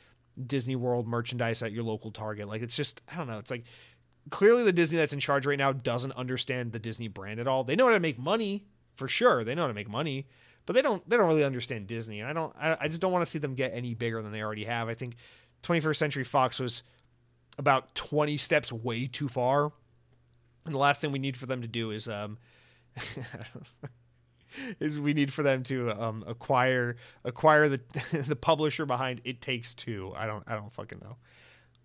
Disney World merchandise at your local Target. Like, it's just, I don't know. It's like, clearly the Disney that's in charge right now doesn't understand the Disney brand at all. They know how to make money, for sure. They know how to make money, but they don't really understand Disney. And I just don't want to see them get any bigger than they already have. I think 21st Century Fox was about 20 steps way too far. And the last thing we need for them to do is we need for them to acquire the publisher behind It Takes Two. I don't fucking know.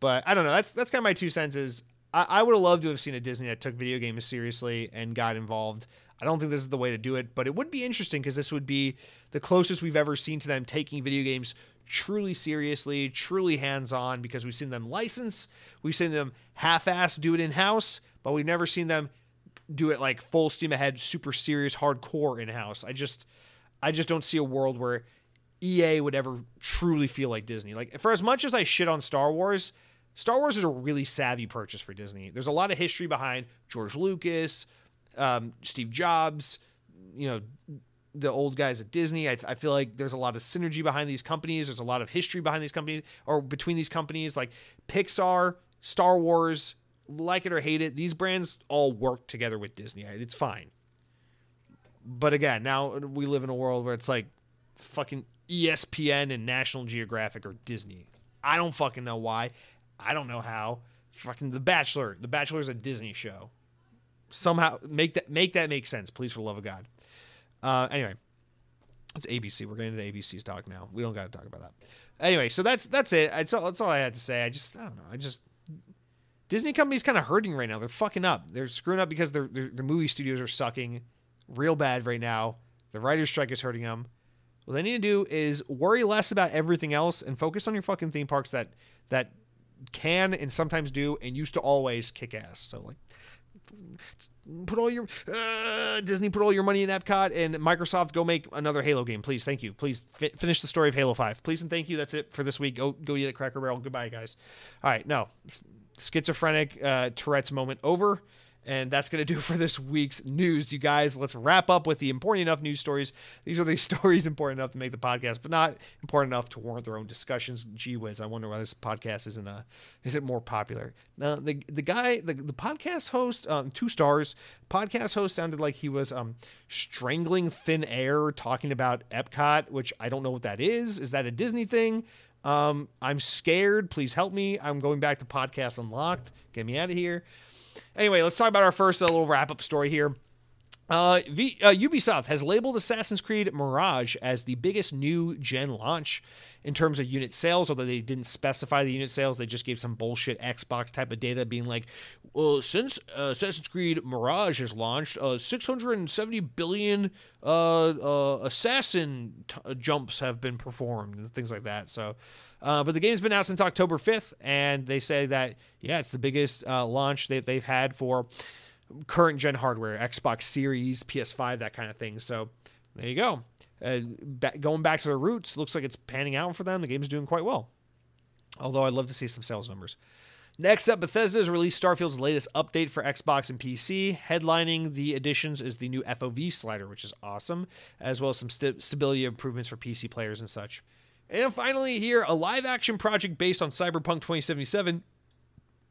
But I don't know. That's kind of my 2 cents is I would have loved to have seen a Disney that took video games seriously and got involved. I don't think this is the way to do it, but it would be interesting because this would be the closest we've ever seen to them taking video games truly seriously, truly hands-on, because we've seen them license, we've seen them half-ass do it in-house, but we've never seen them do it like full steam ahead, super serious, hardcore in-house. I just don't see a world where EA would ever truly feel like Disney. Like, for as much as I shit on Star Wars is a really savvy purchase for Disney. There's a lot of history behind George Lucas, Steve Jobs, the old guys at Disney. I feel like there's a lot of synergy behind these companies. There's a lot of history behind these companies, or between these companies, like Pixar, Star Wars, like it or hate it. These brands all work together with Disney. It's fine. But again, now we live in a world where it's like fucking ESPN and National Geographic or Disney. I don't fucking know why. I don't know how. Fucking The Bachelor. The Bachelor is a Disney show. Somehow make that make sense, please, for the love of God. Anyway, it's ABC. We're getting into ABC's talk now. We don't got to talk about that. Anyway, so that's it. That's all I had to say. I don't know. Disney company's kind of hurting right now. They're fucking up. They're screwing up because their movie studios are sucking real bad right now. The writer's strike is hurting them. What they need to do is worry less about everything else and focus on your fucking theme parks that can and sometimes do and used to always kick ass. So like, put all your Disney, put all your money in Epcot, and Microsoft, go make another Halo game, please. Thank you. Please finish the story of Halo 5, please and thank you. That's it for this week. Go eat at Cracker Barrel. Goodbye, guys. All right, no schizophrenic Tourette's moment over. And that's going to do for this week's news, you guys. Let's wrap up with the important enough news stories. These are the stories important enough to make the podcast, but not important enough to warrant their own discussions. Gee whiz, I wonder why this podcast isn't more popular. The guy, the podcast host, 2 stars, podcast host sounded like he was strangling thin air talking about Epcot, which I don't know what that is. Is that a Disney thing? I'm scared. Please help me. I'm going back to Podcast Unlocked. Get me out of here. Anyway, let's talk about our first little wrap-up story here. Ubisoft has labeled Assassin's Creed Mirage as the biggest new-gen launch in terms of unit sales, although they didn't specify the unit sales. They just gave some bullshit Xbox type of data being like, well, since Assassin's Creed Mirage has launched, 670 billion assassin jumps have been performed and things like that. So, but the game's been out since October 5th, and they say that, yeah, it's the biggest launch that they've had for current gen hardware, Xbox Series, PS5, that kind of thing. So there you go. Going back to their roots, looks like it's panning out for them. The game's doing quite well. Although I'd love to see some sales numbers. Next up, Bethesda has released Starfield's latest update for Xbox and PC. Headlining the additions is the new FOV slider, which is awesome, as well as some stability improvements for PC players and such. And finally here, a live-action project based on Cyberpunk 2077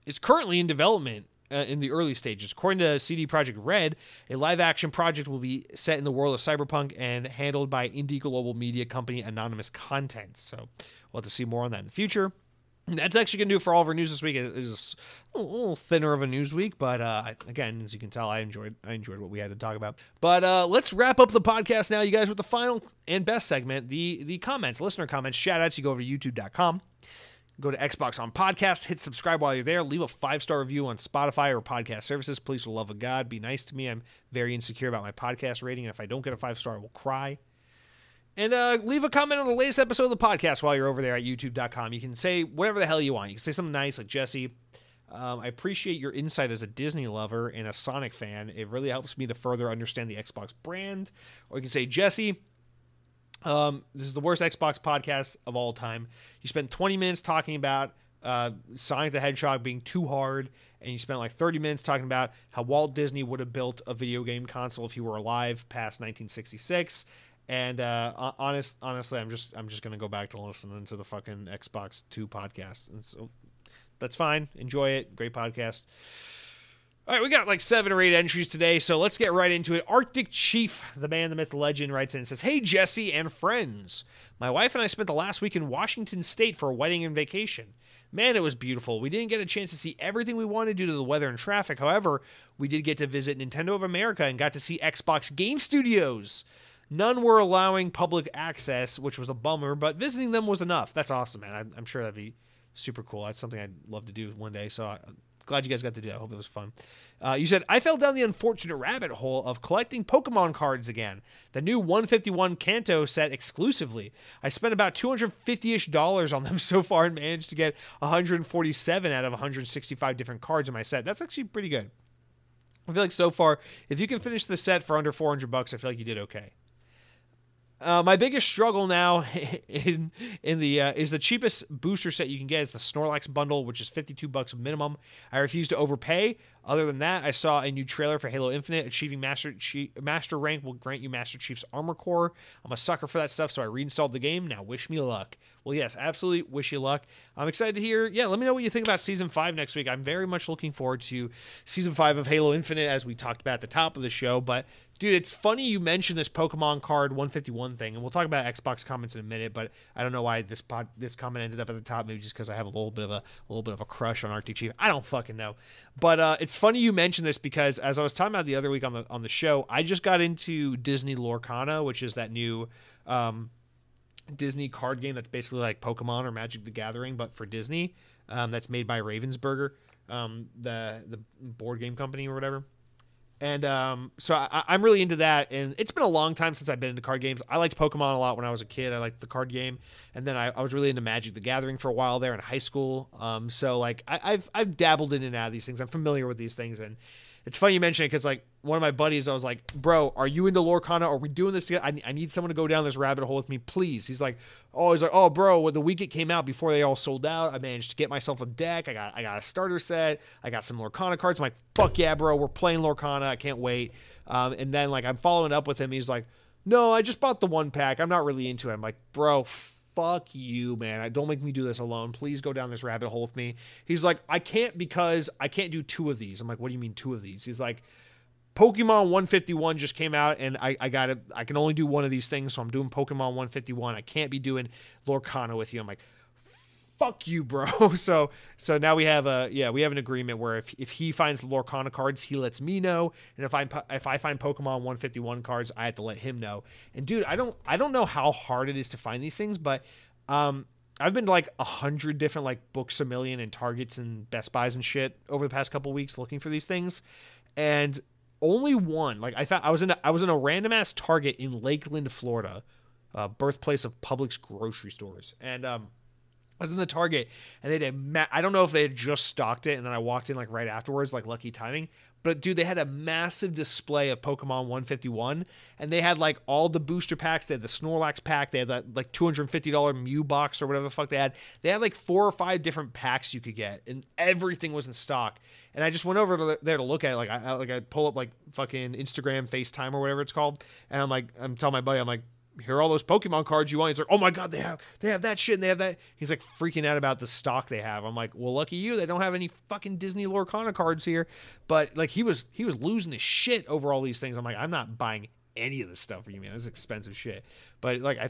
is currently in development in the early stages. According to CD Projekt Red, a live-action project will be set in the world of Cyberpunk and handled by indie global media company Anonymous Content. So we'll have to see more on that in the future. That's actually going to do it for all of our news this week. It is a little thinner of a news week, but again, as you can tell, I enjoyed what we had to talk about. But let's wrap up the podcast now, you guys, with the final and best segment, the comments, listener comments, shout-outs. You go over to youtube.com. Go to Xbox on Podcast, hit subscribe while you're there, leave a 5-star review on Spotify or podcast services. Please, for the love of God, be nice to me. I'm very insecure about my podcast rating, and if I don't get a 5-star, I will cry. And leave a comment on the latest episode of the podcast while you're over there at youtube.com. You can say whatever the hell you want. You can say something nice like, Jesse, I appreciate your insight as a Disney lover and a Sonic fan. It really helps me to further understand the Xbox brand. Or you can say, Jesse, this is the worst Xbox podcast of all time. You spent 20 minutes talking about Sonic the Hedgehog being too hard, and you spent like 30 minutes talking about how Walt Disney would have built a video game console if he were alive past 1966. And honestly, I'm just gonna go back to listening to the fucking Xbox 2 podcast, and so that's fine. Enjoy it. Great podcast. All right, we got like 7 or 8 entries today, so let's get right into it. Arctic Chief, the man, the myth, the legend, writes in and says, "Hey, Jesse and friends. My wife and I spent the last week in Washington State for a wedding and vacation. Man, it was beautiful. We didn't get a chance to see everything we wanted due to the weather and traffic. However, we did get to visit Nintendo of America and got to see Xbox Game Studios. None were allowing public access, which was a bummer, but visiting them was enough." That's awesome, man. I'm sure that'd be super cool. That's something I'd love to do one day, so I'm glad you guys got to do that. I hope it was fun. You said, "I fell down the unfortunate rabbit hole of collecting Pokemon cards again. The new 151 Kanto set exclusively. I spent about $250-ish on them so far and managed to get 147 out of 165 different cards in my set. That's actually pretty good. I feel like so far, if you can finish the set for under $400, I feel like you did okay. My biggest struggle now is the cheapest booster set you can get is the Snorlax bundle, which is $52 minimum. I refuse to overpay, Other than that, I saw a new trailer for Halo Infinite. Achieving Master rank will grant you Master Chief's Armor Core. I'm a sucker for that stuff, so I reinstalled the game. Now wish me luck. Well, yes, absolutely wish you luck. I'm excited to hear, let me know what you think about Season 5 next week. I'm very much looking forward to Season 5 of Halo Infinite, as we talked about at the top of the show. But, dude, it's funny you mentioned this Pokemon card 151 thing, and we'll talk about Xbox comments in a minute, but I don't know why this comment ended up at the top, maybe just because I have a little bit of a crush on Arctic Chief. I don't fucking know. But it's funny you mentioned this because, as I was talking about the other week on the show, I just got into Disney Lorcana, which is that new Disney card game that's basically like Pokemon or Magic the Gathering, but for Disney. That's made by Ravensburger, the board game company or whatever. And so I'm really into that, and it's been a long time since I've been into card games. I liked Pokemon a lot when I was a kid. I liked the card game, and then I was really into Magic the Gathering for a while there in high school. So like I've dabbled in and out of these things. I'm familiar with these things, and it's funny you mention it because like one of my buddies, I was like, bro, are you into Lorcana? Are we doing this together? I need someone to go down this rabbit hole with me, please. He's like, oh, bro, the week it came out before they all sold out, I managed to get myself a deck. I got a starter set. I got some Lorcana cards. I'm like, fuck yeah, bro, we're playing Lorcana. I can't wait. And then like I'm following up with him. He's like, no, I just bought the 1-pack. I'm not really into it. I'm like, bro, fuck you, man. Don't make me do this alone. Please go down this rabbit hole with me. He's like, I can't because I can't do 2 of these. I'm like, what do you mean 2 of these? He's like, Pokemon 151 just came out, and I can only do one of these things, so I'm doing Pokemon 151. I can't be doing Lorcana with you. I'm like, fuck you, bro. So now we have an agreement where if he finds Lorcana cards, he lets me know, and if I find Pokemon 151 cards, I have to let him know. And dude, I don't know how hard it is to find these things, but I've been to like 100 different like Books A Million and Targets and Best Buys and shit over the past couple weeks looking for these things, and only one. Like I was in a random ass Target in Lakeland, Florida, birthplace of Publix grocery stores, and I was in the Target, and they had I don't know if they had just stocked it, and then I walked in like right afterwards, like lucky timing. But dude, they had a massive display of Pokemon 151, and they had like all the booster packs. They had the Snorlax pack. They had that like $250 Mew box or whatever the fuck they had. They had like 4 or 5 different packs you could get, and everything was in stock. And I just went over there to look at it. Like I pull up like fucking Instagram, FaceTime or whatever it's called, and I'm telling my buddy, I'm like, here are all those Pokemon cards you want. He's like, oh my god, they have that shit, and they have that. He's like freaking out about the stock they have. I'm like, well, lucky you, they don't have any fucking Disney Lorcana cards here. But like he was losing his shit over all these things. I'm like, I'm not buying any of this stuff for you, man. This is expensive shit. But like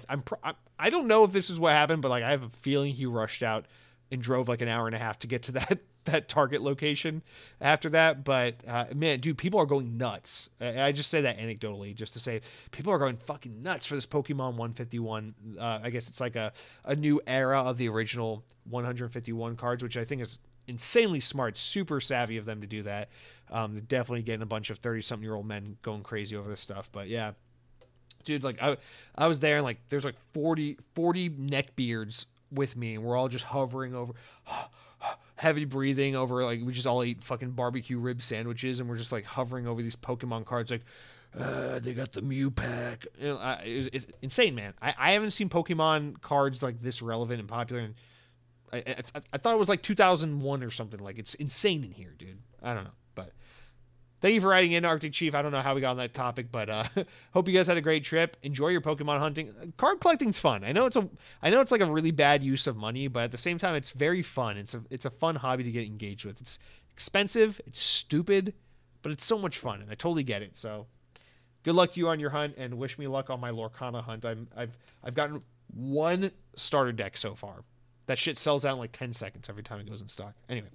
I don't know if this is what happened, but like I have a feeling he rushed out and drove like an hour and a half to get to that Target location after that. But man, dude, people are going nuts. I just say that anecdotally just to say people are going fucking nuts for this Pokemon 151. I guess it's like a new era of the original 151 cards, which I think is insanely smart, super savvy of them to do that. Definitely getting a bunch of 30-something-year-old men going crazy over this stuff. But yeah, dude, like I was there, and like there's like 40 neckbeards with me, and we're all just hovering over, heavy breathing over, like we just all ate fucking barbecue rib sandwiches, and we're just like hovering over these Pokemon cards, like they got the Mew pack. You know, it's insane, man. I haven't seen Pokemon cards like this relevant and popular, and I thought it was like 2001 or something. Like, it's insane in here, dude. I don't know, but thank you for writing in, Arctic Chief. I don't know how we got on that topic, but hope you guys had a great trip. Enjoy your Pokemon hunting. Card collecting's fun. I know it's like a really bad use of money, but at the same time, it's very fun. It's a fun hobby to get engaged with. It's expensive, it's stupid, but it's so much fun, and I totally get it. So, good luck to you on your hunt, and wish me luck on my Lorcana hunt. I've gotten 1 starter deck so far. That shit sells out in like 10 seconds every time it goes in stock. Anyway.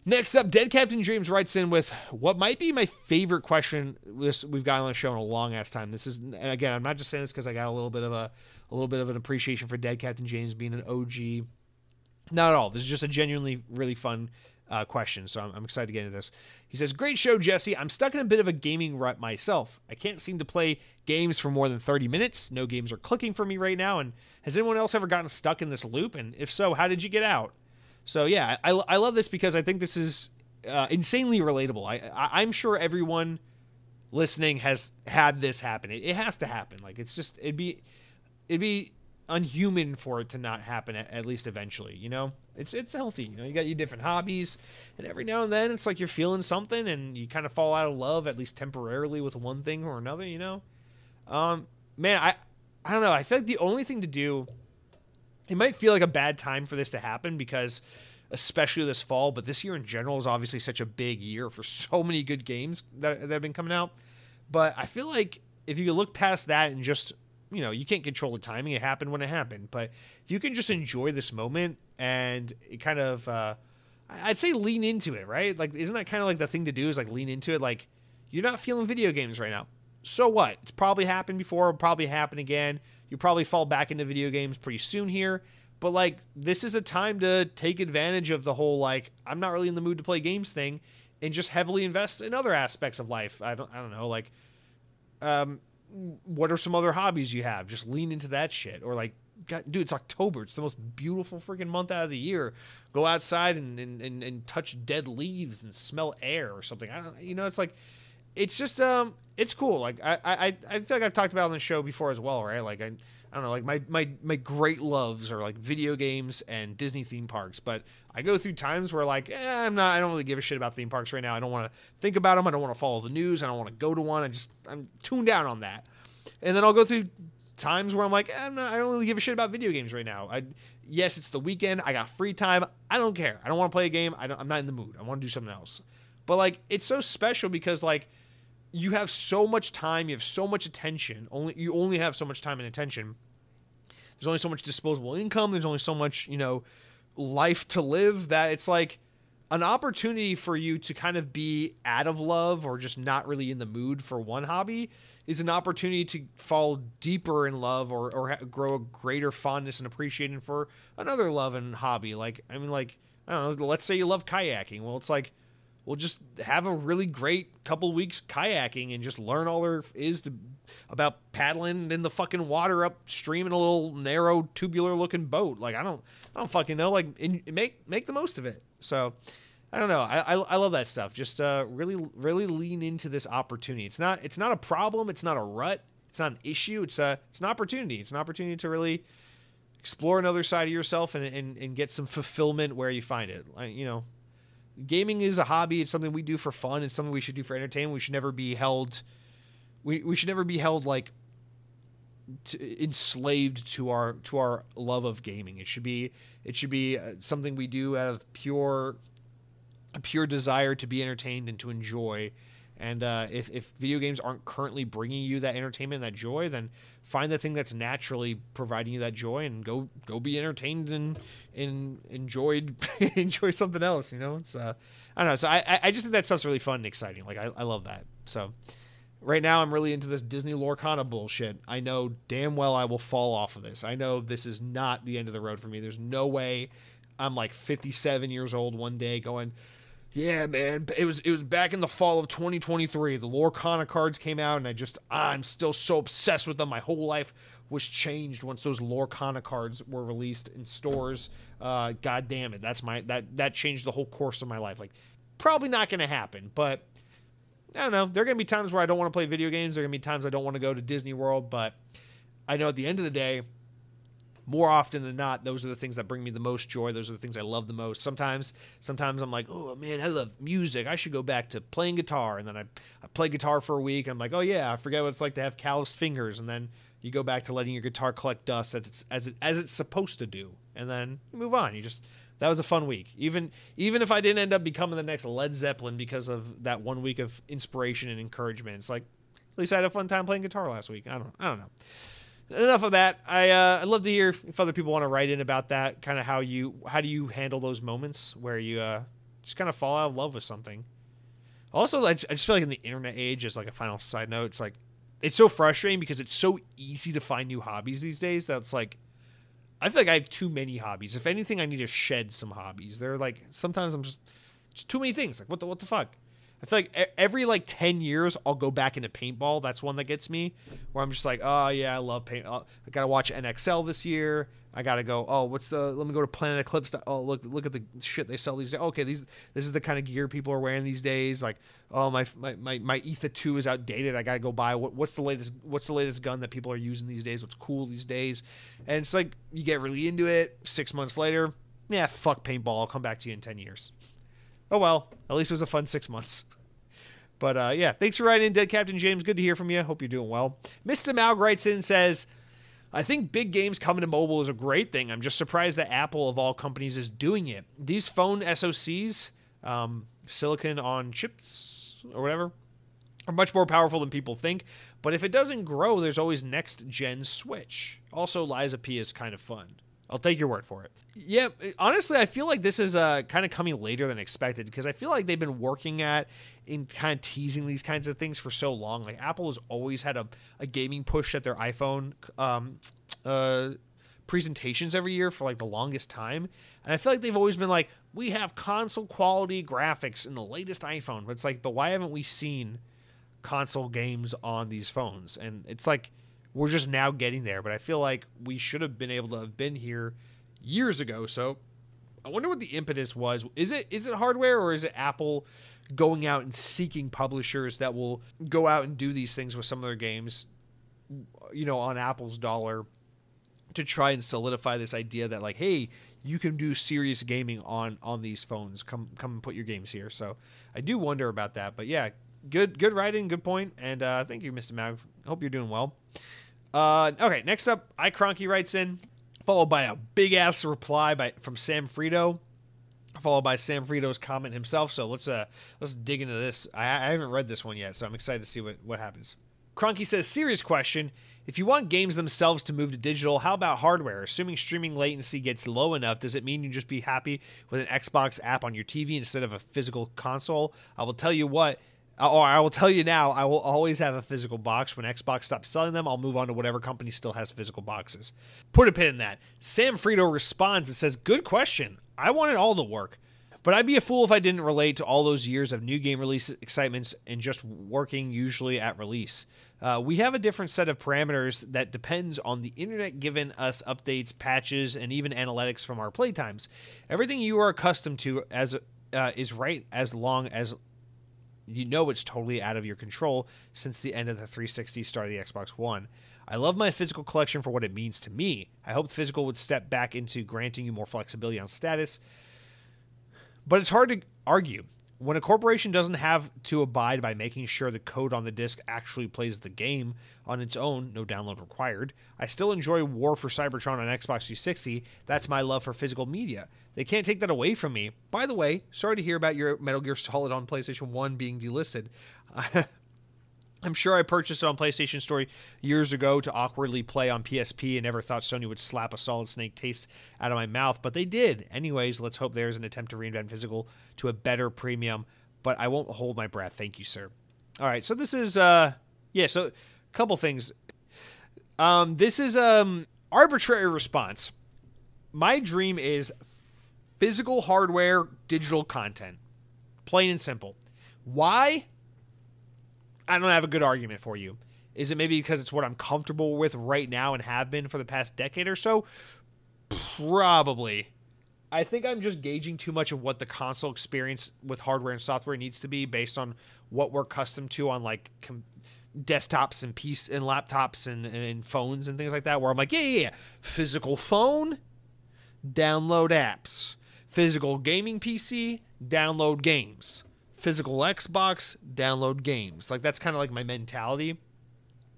Next up, Dead Captain Dreams writes in with what might be my favorite question we've got on the show in a long ass time. This is, and again, I'm not just saying this because I got a little bit of an appreciation for Dead Captain James being an OG. Not at all. This is just a genuinely really fun question, so I'm excited to get into this. He says, "Great show, Jesse. I'm stuck in a bit of a gaming rut myself. I can't seem to play games for more than 30 minutes. No games are clicking for me right now. And has anyone else ever gotten stuck in this loop? And if so, how did you get out?" So yeah, I love this because I think this is insanely relatable. I'm sure everyone listening has had this happen. It has to happen. Like, it's just it'd be unhuman for it to not happen at least eventually, you know? It's healthy, you know? You got your different hobbies, and every now and then it's like you're feeling something and you kind of fall out of love, at least temporarily, with one thing or another, you know? Man, I don't know. I feel like the only thing to do, it might feel like a bad time for this to happen because especially this fall, but this year in general is obviously such a big year for so many good games that have been coming out. But I feel like if you look past that and just, you know, you can't control the timing. It happened when it happened. But if you can just enjoy this moment and it kind of, I'd say lean into it, right? Like, isn't that kind of like the thing to do, is like lean into it? Like, you're not feeling video games right now. So what? It's probably happened before. It'll probably happen again. You'll probably fall back into video games pretty soon here. But, like, this is a time to take advantage of the whole, like, I'm not really in the mood to play games thing and just heavily invest in other aspects of life. I don't know, like, what are some other hobbies you have? Just lean into that shit. Or, like, God, dude, it's October. It's the most beautiful freaking month out of the year. Go outside and touch dead leaves and smell air or something. I don't, you know, it's like, it's just, it's cool. Like, I feel like I've talked about it on the show before as well, right? Like, I don't know, like my great loves are like video games and Disney theme parks, but I go through times where like, I don't really give a shit about theme parks right now. I don't want to think about them. I don't want to follow the news. I don't want to go to one. I'm tuned down on that. And then I'll go through times where I'm like, I don't really give a shit about video games right now. Yes, it's the weekend. I got free time. I don't care. I don't want to play a game. I'm not in the mood. I want to do something else. But like, it's so special because like, you have so much time, you have so much attention. You only have so much time and attention. There's only so much disposable income. There's only so much, you know, life to live, that it's like an opportunity for you to kind of be out of love or just not really in the mood for one hobby is an opportunity to fall deeper in love or grow a greater fondness and appreciation for another love and hobby. Like, I mean, like, I don't know, let's say you love kayaking. Well, it's like, we'll just have a really great couple weeks kayaking and just learn all there is about paddling in the fucking water upstream in a little narrow tubular looking boat. Like, I don't fucking know. Like, make the most of it. So I don't know. I love that stuff. Just really lean into this opportunity. It's not a problem. It's not a rut. It's not an issue. It's an opportunity. It's an opportunity to really explore another side of yourself and get some fulfillment where you find it. Like, you know, gaming is a hobby. It's something we do for fun. It's something we should do for entertainment. We should never be held. We should never be held like enslaved to our love of gaming. It should be something we do out of a pure desire to be entertained and to enjoy. And if video games aren't currently bringing you that entertainment and that joy, then find the thing that's naturally providing you that joy and go be entertained and enjoy something else. You know, it's I don't know. So I just think that stuff's really fun and exciting. Like, I love that. So right now I'm really into this Disney Lorcana bullshit. I know damn well I will fall off of this. I know this is not the end of the road for me. There's no way I'm like 57 years old one day going, yeah, man, it was back in the fall of 2023. The Lorcana cards came out, and I'm still so obsessed with them. My whole life was changed once those Lorcana cards were released in stores. God damn it, that changed the whole course of my life. Like, probably not going to happen, but I don't know. There are going to be times where I don't want to play video games. There are going to be times I don't want to go to Disney World, but I know at the end of the day, more often than not, those are the things that bring me the most joy. Those are the things I love the most. Sometimes I'm like, oh, man, I love music. I should go back to playing guitar. And then I play guitar for a week. And I'm like, oh, yeah, I forget what it's like to have calloused fingers. And then you go back to letting your guitar collect dust as it's supposed to do. And then you move on. That was a fun week. Even if I didn't end up becoming the next Led Zeppelin because of that 1 week of inspiration and encouragement, it's like, at least I had a fun time playing guitar last week. I don't know. Enough of that. I'd love to hear if other people want to write in about that, kind of how do you handle those moments where you just kind of fall out of love with something. Also, I just feel like in the internet age, as like a final side note, it's like, it's so frustrating because it's so easy to find new hobbies these days that it's like, I feel like I have too many hobbies. If anything, I need to shed some hobbies. They're like, sometimes I'm just too many things. Like, what the fuck? I feel like every like 10 years I'll go back into paintball. That's one that gets me, where I'm just like, oh yeah, I love paint. I gotta watch NXL this year. I gotta go. Oh, let me go to Planet Eclipse. Oh, look at the shit they sell these days. Okay, this is the kind of gear people are wearing these days. Like, oh, my ETHA 2 is outdated. I gotta go buy what's the latest gun that people are using these days? What's cool these days? And it's like you get really into it. 6 months later, yeah, fuck paintball. I'll come back to you in 10 years. Oh well, at least it was a fun 6 months. But yeah, thanks for writing in, Dead Captain James. Good to hear from you. Hope you're doing well. Mr. Maug writes in and says, I think big games coming to mobile is a great thing. I'm just surprised that Apple, of all companies, is doing it. These phone SoCs, silicon on chips or whatever, are much more powerful than people think. But if it doesn't grow, there's always next-gen Switch. Also, Liza P is kind of fun. I'll take your word for it. Yeah, honestly, I feel like this is kind of coming later than expected, because I feel like they've been working in kind of teasing these kinds of things for so long. Like, Apple has always had a gaming push at their iPhone presentations every year for like the longest time. And I feel like they've always been like, we have console quality graphics in the latest iPhone. But it's like, but why haven't we seen console games on these phones? And it's like, we're just now getting there, but I feel like we should have been able to have been here years ago. So I wonder what the impetus was. Is it hardware, or is it Apple going out and seeking publishers that will go out and do these things with some of their games, you know, on Apple's dollar, to try and solidify this idea that like, hey, you can do serious gaming on these phones. Come and put your games here. So I do wonder about that. But yeah, good writing, good point, and thank you, Mr. Mag. Hope you're doing well. Okay, next up, iCronky writes in, followed by a big-ass reply from Sam Frito, followed by Sam Frito's comment himself. So let's dig into this. I haven't read this one yet, so I'm excited to see what happens. Cronky says, serious question. If you want games themselves to move to digital, how about hardware? Assuming streaming latency gets low enough, does it mean you just be happy with an Xbox app on your TV instead of a physical console? I will tell you what, or I will tell you now, I will always have a physical box. When Xbox stops selling them, I'll move on to whatever company still has physical boxes. Put a pin in that. Sam Frito responds and says, good question. I want it all to work. But I'd be a fool if I didn't relate to all those years of new game release excitements and just working usually at release. We have a different set of parameters that depends on the internet giving us updates, patches, and even analytics from our playtimes. Everything you are accustomed to is right as long as you know it's totally out of your control since the end of the 360, start of the Xbox One. I love my physical collection for what it means to me. I hope the physical would step back into granting you more flexibility on status. But it's hard to argue. When a corporation doesn't have to abide by making sure the code on the disc actually plays the game on its own, no download required, I still enjoy War for Cybertron on Xbox 360. That's my love for physical media. They can't take that away from me. By the way, sorry to hear about your Metal Gear Solid on PlayStation 1 being delisted. I'm sure I purchased it on PlayStation Store years ago to awkwardly play on PSP and never thought Sony would slap a Solid Snake taste out of my mouth, but they did. Anyways, let's hope there's an attempt to reinvent physical to a better premium, but I won't hold my breath. Thank you, sir. All right, so this is, so a couple things. This is arbitrary response. My dream is physical hardware, digital content. Plain and simple. Why? I don't have a good argument for you. Is it maybe because it's what I'm comfortable with right now and have been for the past decade or so? Probably. I think I'm just gauging too much of what the console experience with hardware and software needs to be based on what we're accustomed to on like desktops and laptops and phones and things like that, where I'm like, yeah. Physical phone, download apps. Physical gaming PC, download games. Physical Xbox, download games. Like, that's kind of like my mentality,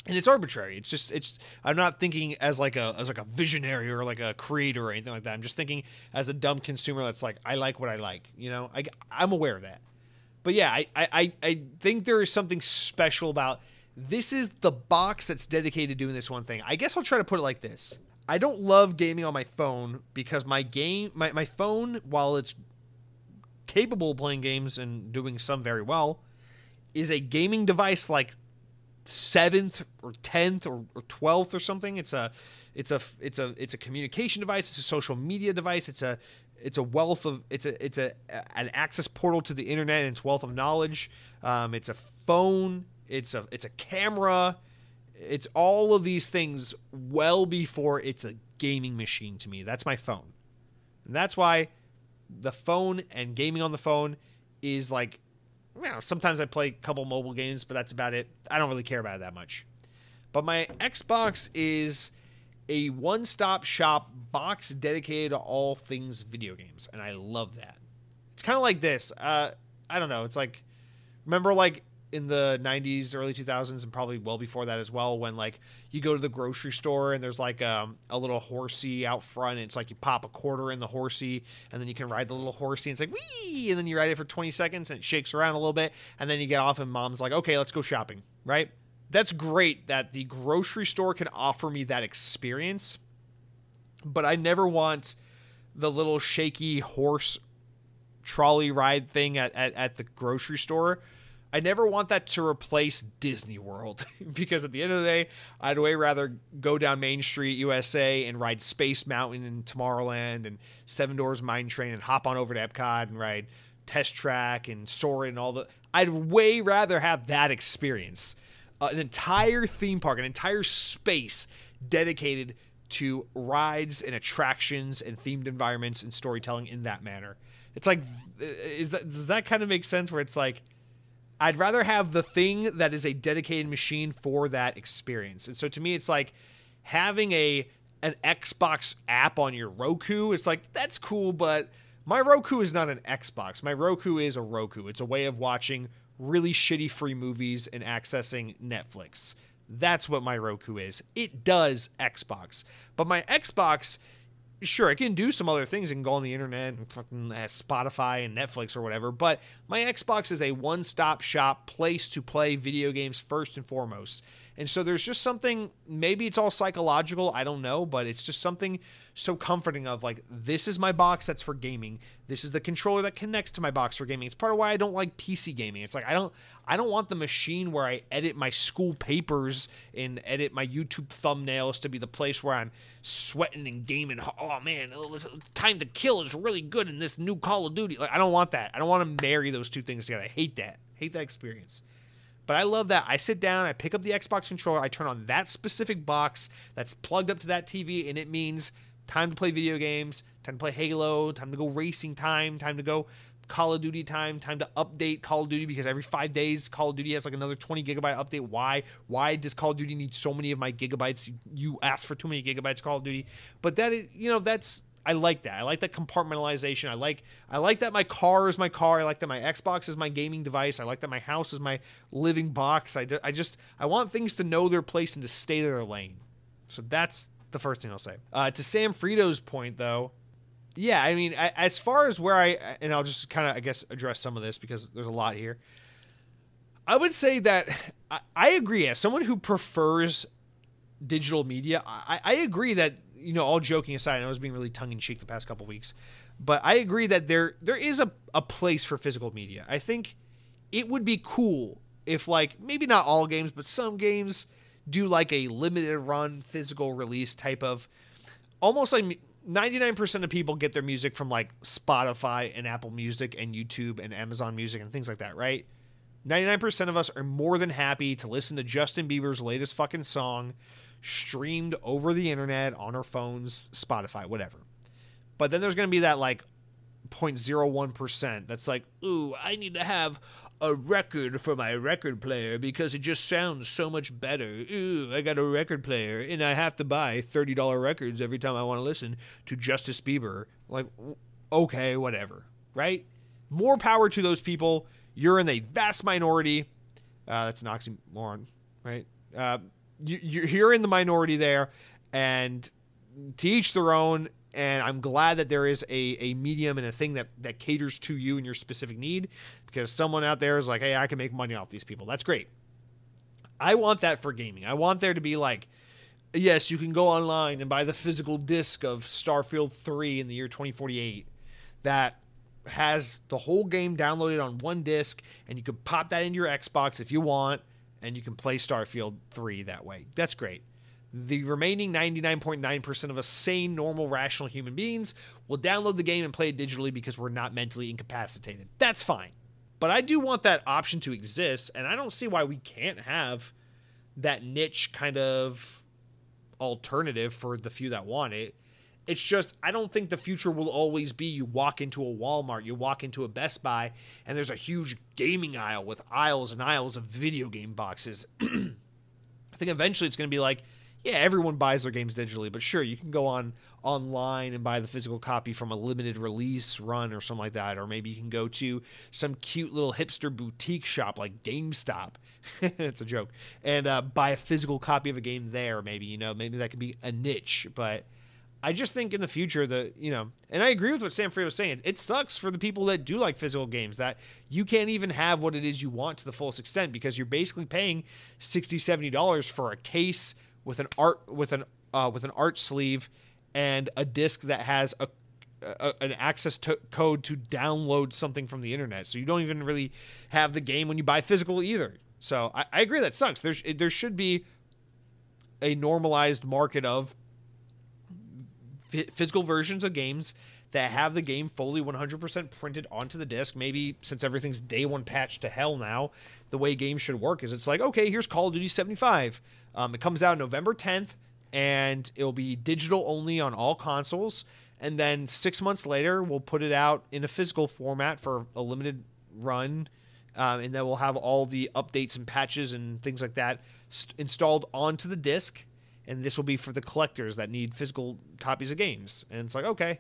and it's arbitrary. It's I'm not thinking as like a visionary or like a creator or anything like that. I'm just thinking as a dumb consumer that's like, I like what I like, you know. I'm aware of that, but yeah, I think there is something special about this. Is the box that's dedicated to doing this one thing. I guess I'll try to put it like this. I don't love gaming on my phone because my phone, while it's capable of playing games and doing some very well, is a gaming device like 7th or 10th or 12th or something. It's a communication device. It's a social media device. It's an access portal to the internet and its wealth of knowledge. It's a phone. It's a camera. It's all of these things well before it's a gaming machine to me. That's my phone. And that's why the phone and gaming on the phone is like, sometimes I play a couple mobile games, but that's about it. I don't really care about it that much. But my Xbox is a one-stop shop box dedicated to all things video games, and I love that. It's kind of like this. I don't know. It's like, remember like in the 90s, early 2000s, and probably well before that as well, when like you go to the grocery store and there's like a little horsey out front, and it's like you pop a quarter in the horsey and then you can ride the little horsey, and it's like wee, and then you ride it for 20 seconds and it shakes around a little bit, and then you get off and mom's like, okay, let's go shopping, right? That's great that the grocery store can offer me that experience, but I never want the little shaky horse trolley ride thing at the grocery store. I never want that to replace Disney World, because at the end of the day, I'd way rather go down Main Street, USA, and ride Space Mountain and Tomorrowland and Seven Doors Mine Train and hop on over to Epcot and ride Test Track and Soarin' and all the... I'd way rather have that experience. An entire theme park, an entire space dedicated to rides and attractions and themed environments and storytelling in that manner. It's like, does that kind of make sense, where it's like, I'd rather have the thing that is a dedicated machine for that experience. And so to me, it's like having an Xbox app on your Roku. It's like, that's cool, but my Roku is not an Xbox. My Roku is a Roku. It's a way of watching really shitty free movies and accessing Netflix. That's what my Roku is. It does Xbox. But my Xbox, sure, it can do some other things. It can go on the internet and fucking Spotify and Netflix or whatever. But my Xbox is a one-stop shop place to play video games first and foremost. And so there's just something, maybe it's all psychological, I don't know, but it's just something so comforting of like, this is my box that's for gaming. This is the controller that connects to my box for gaming. It's part of why I don't like PC gaming. It's like, I don't want the machine where I edit my school papers and edit my YouTube thumbnails to be the place where I'm sweating and gaming. Oh man, Time to Kill is really good in this new Call of Duty. Like, I don't want that. I don't want to marry those two things together. I hate that. Hate that experience. But I love that. I sit down, I pick up the Xbox controller, I turn on that specific box that's plugged up to that TV, and it means time to play video games, time to play Halo, time to go racing time to go Call of Duty time to update Call of Duty, because every 5 days Call of Duty has like another 20 gigabyte update. Why does Call of Duty need so many of my gigabytes? You ask for too many gigabytes, Call of Duty. But that is, that's... I like that. I like that compartmentalization. I like that my car is my car. I like that my Xbox is my gaming device. I like that my house is my living box. I want things to know their place and to stay in their lane. So that's the first thing I'll say. To Sam Frito's point, though, yeah, I mean, as far as where and I'll just kind of, I guess, address some of this because there's a lot here. I would say that I agree. As someone who prefers digital media, I agree that, all joking aside, I know I was being really tongue-in-cheek the past couple weeks, but I agree that there is a place for physical media. I think it would be cool if, like, maybe not all games, but some games do, like, a limited run physical release type of, almost like 99% of people get their music from, like, Spotify and Apple Music and YouTube and Amazon Music and things like that, right? 99% of us are more than happy to listen to Justin Bieber's latest fucking song streamed over the internet on our phones, Spotify, whatever. But then there's going to be that like 0.01% that's like, ooh, I need to have a record for my record player because it just sounds so much better. Ooh, I got a record player and I have to buy $30 records every time I want to listen to Justice Bieber. Like, okay, whatever, right? More power to those people. You're in a vast minority. That's an oxymoron, right? You're in the minority there, and to each their own, and I'm glad that there is a medium and a thing that caters to you and your specific need, because someone out there is like, hey, I can make money off these people. That's great. I want that for gaming. I want there to be like, yes, you can go online and buy the physical disc of Starfield 3 in the year 2048 that has the whole game downloaded on one disc, and you could pop that into your Xbox if you want, and you can play Starfield 3 that way. That's great. The remaining 99.9% of us sane, normal, rational human beings will download the game and play it digitally because we're not mentally incapacitated. That's fine. But I do want that option to exist, and I don't see why we can't have that niche kind of alternative for the few that want it. It's just, I don't think the future will always be you walk into a Walmart, you walk into a Best Buy, and there's a huge gaming aisle with aisles and aisles of video game boxes. I think eventually it's going to be like, yeah, everyone buys their games digitally, but sure, you can go online and buy the physical copy from a limited release run or something like that, or maybe you can go to some cute little hipster boutique shop like GameStop. It's a joke. And buy a physical copy of a game there, maybe, maybe that could be a niche, but I just think in the future and I agree with what Sam Free was saying. It sucks for the people that do like physical games that you can't even have what it is you want to the fullest extent because you're basically paying $60, $70 for a case with an art sleeve and a disc that has an access code to download something from the internet. So you don't even really have the game when you buy physical either. So I agree that sucks. There should be a normalized market of physical versions of games that have the game fully 100% printed onto the disc. Maybe since everything's day one patched to hell now, the way games should work is it's like, okay, here's Call of Duty 75. It comes out November 10th, and it'll be digital only on all consoles. And then 6 months later, we'll put it out in a physical format for a limited run. And then we'll have all the updates and patches and things like that installed onto the disc. And this will be for the collectors that need physical copies of games. And it's like, okay.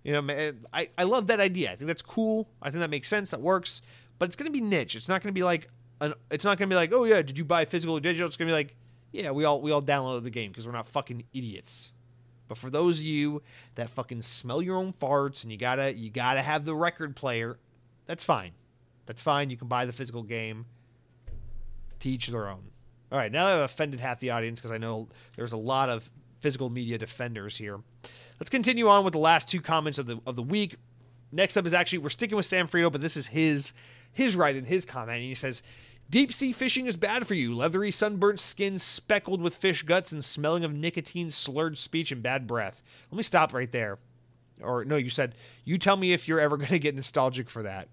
I love that idea. I think that's cool. I think that makes sense. That works. But it's going to be niche. It's not going to be like, oh yeah, did you buy physical or digital? It's going to be like, yeah, we all downloaded the game because we're not fucking idiots. But for those of you that fucking smell your own farts and you gotta have the record player, that's fine. That's fine. You can buy the physical game. To each their own. All right, now that I've offended half the audience because I know there's a lot of physical media defenders here. Let's continue on with the last two comments of the week. Next up is actually, we're sticking with Sam Frito, but this is his right in his comment. And he says, deep sea fishing is bad for you. Leathery, sunburnt skin speckled with fish guts and smelling of nicotine, slurred speech, and bad breath. Let me stop right there. Or no, you said, you tell me if you're ever going to get nostalgic for that.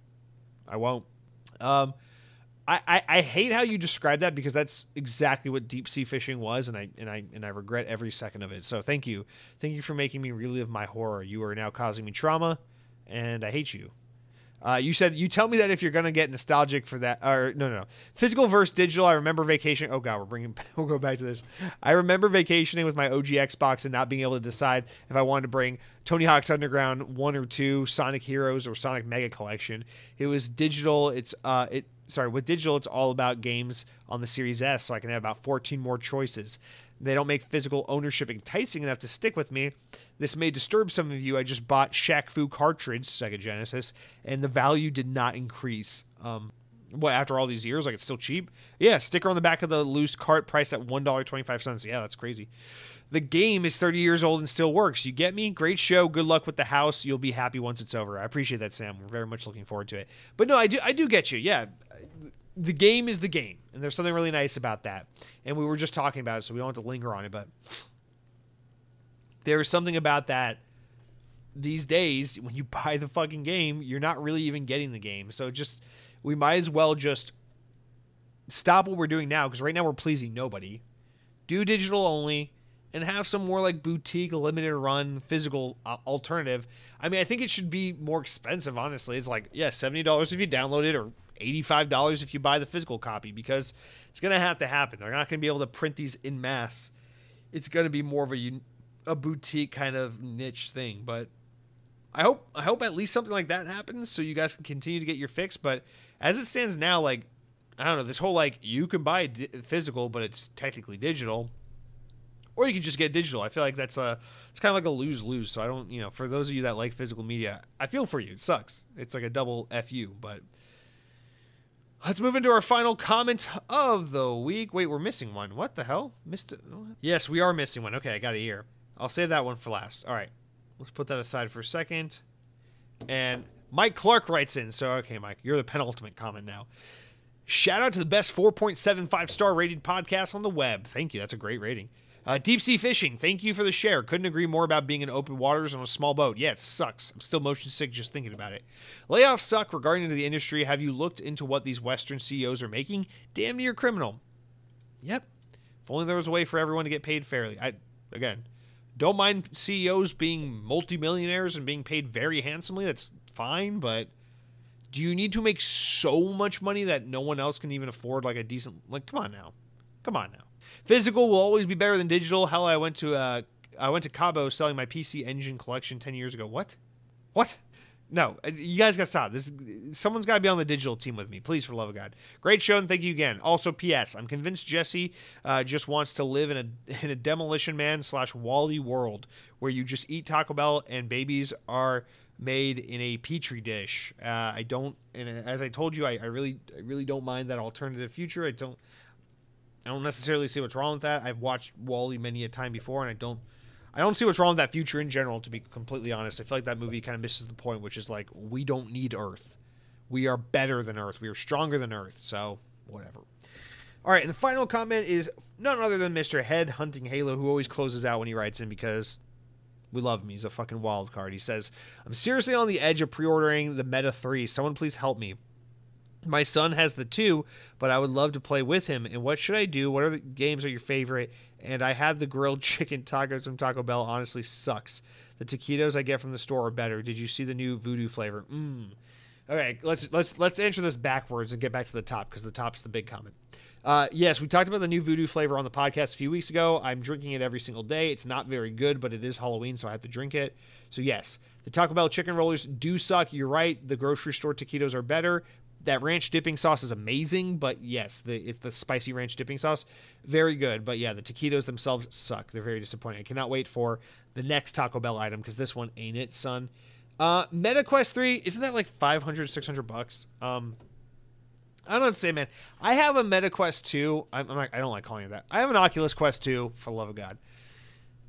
I won't. I hate how you describe that because that's exactly what deep sea fishing was, and I regret every second of it. So thank you for making me relive my horror. You are now causing me trauma, and I hate you. You said you tell me that if you're gonna get nostalgic for that, or no, physical versus digital. I remember vacation. Oh god, we'll go back to this. I remember vacationing with my OG Xbox and not being able to decide if I wanted to bring Tony Hawk's Underground 1 or 2, Sonic Heroes, or Sonic Mega Collection. It was digital. With digital, it's all about games on the Series S, so I can have about 14 more choices. They don't make physical ownership enticing enough to stick with me. This may disturb some of you. I just bought Shaq Fu cartridge, Sega Genesis, and the value did not increase. After all these years, like it's still cheap? Yeah, sticker on the back of the loose cart, priced at $1.25. Yeah, that's crazy. The game is 30 years old and still works. You get me? Great show. Good luck with the house. You'll be happy once it's over. I appreciate that, Sam. We're very much looking forward to it. But no, I do get you. Yeah. The game is the game, and there's something really nice about that. And we were just talking about it, so we don't have to linger on it, but there's something about that these days. When you buy the fucking game, you're not really even getting the game. So we might as well just stop what we're doing now, because right now we're pleasing nobody. Do digital only, and have some more like boutique, limited run, physical alternative. I mean, I think it should be more expensive, honestly. It's like, yeah, $70 if you download it, or $85 if you buy the physical copy, because it's going to have to happen. They're not going to be able to print these in mass. It's going to be more of a boutique kind of niche thing, but I hope at least something like that happens so you guys can continue to get your fix. But as it stands now, like, I don't know, this whole like you can buy physical, but it's technically digital, or you can just get digital. I feel like it's kind of like a lose-lose. So I don't, for those of you that like physical media, I feel for you. It sucks. It's like a double FU, but let's move into our final comment of the week. Wait, we're missing one. What the hell? Missed it? Yes, we are missing one. Okay, I got it here. I'll save that one for last. All right, let's put that aside for a second. And Mike Clark writes in. So, okay, Mike, you're the penultimate comment now. Shout out to the best 4.75 star rated podcast on the web. Thank you. That's a great rating. Deep Sea Fishing, thank you for the share. Couldn't agree more about being in open waters on a small boat. Yeah, it sucks. I'm still motion sick just thinking about it. Layoffs suck regarding to the industry. Have you looked into what these Western CEOs are making? Damn near criminal. Yep. If only there was a way for everyone to get paid fairly. Again, don't mind CEOs being multimillionaires and being paid very handsomely. That's fine, but do you need to make so much money that no one else can even afford like a decent, like, come on now. Come on now. Physical will always be better than digital. Hell, I went to Cabo selling my PC Engine collection 10 years ago. What? No, you guys gotta stop. Someone's gotta be on the digital team with me, please, for the love of God. Great show, and thank you again. Also, P.S. I'm convinced Jesse just wants to live in a Demolition Man / Wall-E world where you just eat Taco Bell and babies are made in a petri dish. I don't, and as I told you, I really don't mind that alternative future. I don't necessarily see what's wrong with that. I've watched Wall-E many a time before, and I don't see what's wrong with that future in general, to be completely honest. I feel like that movie kind of misses the point, which is like, we don't need Earth. We are better than Earth. We are stronger than Earth. So, whatever. All right, and the final comment is none other than Mr. Head Hunting Halo, who always closes out when he writes in because we love him. He's a fucking wild card. He says, I'm seriously on the edge of pre-ordering the Meta 3. Someone please help me. My son has the 2, but I would love to play with him. And what should I do? What are the games are your favorite? And I have the grilled chicken tacos from Taco Bell. Honestly, sucks. The taquitos I get from the store are better. Did you see the new voodoo flavor? Okay, let's answer this backwards and get back to the top, because the top's the big comment. Yes, we talked about the new voodoo flavor on the podcast a few weeks ago. I'm drinking it every single day. It's not very good, but it is Halloween, so I have to drink it. So yes, the Taco Bell chicken rollers do suck. You're right. The grocery store taquitos are better. That ranch dipping sauce is amazing, but yes, it's the spicy ranch dipping sauce, very good. But yeah, the taquitos themselves suck. They're very disappointing. I cannot wait for the next Taco Bell item, because this one ain't it, son. Meta Quest 3, isn't that like $500, $600? I don't know what to say, man. I have a Meta Quest 2. I don't like calling it that. I have an Oculus Quest 2, for the love of God.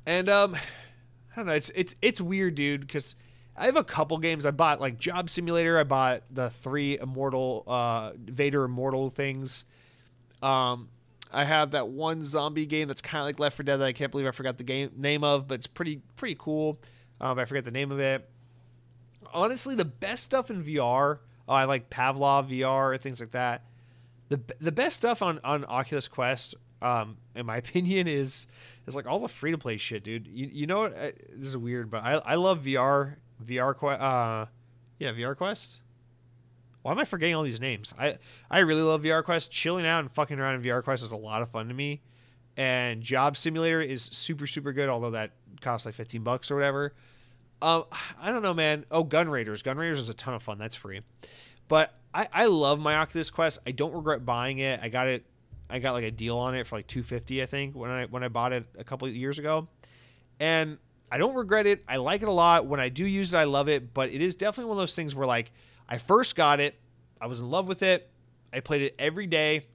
And I don't know. It's weird, dude, because I have a couple games. I bought like Job Simulator. I bought the 3 Vader Immortal things. I have that one zombie game that's kind of like Left 4 Dead that I can't believe I forgot the name of, but it's pretty cool. I forget the name of it. Honestly, the best stuff in VR, I like Pavlov VR, things like that. The best stuff on Oculus Quest, in my opinion, is like all the free to play shit, dude. You know what? This is weird, but I love VR Quest. Why am I forgetting all these names? I really love VR Quest. Chilling out and fucking around in VR Quest is a lot of fun to me. And Job Simulator is super good, although that costs like $15 or whatever. I don't know, man. Oh, Gun Raiders. Gun Raiders is a ton of fun. That's free. But I love my Oculus Quest. I don't regret buying it. I got like a deal on it for like $250, I think, when I bought it a couple of years ago. And I don't regret it. I like it a lot. When I do use it, I love it. But it is definitely one of those things where, like, I first got it. I was in love with it. I played it every day.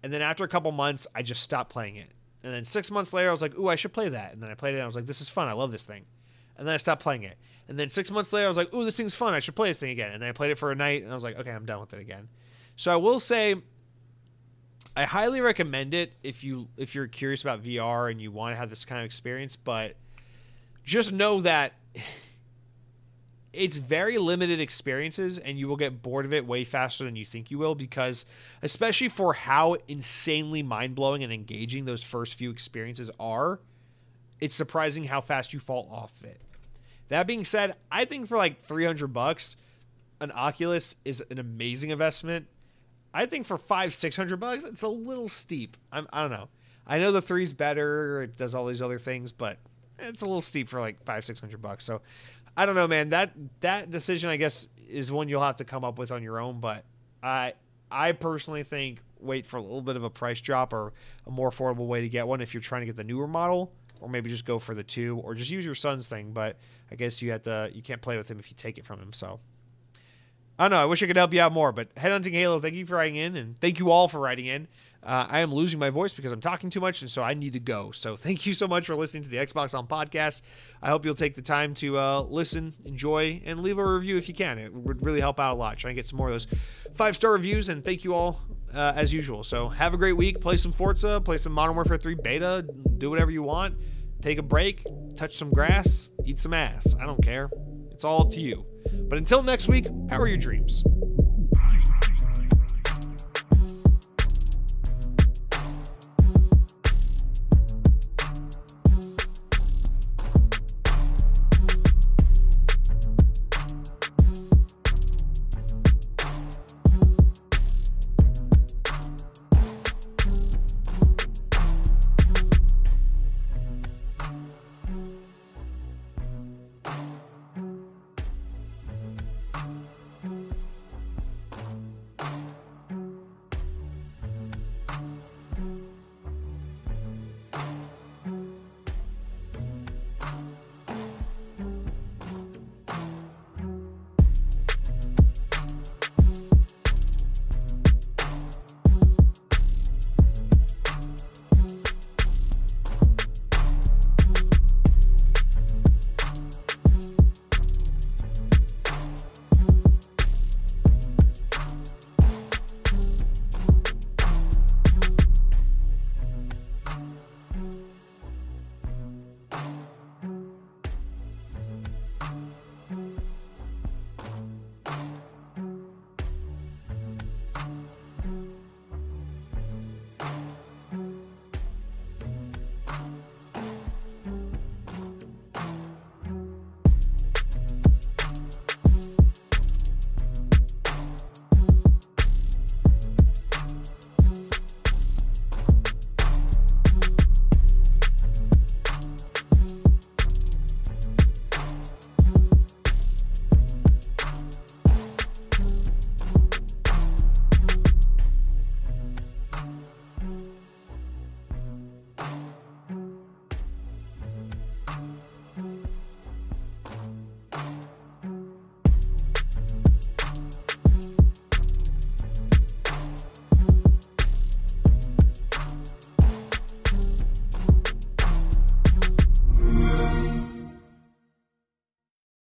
And then after a couple months, I just stopped playing it. And then 6 months later, I was like, ooh, I should play that. And then I played it, and I was like, this is fun. I love this thing. And then I stopped playing it. And then 6 months later, I was like, ooh, this thing's fun. I should play this thing again. And then I played it for a night, and I was like, okay, I'm done with it again. So I will say, I highly recommend it if you're curious about VR and you want to have this kind of experience. But just know that it's very limited experiences, and you will get bored of it way faster than you think you will, because especially for how insanely mind-blowing and engaging those first few experiences are, it's surprising how fast you fall off of it. That being said, I think for like $300, an Oculus is an amazing investment. I think for $500-$600, it's a little steep. I don't know. I know the 3's better. It does all these other things, but it's a little steep for like $500-$600. So I don't know, man. That decision, I guess, is one you'll have to come up with on your own. But I personally think wait for a little bit of a price drop or a more affordable way to get one if you're trying to get the newer model, or maybe just go for the 2, or just use your son's thing. But I guess you can't play with him if you take it from him. So I don't know. I wish I could help you out more. But Headhunting Halo, thank you for writing in, and thank you all for writing in. I am losing my voice because I'm talking too much, and so I need to go. So thank you so much for listening to the Xbox On podcast. I hope you'll take the time to listen, enjoy, and leave a review if you can. It would really help out a lot. Try and get some more of those 5-star reviews, and thank you all as usual. So have a great week. Play some Forza, play some Modern Warfare 3 beta, do whatever you want. Take a break, touch some grass, eat some ass. I don't care. It's all up to you. But until next week, power your dreams.